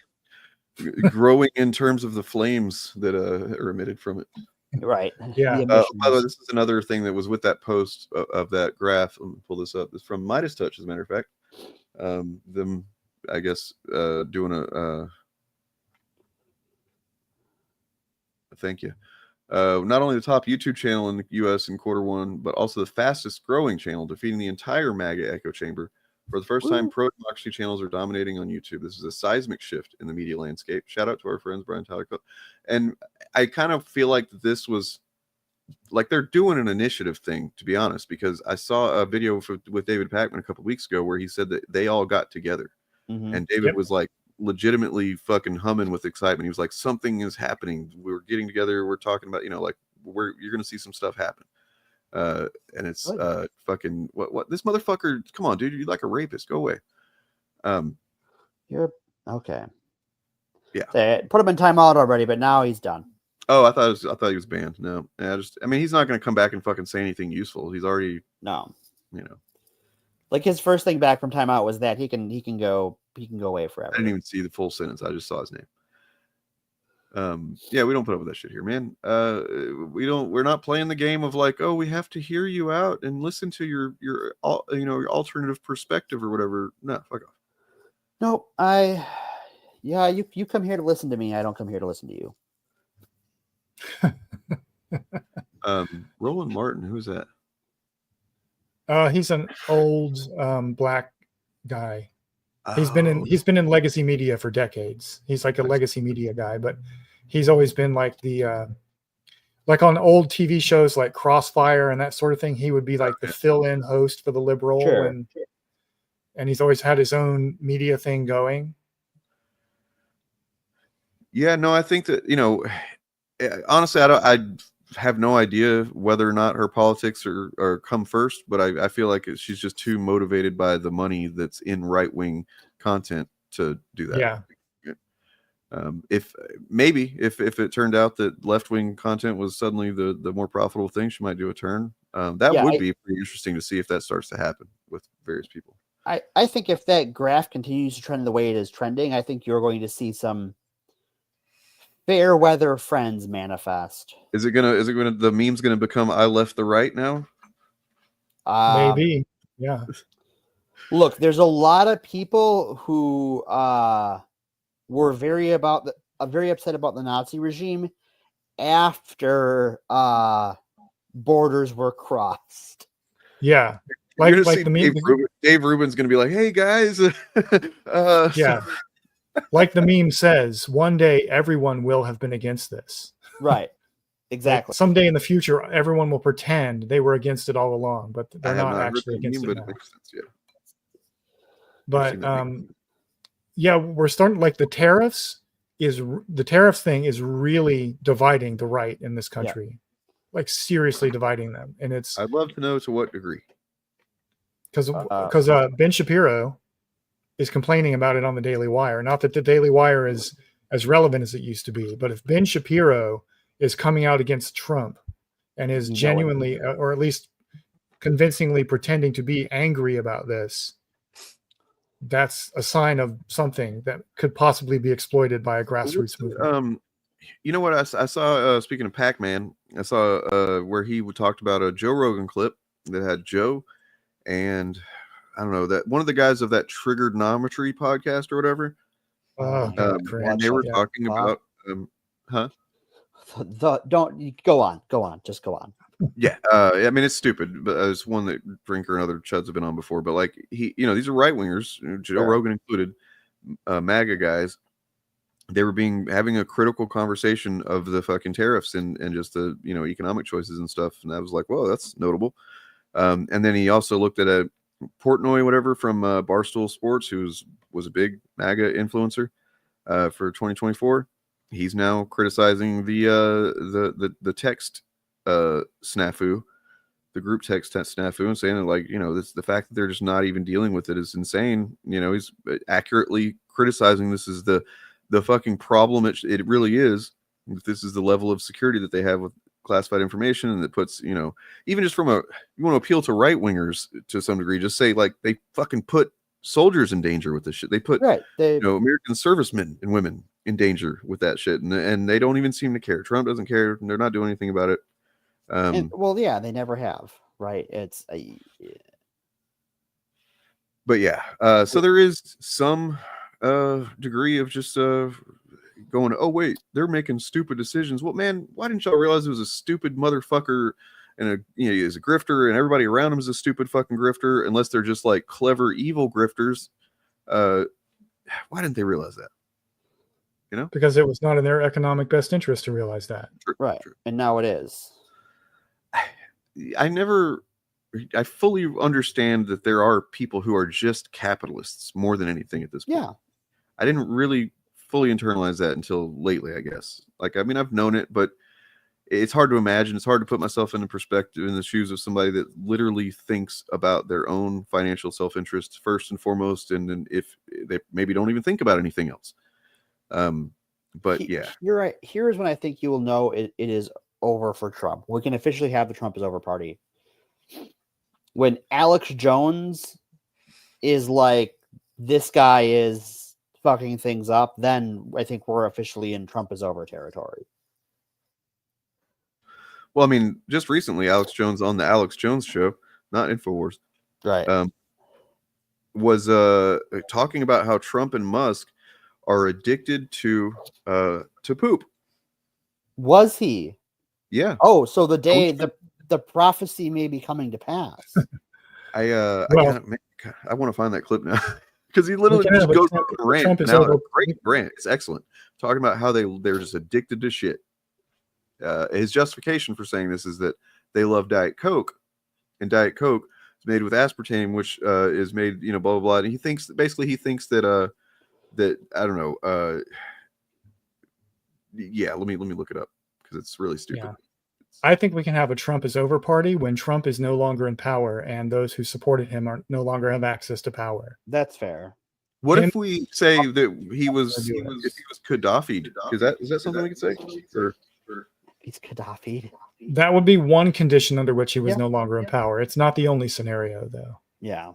Growing in terms of the flames that are emitted from it. Right. Yeah. By the way, this is another thing that was with that post of that graph. Let me pull this up. It's from Midas Touch, as a matter of fact. Them, I guess, doing a thank you. Not only the top YouTube channel in the U.S. in Q1, but also the fastest growing channel, defeating the entire MAGA echo chamber. For the first time, pro-democracy channels are dominating on YouTube. This is a seismic shift in the media landscape. Shout out to our friends Brian Tyler. And I kind of feel like this was like they're doing an initiative thing, to be honest, because I saw a video with David Pakman a couple weeks ago where he said that they all got together, and David was like legitimately fucking humming with excitement. He was like, "Something is happening. We're getting together. We're talking about, like you're gonna see some stuff happen." And it's fucking what this motherfucker. Come on, dude, you're like a rapist. Go away. You're okay. Yeah. They put him in timeout already, but now he's done. Oh, I thought he was banned. No, I mean, he's not going to come back and fucking say anything useful. He's already like his first thing back from timeout was that he can go away forever. I didn't even see the full sentence. I just saw his name. Yeah, we don't put up with that shit here, man. We're not playing the game of like, oh, we have to hear you out and listen to your alternative perspective or whatever. No, fuck off. No, you come here to listen to me. I don't come here to listen to you. Roland Martin, who's that? He's an old black guy. He's been in legacy media for decades. He's like a legacy media guy, but he's always been like the like on old TV shows like Crossfire and that sort of thing. He would be like the fill-in host for the Liberal, and he's always had his own media thing going. Yeah, no, I think that honestly, I have no idea whether or not her politics are come first, but I feel like she's just too motivated by the money that's in right-wing content to do that. Yeah. If it turned out that left-wing content was suddenly the more profitable thing, she might do a turn. That would be pretty interesting to see if that starts to happen with various people. I think if that graph continues to trend the way it is trending, I think you're going to see some fair weather friends manifest. Is it gonna the meme's gonna become I left the right now? Maybe. Yeah. Look, there's a lot of people who were very upset about the Nazi regime after borders were crossed. Yeah. Like the meme. Dave Rubin's gonna be like, hey guys. Yeah. Like the meme says, one day everyone will have been against this. Right. Exactly. Like someday in the future, everyone will pretend they were against it all along, but they're not actually against it now. But yeah, we're starting like the tariffs thing is really dividing the right in this country, like seriously dividing them. And I'd love to know to what degree. Because Ben Shapiro is complaining about it on the Daily Wire. Not that the Daily Wire is as relevant as it used to be, but if Ben Shapiro is coming out against Trump and is genuinely, or at least convincingly pretending to be angry about this, that's a sign of something that could possibly be exploited by a grassroots movement. You know what I saw, speaking of Pac-Man, I saw where he talked about a Joe Rogan clip that had Joe and I don't know, that one of the guys of that Triggernometry podcast or whatever. And they were talking about, Don't go on, just go on. Yeah, I mean it's stupid, but it's one that Drinker and other chuds have been on before. But like these are right wingers, Joe Rogan included, MAGA guys. They were having a critical conversation of the fucking tariffs and just the economic choices and stuff, and I was like, whoa, that's notable. And then he also looked at a Portnoy, whatever, from Barstool Sports, who was a big MAGA influencer for 2024. He's now criticizing the text snafu, the group text snafu, and saying that the fact that they're just not even dealing with it is insane. He's accurately criticizing this is the fucking problem it really is. This is the level of security that they have with classified information, and that puts even just from you want to appeal to right wingers to some degree, just say like they fucking put soldiers in danger with this shit. They put American servicemen and women in danger with that shit, and they don't even seem to care. Trump doesn't care. They're not doing anything about it. Well, yeah, they never have, right? It's but yeah, so there is some degree of just going, oh wait, they're making stupid decisions. Well, man, why didn't y'all realize it was a stupid motherfucker and he's a grifter, and everybody around him is a stupid fucking grifter, unless they're just like clever evil grifters. Why didn't they realize that? You know, because it was not in their economic best interest to realize that. Right. And now it is. I fully understand that there are people who are just capitalists more than anything at this point. Yeah. I didn't really fully internalize that until lately, I guess. Like, I mean, I've known it, but it's hard to imagine. It's hard to put myself into perspective in the shoes of somebody that literally thinks about their own financial self-interest first and foremost, and then if they maybe don't even think about anything else. But yeah, you're right. Here's when I think you will know it is over for Trump. We can officially have the Trump is over party. When Alex Jones is like, this guy is fucking things up, then I think we're officially in Trump is over territory. Well, I mean, just recently, Alex Jones on the Alex Jones show, not InfoWars, right, was talking about how Trump and Musk are addicted to poop. Was he? Yeah. Oh, so the day the prophecy may be coming to pass. I want to find that clip now because he literally just goes on a rant. Great rant. It's excellent. Talking about how they're just addicted to shit. His justification for saying this is that they love Diet Coke, and Diet Coke is made with aspartame, which is made, blah blah blah. And he thinks that that I don't know. Yeah, let me look it up because it's really stupid. Yeah. I think we can have a Trump is over party when Trump is no longer in power and those who supported him are no longer have access to power. That's fair. What if we say that if he was Gaddafi? Is that something we could say? Or he's Gaddafi. That would be one condition under which he was no longer in power. It's not the only scenario, though. Yeah.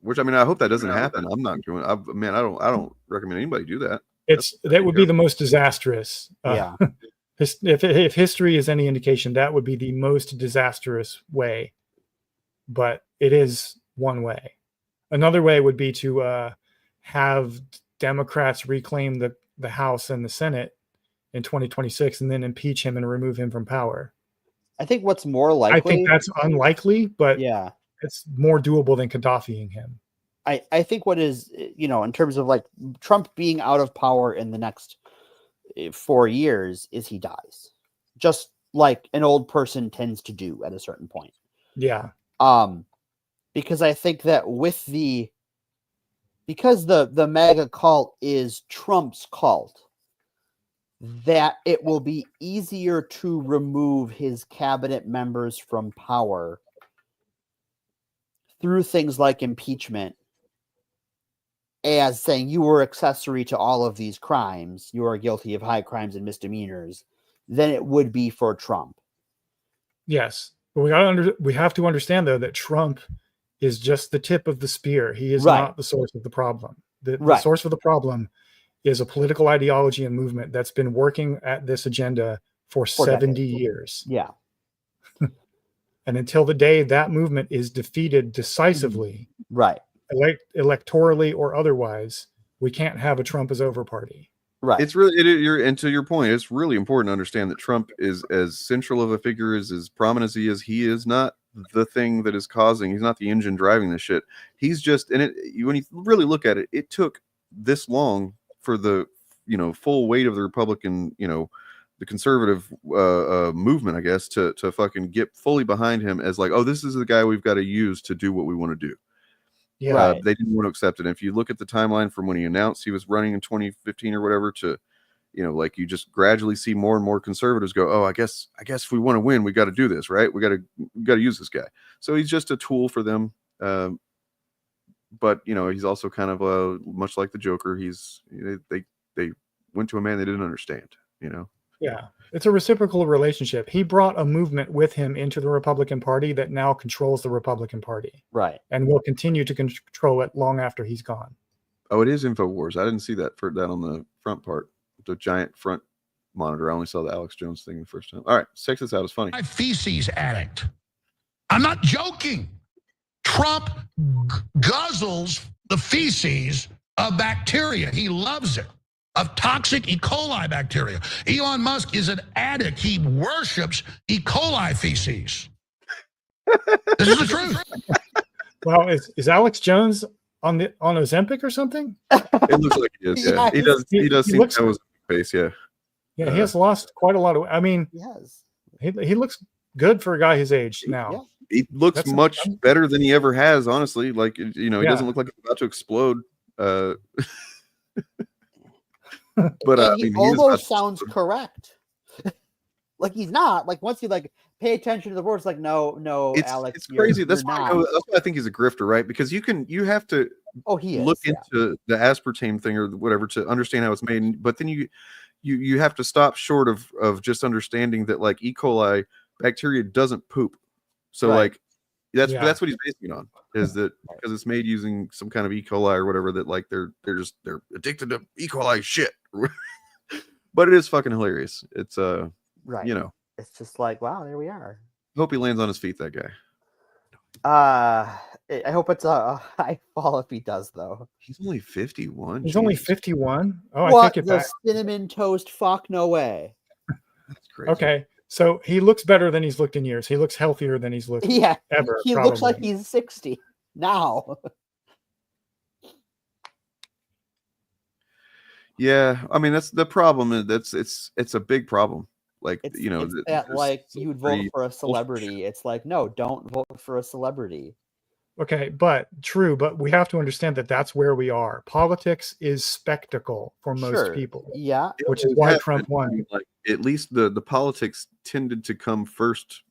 Which, I mean, I hope that doesn't happen. I'm not doing. I don't recommend anybody do that. That would be the most disastrous. Yeah. If history is any indication, that would be the most disastrous way. But it is one way. Another way would be to have Democrats reclaim the House and the Senate in 2026 and then impeach him and remove him from power. I think what's more likely... I think that's unlikely, but yeah, it's more doable than Gaddafiing him. I think what is, in terms of like Trump being out of power in the next 4 years is he dies. Just like an old person tends to do at a certain point. Yeah. Because I think that because the MAGA cult is Trump's cult, that it will be easier to remove his cabinet members from power through things like impeachment, as saying you were accessory to all of these crimes, you are guilty of high crimes and misdemeanors, than it would be for Trump. Yes. But we have to understand, though, that Trump is just the tip of the spear. He is Right. not the source of the problem. The Right. source of the problem is a political ideology and movement that's been working at this agenda for 70 decades. years. Yeah. And until the day that movement is defeated decisively, right, electorally or otherwise, we can't have a Trump is over party. Right. It's really and to your point, it's really important to understand that Trump is as central of a figure, as prominent as he is. He is not the thing that is causing. He's not the engine driving this shit. He's just, and when you really look at it, it took this long for the full weight of the Republican, the conservative movement, I guess, to fucking get fully behind him as like, oh, this is the guy we've got to use to do what we want to do. Yeah. Right. They didn't want to accept it. And if you look at the timeline from when he announced he was running in 2015 or whatever to, like you just gradually see more and more conservatives go, oh, I guess if we want to win, we got to do this, right? We got to use this guy. So he's just a tool for them. But he's also kind of much like the Joker. They went to a man they didn't understand, Yeah. It's a reciprocal relationship. He brought a movement with him into the Republican Party that now controls the Republican Party. Right. And will continue to control it long after he's gone. Oh, it is InfoWars. I didn't see that on the front part. the giant front monitor. I only saw the Alex Jones thing the first time. All right, check this out. It's funny. Feces addict. I'm not joking. Trump guzzles the feces of bacteria. He loves it. Of toxic E. coli bacteria. Elon Musk is an addict. He worships E. coli feces. This is the truth. Well, is Alex Jones on Ozempic or something? It looks like he is. Yeah, he does. He does seem that was face. Yeah. Yeah, he has lost quite a lot of. I mean, he looks good for a guy his age now. He looks much better than he ever has. Honestly, like he doesn't look like he's about to explode. But I mean, he almost sounds correct. Like he's not. Like once you pay attention to the words, like no, Alex, it's crazy. That's why I think he's a grifter, right? Because you have to look into the aspartame thing or whatever to understand how it's made, but then you have to stop short of just understanding that like E. coli bacteria doesn't poop. So like that's what he's basing it on, is that because it's made using some kind of E. coli or whatever, that like they're addicted to E. coli shit. But it is fucking hilarious. It's it's just like, wow, there we are. Hope he lands on his feet, that guy. I hope it's a high fall if he does, though. He's only 51. He's only 51. Oh, what? I take it back. Cinnamon toast fuck? No way. That's crazy. Okay, so he looks better than he's looked in years. He looks healthier than he's looked ever. He looks like he's 60 now. Yeah, I mean that's the problem. It's a big problem. Like it's that like you would vote for a celebrity. It's like, no, don't vote for a celebrity. Okay, but we have to understand that that's where we are. Politics is spectacle for most people. Yeah, which is why Trump won. Like at least the politics tended to come first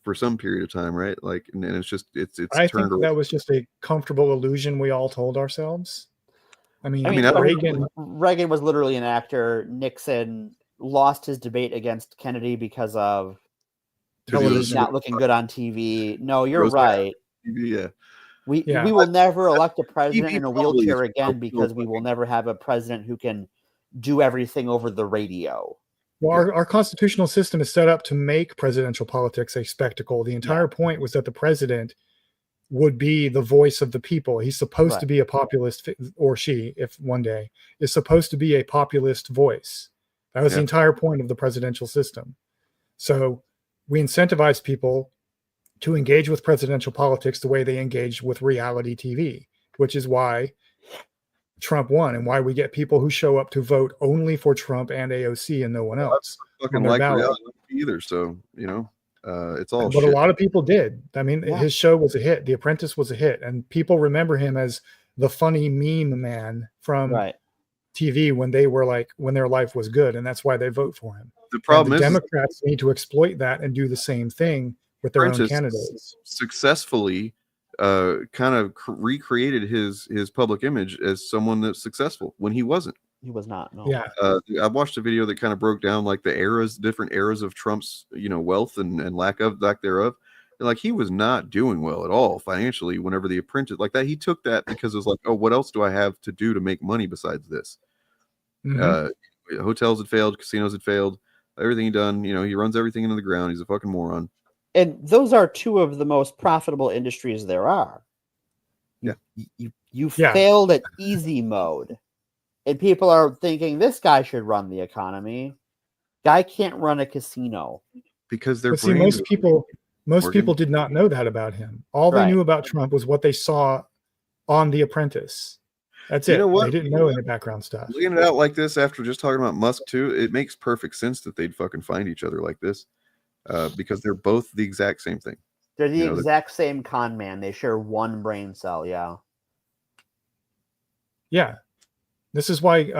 for some period of time, right? Like, and it's just it's. I think that was just a comfortable illusion we all told ourselves. I mean Reagan was literally an actor. Nixon lost his debate against Kennedy because of television not looking good on TV. No, you're right. Yeah. We will never elect a president in a wheelchair again because we will never have a president who can do everything over the radio. Well, our constitutional system is set up to make presidential politics a spectacle. The entire point was that the president would be the voice of the people. He's supposed to be a populist, or she, if one day, is supposed to be a populist voice. That was the entire point of the presidential system. So we incentivize people to engage with presidential politics the way they engage with reality TV, which is why Trump won and why we get people who show up to vote only for Trump and AOC and no one else. Fucking like reality either. So, it's all but a lot of people did. I mean, his show was a hit. The Apprentice was a hit, and people remember him as the funny meme man from TV when their life was good, and that's why they vote for him. The problem is Democrats need to exploit that and do the same thing with their own candidates. Successfully kind of recreated his public image as someone that's successful when he wasn't. He was not. No. Yeah. I watched a video that kind of broke down like the different eras of Trump's, wealth and lack thereof. And like he was not doing well at all financially whenever The Apprentice like that. He took that because it was like, oh, what else do I have to do to make money besides this? Mm-hmm. Hotels had failed, casinos had failed, everything he done, he runs everything into the ground. He's a fucking moron. And those are two of the most profitable industries there are. You failed at easy mode. And people are thinking this guy should run the economy. Guy can't run a casino. Because they're most people did not know that about him. All they knew about Trump was what they saw on The Apprentice. That's it. They didn't know any background stuff. Laying it out like this after just talking about Musk too, it makes perfect sense that they'd fucking find each other like this. Because they're both the exact same thing. They're the exact same con man. They share one brain cell. Yeah. Yeah. This is why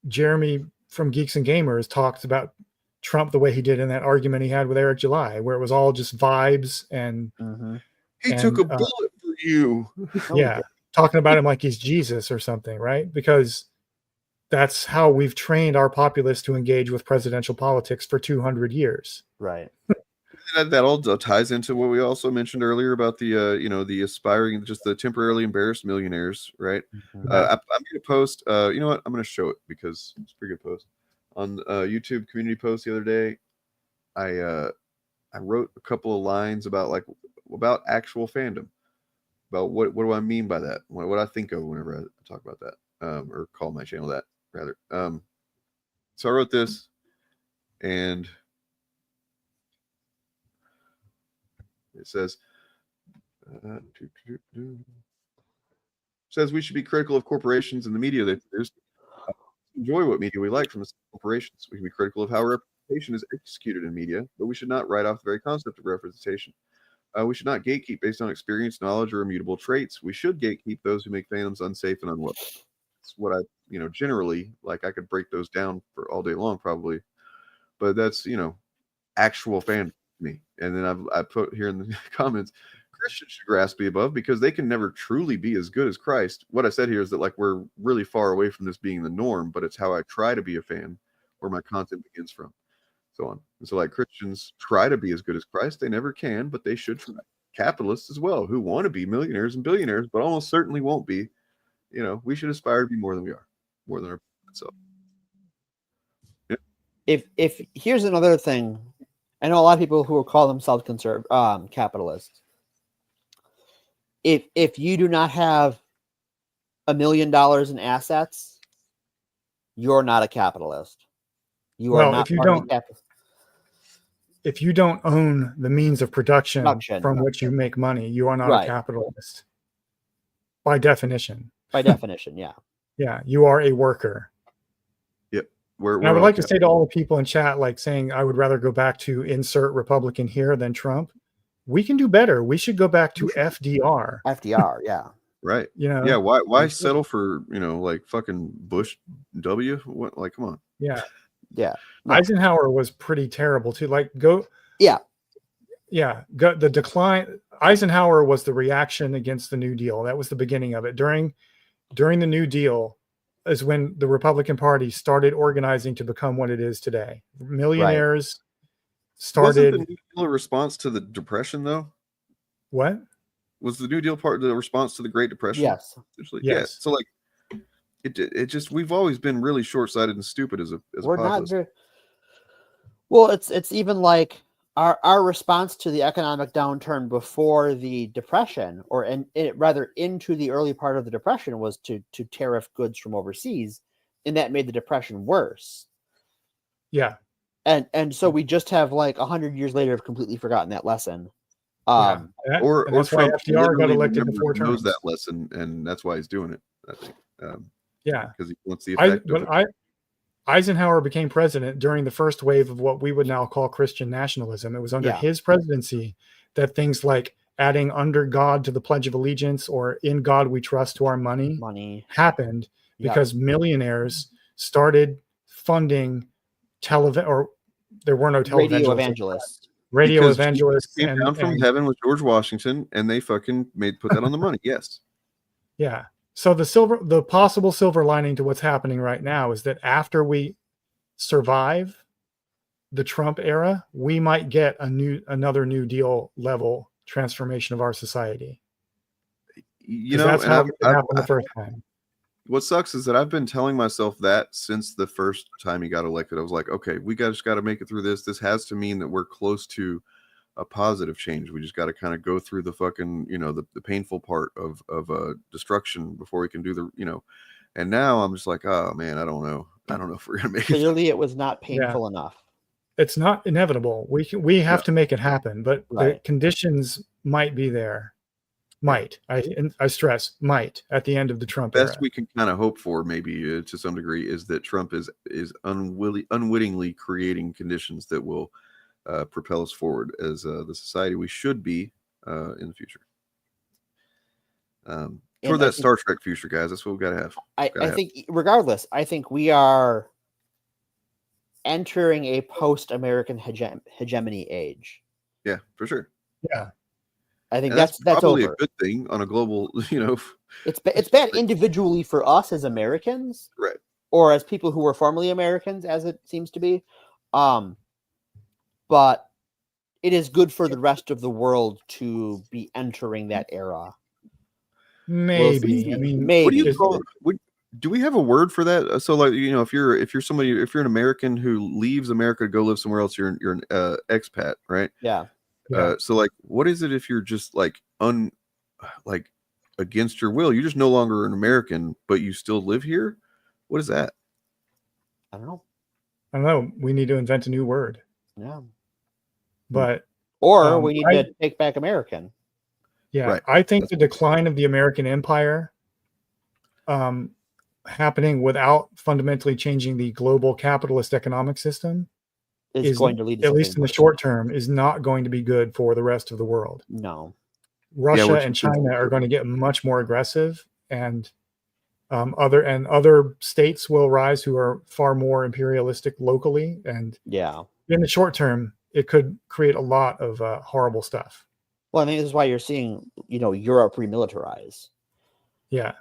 Jeremy from Geeks and Gamers talks about Trump the way he did in that argument he had with Eric July, where it was all just vibes and he took a bullet for you. Yeah. Talking about him like he's Jesus or something, right? Because that's how we've trained our populace to engage with presidential politics for 200 years. Right. That all ties into what we also mentioned earlier about the the aspiring, just the temporarily embarrassed millionaires, right? I made a post. You know what? I'm going to show it because it's a pretty good post. on YouTube community post the other day, I wrote a couple of lines about actual fandom, about what do I mean by that, what I think of whenever I talk about that, or call my channel that rather. So I wrote this, and it says. Says we should be critical of corporations and the media they produce. Enjoy what media we like from the corporations. We can be critical of how representation is executed in media, but we should not write off the very concept of representation. We should not gatekeep based on experience, knowledge, or immutable traits. We should gatekeep those who make fandoms unsafe and unwelcome. That's what I, generally, like, I could break those down for all day long probably, but that's, actual fandom to me. And then I put here in the comments, Christians should grasp be above because they can never truly be as good as Christ. What I said here is that, like, we're really far away from this being the norm, but it's how I try to be a fan, where my content begins from, so on. And so, like, Christians try to be as good as Christ. They never can, but they should try. Capitalists as well, who want to be millionaires and billionaires, but almost certainly won't be. We should aspire to be more than we are, more than our self. Yeah. If here's another thing, I know a lot of people who will call themselves capitalists. If you do not have $1 million in assets, you're not a capitalist. You are not. If you don't own the means of production from which you make money, you are not a capitalist. By definition. By definition, yeah. Yeah, you are a worker. Yep. I would like to say to all the people in chat, like, saying I would rather go back to insert Republican here than Trump. We can do better. We should go back to FDR. FDR, yeah. Right. Yeah. Why settle for, like, fucking Bush W? What? Like, come on. Yeah. Yeah. No. Eisenhower was pretty terrible too. Like, the decline. Eisenhower was the reaction against the New Deal. That was the beginning of it. During the New Deal is when the Republican Party started organizing to become what it is today. Millionaires started. Wasn't the New Deal a response to the Depression, though? What? Was the New Deal part of the response to the Great Depression? Yes. Essentially? Yes. Yeah. So, like, it just, we've always been really short-sighted and stupid as a populace. Well, it's even like our response to the economic downturn before the Depression, rather into the early part of the Depression, was to tariff goods from overseas, and that made the Depression worse. Yeah. And so we just have, like, 100 years later, have completely forgotten that lesson. Or that's why FDR got elected to 4 terms. Knows that lesson, and that's why he's doing it, I think. Because he wants the effect of it. Eisenhower became president during the first wave of what we would now call Christian nationalism. It was under his presidency that things like adding "under God" to the Pledge of Allegiance or "in God we trust" to our money happened because millionaires started funding television, or there were no radio evangelists. Radio evangelists came down from heaven with George Washington, and they fucking put that on the money. Yes. Yeah. So the possible silver lining to what's happening right now is that after we survive the Trump era, we might get another New Deal level transformation of our society. That's how it happened the first time. What sucks is that I've been telling myself that since the first time he got elected. I was like, okay, we just got to make it through this. This has to mean that we're close to a positive change. We just got to kind of go through the fucking, the painful part of destruction before we can do the, and now I'm just like, oh man, I don't know if we're gonna make it. Clearly it was not painful enough. It's not inevitable. We have to make it happen, but the conditions might be there. I stress might at the end of the Trump era. Best we can kind of hope for, maybe to some degree, is that Trump is unwittingly creating conditions that will propel us forward as the society we should be in the future. Toward that Star Trek future, guys. That's what we got to have. I think, regardless, I think we are entering a post-American hegemony age. Yeah, for sure. Yeah. I think that's probably over. A good thing on a global, It's bad individually for us as Americans, right? Or as people who were formerly Americans, as it seems to be. But it is good for the rest of the world to be entering that era. Maybe. I mean, maybe. What do you call it? do we have a word for that? So like, you know, if you're an American who leaves America to go live somewhere else, you're an expat, right? Yeah. So like, what is it if you're just like like against your will? You're just no longer an American, but you still live here. What is that? I don't know. I don't know. We need to invent a new word. Yeah. But or we need to take back American. Yeah, right. I think the decline of the American empire happening without fundamentally changing the global capitalist economic system is going to lead to at least in the worse. short term, is not going to be good for the rest of the world. No. Russia and China are going to get much more aggressive, and other states will rise who are far more imperialistic locally. And in the short term, it could create a lot of horrible stuff. Well, I think this is why you're seeing, Europe remilitarize. Yeah.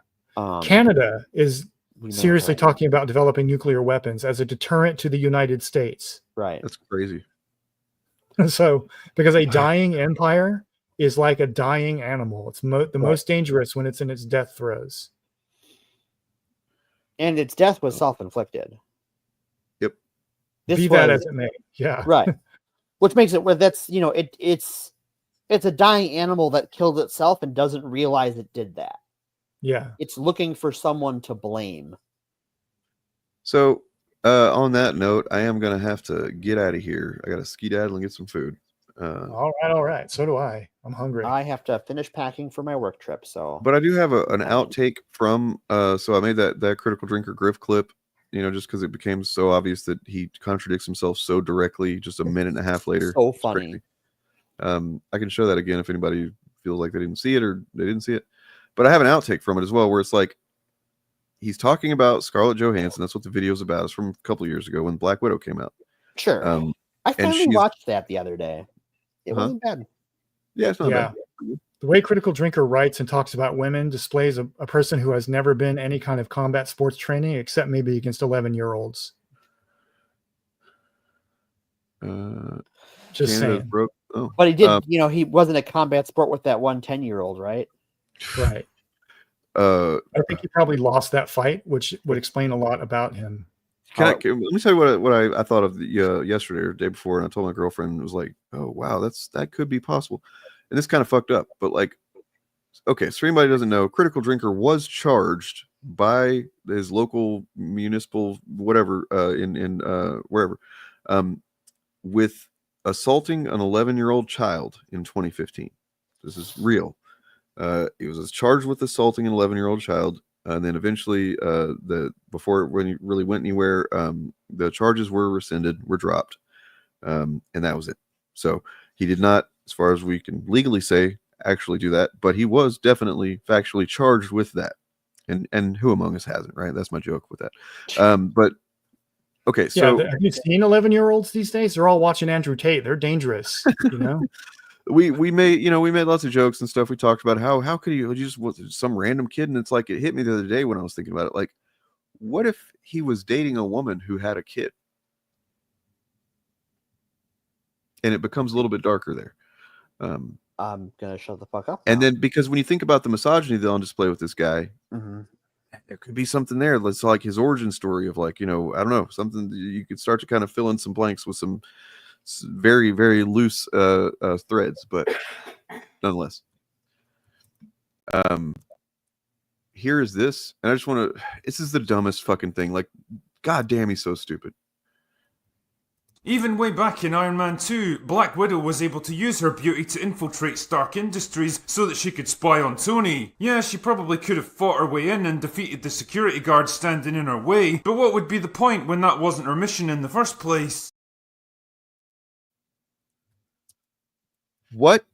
Canada is seriously talking about developing nuclear weapons as a deterrent to the United States. Right. That's crazy. So, because a dying empire is like a dying animal. It's the most dangerous when it's in its death throes. And its death was self-inflicted. Yep. Be that as it may. Yeah. Right. Which makes it where that's, it's a dying animal that killed itself and doesn't realize it did that. Yeah. It's looking for someone to blame. So, on that note, I am going to have to get out of here. I got to skedaddle and get some food. All right. So do I. I'm hungry. I have to finish packing for my work trip. So, but I do have an outtake from. So I made that critical drinker Griff clip. Just because it became so obvious that he contradicts himself so directly. Just a minute and a half later. So funny. I can show that again if anybody feels like they didn't see it or they didn't see it. But I have an outtake from it as well, where it's like he's talking about Scarlett Johansson. That's what the video's about. It's from a couple of years ago when Black Widow came out. Sure. I finally watched that the other day. It wasn't bad. Yeah, it's not bad. The way Critical Drinker writes and talks about women displays a person who has never been any kind of combat sports training, except maybe against 11-year-olds. Just saying. Broke. Oh. But he did, he wasn't a combat sport with that 10-year-old, right? Right. I think he probably lost that fight, which would explain a lot about him. Let me tell you what I thought of yesterday or the day before, and I told my girlfriend, was like, oh wow, that could be possible. And this kind of fucked up, but like, okay, so anybody doesn't know, Critical Drinker was charged by his local municipal whatever in wherever with assaulting an 11-year-old child in 2015. This is real. He was charged with assaulting an 11-year-old child, and then eventually, when he really went anywhere, the charges were rescinded, were dropped, and that was it. So he did not, as far as we can legally say, actually do that, but he was definitely factually charged with that. And who among us hasn't, right? That's my joke with that. But okay, so have you seen 11-year-olds these days? They're all watching Andrew Tate. They're dangerous, we made lots of jokes and stuff. We talked about how could you just was some random kid, and it's like it hit me the other day when I was thinking about it. Like, what if he was dating a woman who had a kid? And it becomes a little bit darker there. I'm gonna shut the fuck up. And then because when you think about the misogyny that's on display with this guy, there could be something there. It's like his origin story of like, I don't know, something you could start to kind of fill in some blanks with some very, very loose threads, but nonetheless. Here is this, and I just want to. This is the dumbest fucking thing. Like, goddamn, he's so stupid. Even way back in Iron Man 2, Black Widow was able to use her beauty to infiltrate Stark Industries so that she could spy on Tony. Yeah, she probably could have fought her way in and defeated the security guards standing in her way, but what would be the point when that wasn't her mission in the first place? What?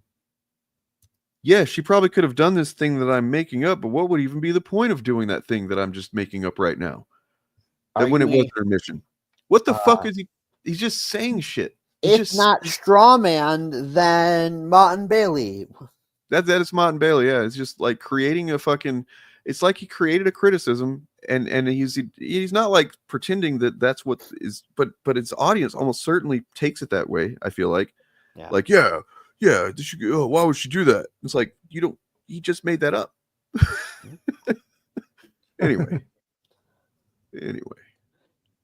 Yeah, she probably could have done this thing that I'm making up, but what would even be the point of doing that thing that I'm just making up right now? That when it wasn't her mission. What the fuck is he? He's just saying shit. If not Strawman, then Martin Bailey. That is Martin Bailey, yeah. It's just like creating a fucking. It's like he created a criticism, and he's not like pretending that that's what is, but its audience almost certainly takes it that way. I feel like, like yeah. Why would she do that? It's like you just made that up. Anyway, Anyway.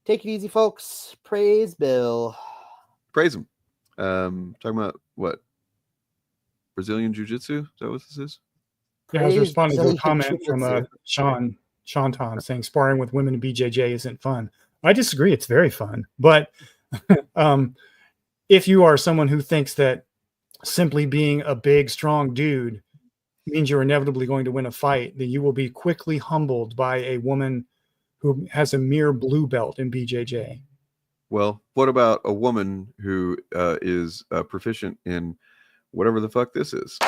Take it easy, folks. Praise Bill. Praise him. Talking about what? Brazilian Jiu-Jitsu? Is that what this is? Yeah, I was Praise responding to a Brazilian comment from Jiu-Jitsu. Sean Tom saying sparring with women in BJJ isn't fun. I disagree. It's very fun. But if you are someone who thinks that simply being a big, strong dude means you're inevitably going to win a fight, then you will be quickly humbled by a woman who has a mere blue belt in BJJ. Well, what about a woman who is proficient in whatever the fuck this is?